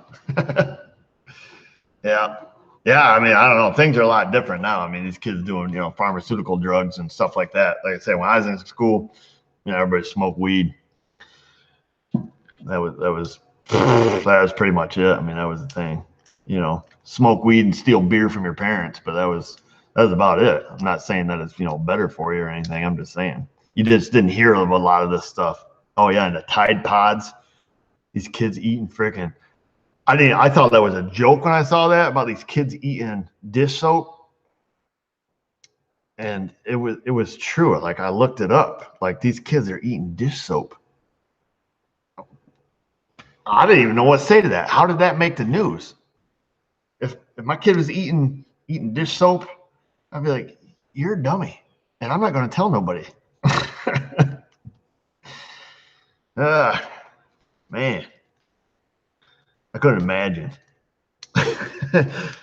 Yeah. Yeah, I mean, I don't know. Things are a lot different now. I mean, these kids doing, pharmaceutical drugs and stuff like that. Like I say, when I was in school, everybody smoked weed. That was pretty much it. I mean, that was the thing. Smoke weed and steal beer from your parents, but that was about it. I'm not saying that it's better for you or anything. I'm just saying you just didn't hear of a lot of this stuff. Oh yeah, and the Tide Pods. These kids eating freaking. I thought that was a joke when I saw that about these kids eating dish soap. And it was true. Like I looked it up. Like these kids are eating dish soap. I didn't even know what to say to that. How did that make the news? If my kid was eating dish soap, I'd be like, you're a dummy. And I'm not going to tell nobody. Man. I couldn't imagine.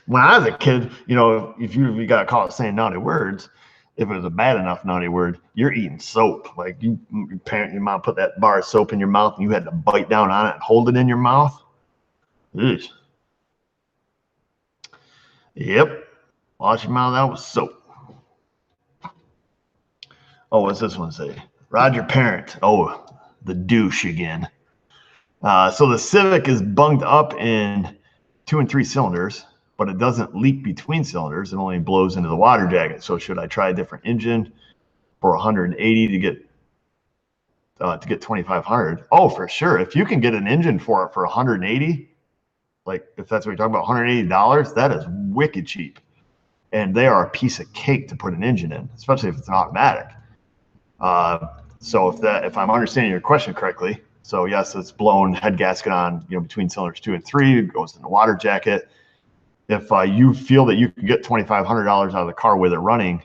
When I was a kid, if you got caught saying naughty words, if it was a bad enough naughty word, you're eating soap. Like your mom put that bar of soap in your mouth and you had to bite down on it and hold it in your mouth. Ugh. Yep. Wash your mouth out with soap. Oh, what's this one say? Roger Parent. Oh, the douche again. So the Civic is bunged up in 2 and 3 cylinders, but it doesn't leak between cylinders. It only blows into the water jacket. So should I try a different engine for 180 to get 2,500? Oh, for sure. If you can get an engine for it for 180, like if that's what you're talking about, $180, that is wicked cheap. And they are a piece of cake to put an engine in, especially if it's an automatic. So if I'm understanding your question correctly, so yes, it's blown head gasket on, between cylinders 2 and 3, it goes in the water jacket. If you feel that you can get $2,500 out of the car with it running,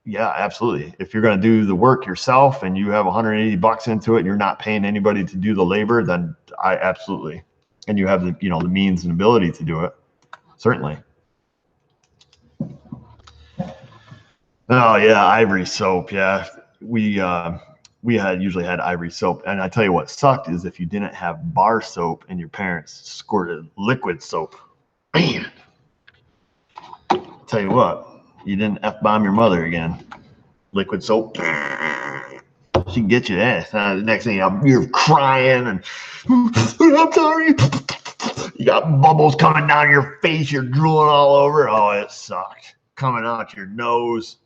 yeah, absolutely. If you're going to do the work yourself and you have $180 into it and you're not paying anybody to do the labor, then I absolutely. And you have the, the means and ability to do it. Certainly. Oh yeah, Ivory soap. Yeah. We usually had Ivory soap. And I tell you what sucked is if you didn't have bar soap and your parents squirted liquid soap. Man, tell you what, you didn't F-bomb your mother again. Liquid soap. She can get you that. The next thing you're crying and I'm sorry. You got bubbles coming down your face. You're drooling all over. Oh, it sucked. Coming out your nose.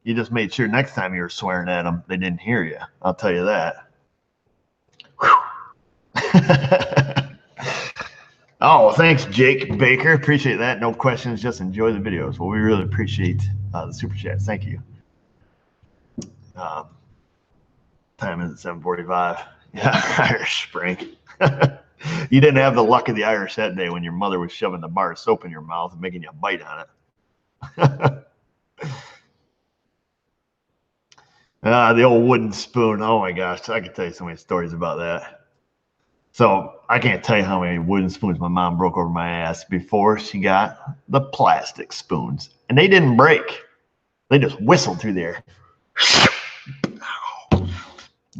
You just made sure next time you were swearing at them, they didn't hear you. I'll tell you that. Oh, well, thanks, Jake Baker. Appreciate that. No questions, just enjoy the videos. Well, we really appreciate the super chats. Thank you. Time is at 7:45. Yeah, Irish Spring. You didn't have the luck of the Irish that day when your mother was shoving the bar of soap in your mouth and making you bite on it. The old wooden spoon. Oh my gosh, I could tell you so many stories about that. So I can't tell you how many wooden spoons my mom broke over my ass before she got the plastic spoons. And they didn't break. They just whistled through there.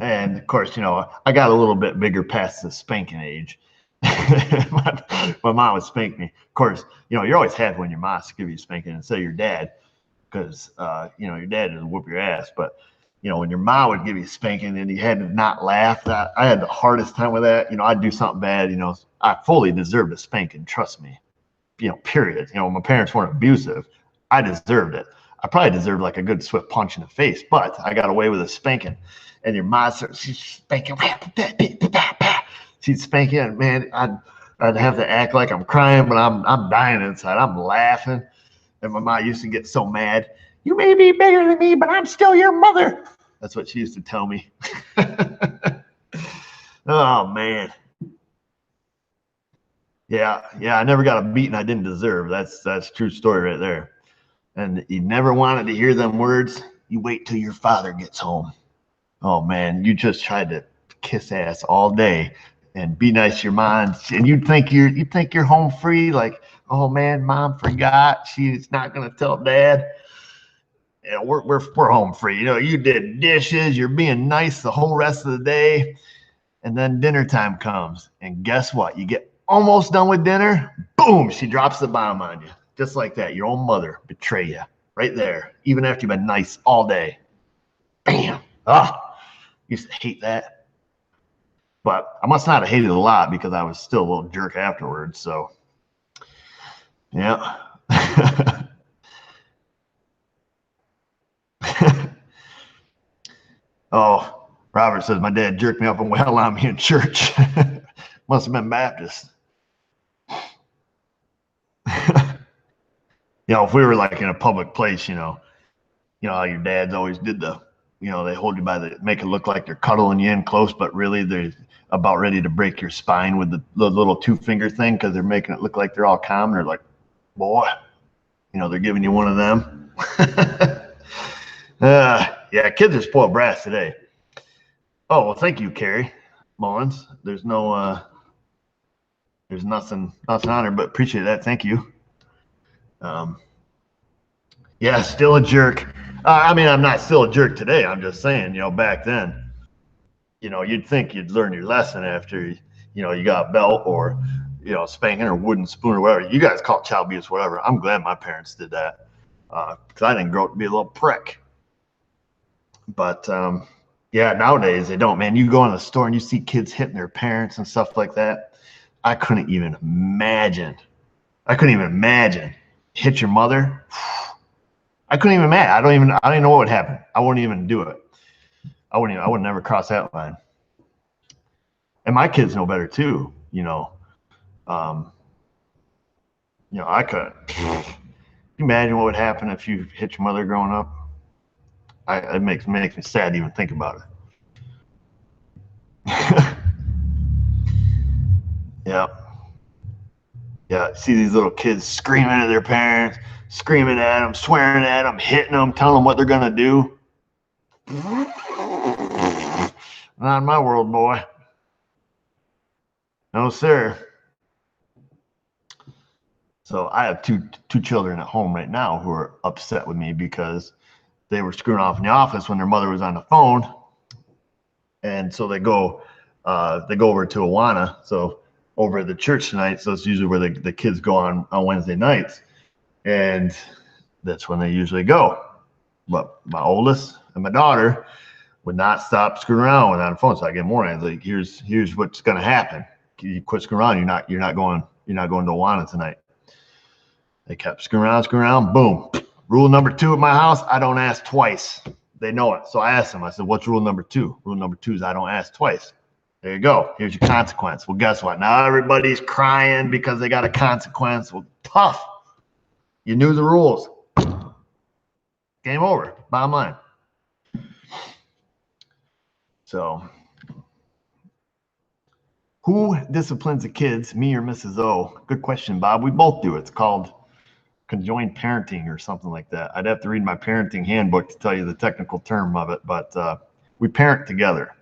And of course, I got a little bit bigger past the spanking age. my mom would spank me. Of course, you're always happy when your mom's give you spanking instead of your dad, because your dad doesn't whoop your ass. But when your mom would give you spanking and you had to not laugh, I had the hardest time with that. I'd do something bad. I fully deserved a spanking. Trust me. Period. My parents weren't abusive. I deserved it. I probably deserved like a good swift punch in the face, but I got away with a spanking. And your mom starts, she's spanking. She'd spank you, and man, I'd have to act like I'm crying, but I'm dying inside. I'm laughing. And my mom used to get so mad. You may be bigger than me, but I'm still your mother. That's what she used to tell me. Oh man. Yeah, I never got a beating I didn't deserve. That's a true story right there. And you never wanted to hear them words. You wait till your father gets home. Oh man, you just tried to kiss ass all day and be nice to your mom, and you think you're home free. Like, oh man, mom forgot she's not gonna tell dad. We're home free. You did dishes. You're being nice the whole rest of the day, and then dinner time comes, and guess what? You get almost done with dinner. Boom! She drops the bomb on you, just like that. Your own mother betray you right there, even after you've been nice all day. Bam! Used to hate that, but I must not have hated it a lot because I was still a little jerk afterwards. So, yeah. Oh, Robert says my dad jerked me up and wailed on me in church. Must have been Baptist. If we were like in a public place, how your dads always did they hold you make it look like they're cuddling you in close, but really they're about ready to break your spine with the little 2-finger thing because they're making it look like they're all calm. They're like, boy, they're giving you one of them. Yeah, kids are spoiled brats today. Oh, well, thank you, Carrie Mullins. There's nothing on her, but appreciate that. Thank you. Yeah, still a jerk. I'm not still a jerk today. I'm just saying, back then, you'd think you'd learn your lesson after, you got a belt or, spanking or wooden spoon or whatever. You guys call it child abuse, whatever. I'm glad my parents did that because I didn't grow up to be a little prick. But, yeah, nowadays they don't, man. You go in the store and you see kids hitting their parents and stuff like that. I couldn't even imagine. Hit your mother. I couldn't even imagine. I don't even know what would happen. I wouldn't even do it. I would never cross that line. And my kids know better too. I could. Can you imagine what would happen if you hit your mother growing up? It makes me sad to even think about it. Yeah. See these little kids screaming at their parents, screaming at them, swearing at them, hitting them, telling them what they're gonna do. Not in my world, boy. No, sir. So I have two children at home right now who are upset with me because they were screwing off in the office when their mother was on the phone, and so they go over to Awana. So over at the church tonight. So it's usually where the kids go on Wednesday nights, and that's when they usually go. But my oldest and my daughter would not stop screwing around with on the phone. So I get more. I was like, here's what's going to happen. You quit screwing around. You're not going to Awana tonight. They kept screwing around. Boom. Rule number 2 at my house: I don't ask twice. They know it. So I asked them. I said, "What's rule number 2?" Rule number 2 is I don't ask twice. There you go. Here's your consequence. Well, guess what? Now everybody's crying because they got a consequence. Well, tough. You knew the rules. Game over. Bottom line. So, who disciplines the kids, me or Mrs. O? Good question, Bob. We both do. It's called conjoined parenting or something like that. I'd have to read my parenting handbook to tell you the technical term of it, but we parent together.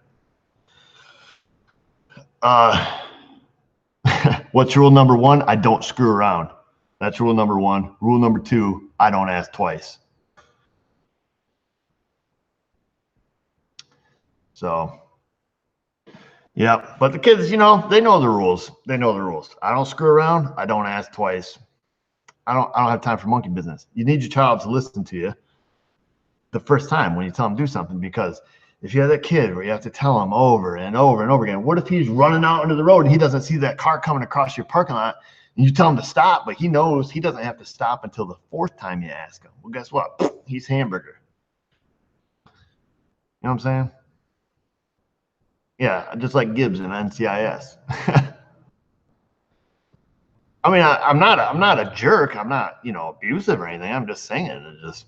What's rule number one? I don't screw around. That's rule number one. Rule number two, I don't ask twice. So, yeah, but the kids, you know, they know the rules. They know the rules. I don't screw around. I don't ask twice. I don't have time for monkey business. You need your child to listen to you the first time when you tell them to do something, because if you have that kid where you have to tell him over and over and over again, what if he's running out into the road and he doesn't see that car coming across your parking lot and you tell him to stop, but he knows he doesn't have to stop until the fourth time you ask him? Well, guess what? He's hamburger. You know what I'm saying? Yeah, just like Gibbs in NCIS. I mean, I'm not a jerk. I'm not, you know, abusive or anything. I'm just saying it.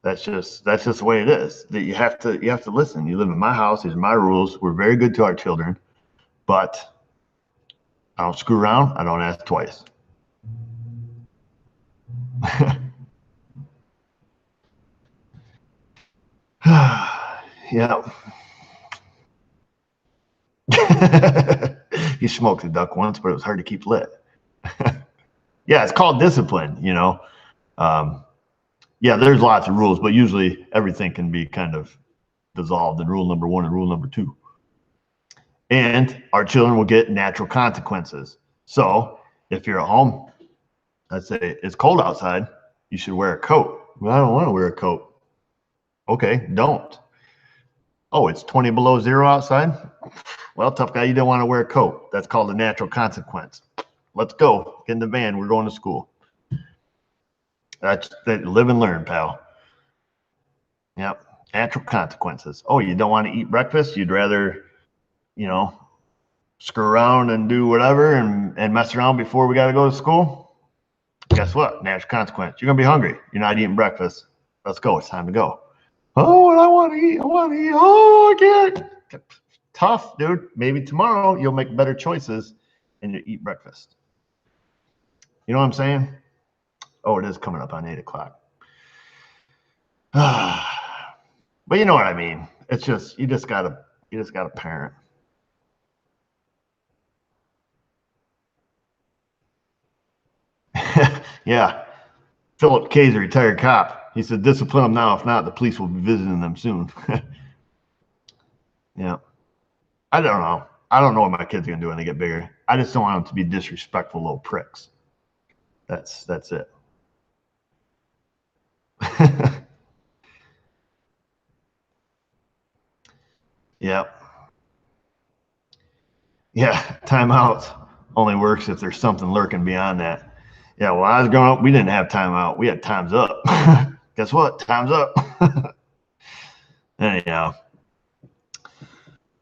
That's just the way it is. That you have to listen. You live in my house. These are my rules. We're very good to our children, but I don't screw around. I don't ask twice. Yeah. He smoked a duck once, but it was hard to keep lit. Yeah, it's called discipline, you know. Yeah, there's lots of rules, but usually everything can be kind of dissolved in rule number one and rule number two. And our children will get natural consequences. So if you're at home, let's say it's cold outside, you should wear a coat. Well, I don't want to wear a coat. Okay, don't. Oh, it's 20 below zero outside? Well, tough guy, you don't want to wear a coat. That's called a natural consequence. Let's go. Get in the van. We're going to school. That's that. Live and learn, pal. Yep. Natural consequences. Oh, you don't want to eat breakfast? You'd rather, you know, screw around and do whatever and mess around before we got to go to school? Guess what? Natural consequence. You're going to be hungry. You're not eating breakfast. Let's go. It's time to go. Oh, and I want to eat. I want to eat. Oh, I can't. Tough, dude. Maybe tomorrow you'll make better choices and you eat breakfast. You know what I'm saying? Oh, it is coming up on 8 o'clock. But you know what I mean. It's just you just gotta parent. Yeah. Philip K is a retired cop. He said, discipline them now. If not, the police will be visiting them soon. Yeah. I don't know. I don't know what my kids are gonna do when they get bigger. I just don't want them to be disrespectful little pricks. That's it. Yep. Yeah, timeouts only works if there's something lurking beyond that. Yeah, well, I was growing up, we didn't have timeout. We had time's up. Guess what? Time's up. Anyhow,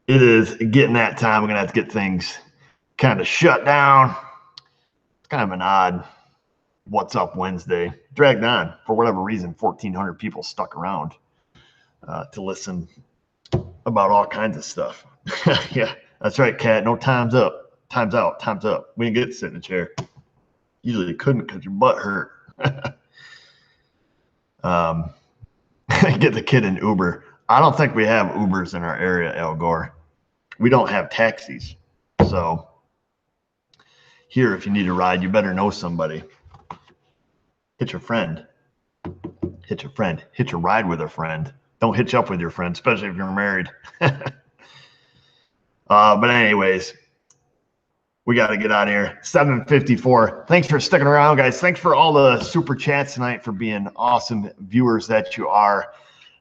it is getting that time. We're going to have to get things kind of shut down. It's kind of an odd What's Up Wednesday. Dragged on for whatever reason. 1,400 people stuck around to listen about all kinds of stuff. Yeah, that's right, Kat. No time's up. Time's out. Time's up. We didn't get to sit in a chair. Usually you couldn't because your butt hurt. Get the kid an Uber. I don't think we have Ubers in our area, El Gore. We don't have taxis. So here, if you need a ride, you better know somebody. Hit your friend. Hit your friend. Hitch a ride with a friend. Don't hitch up with your friend, especially if you're married. But anyways, we got to get out of here. 7:54. Thanks for sticking around, guys. Thanks for all the super chats tonight, for being awesome viewers that you are.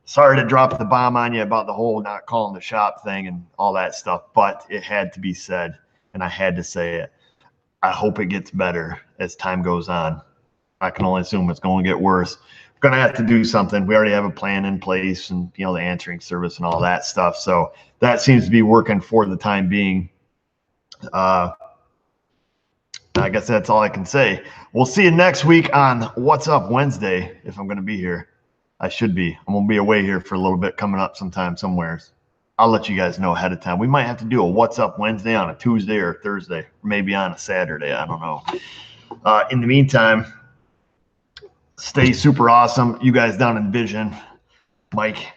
Sorry to drop the bomb on you about the whole not calling the shop thing and all that stuff, but it had to be said, and I had to say it. I hope it gets better as time goes on. I can only assume it's going to get worse going to have to do something. We already have a plan in place and, you know, the answering service and all that stuff. So that seems to be working for the time being. I guess that's all I can say. We'll see you next week on What's Up Wednesday, if I'm going to be here. I should be. I'm going to be away here for a little bit coming up sometime somewhere. I'll let you guys know ahead of time. We might have to do a What's Up Wednesday on a Tuesday or Thursday, or maybe on a Saturday. I don't know. In the meantime, stay super awesome. You guys down in Vision, Mike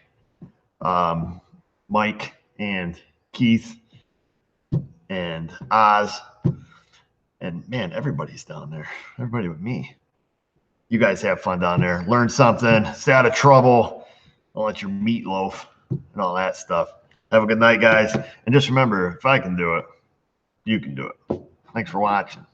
and Keith and Oz. And man, everybody's down there. Everybody with me. You guys have fun down there. Learn something. Stay out of trouble. Don't let your meatloaf and all that stuff. Have a good night, guys. And just remember, if I can do it, you can do it. Thanks for watching.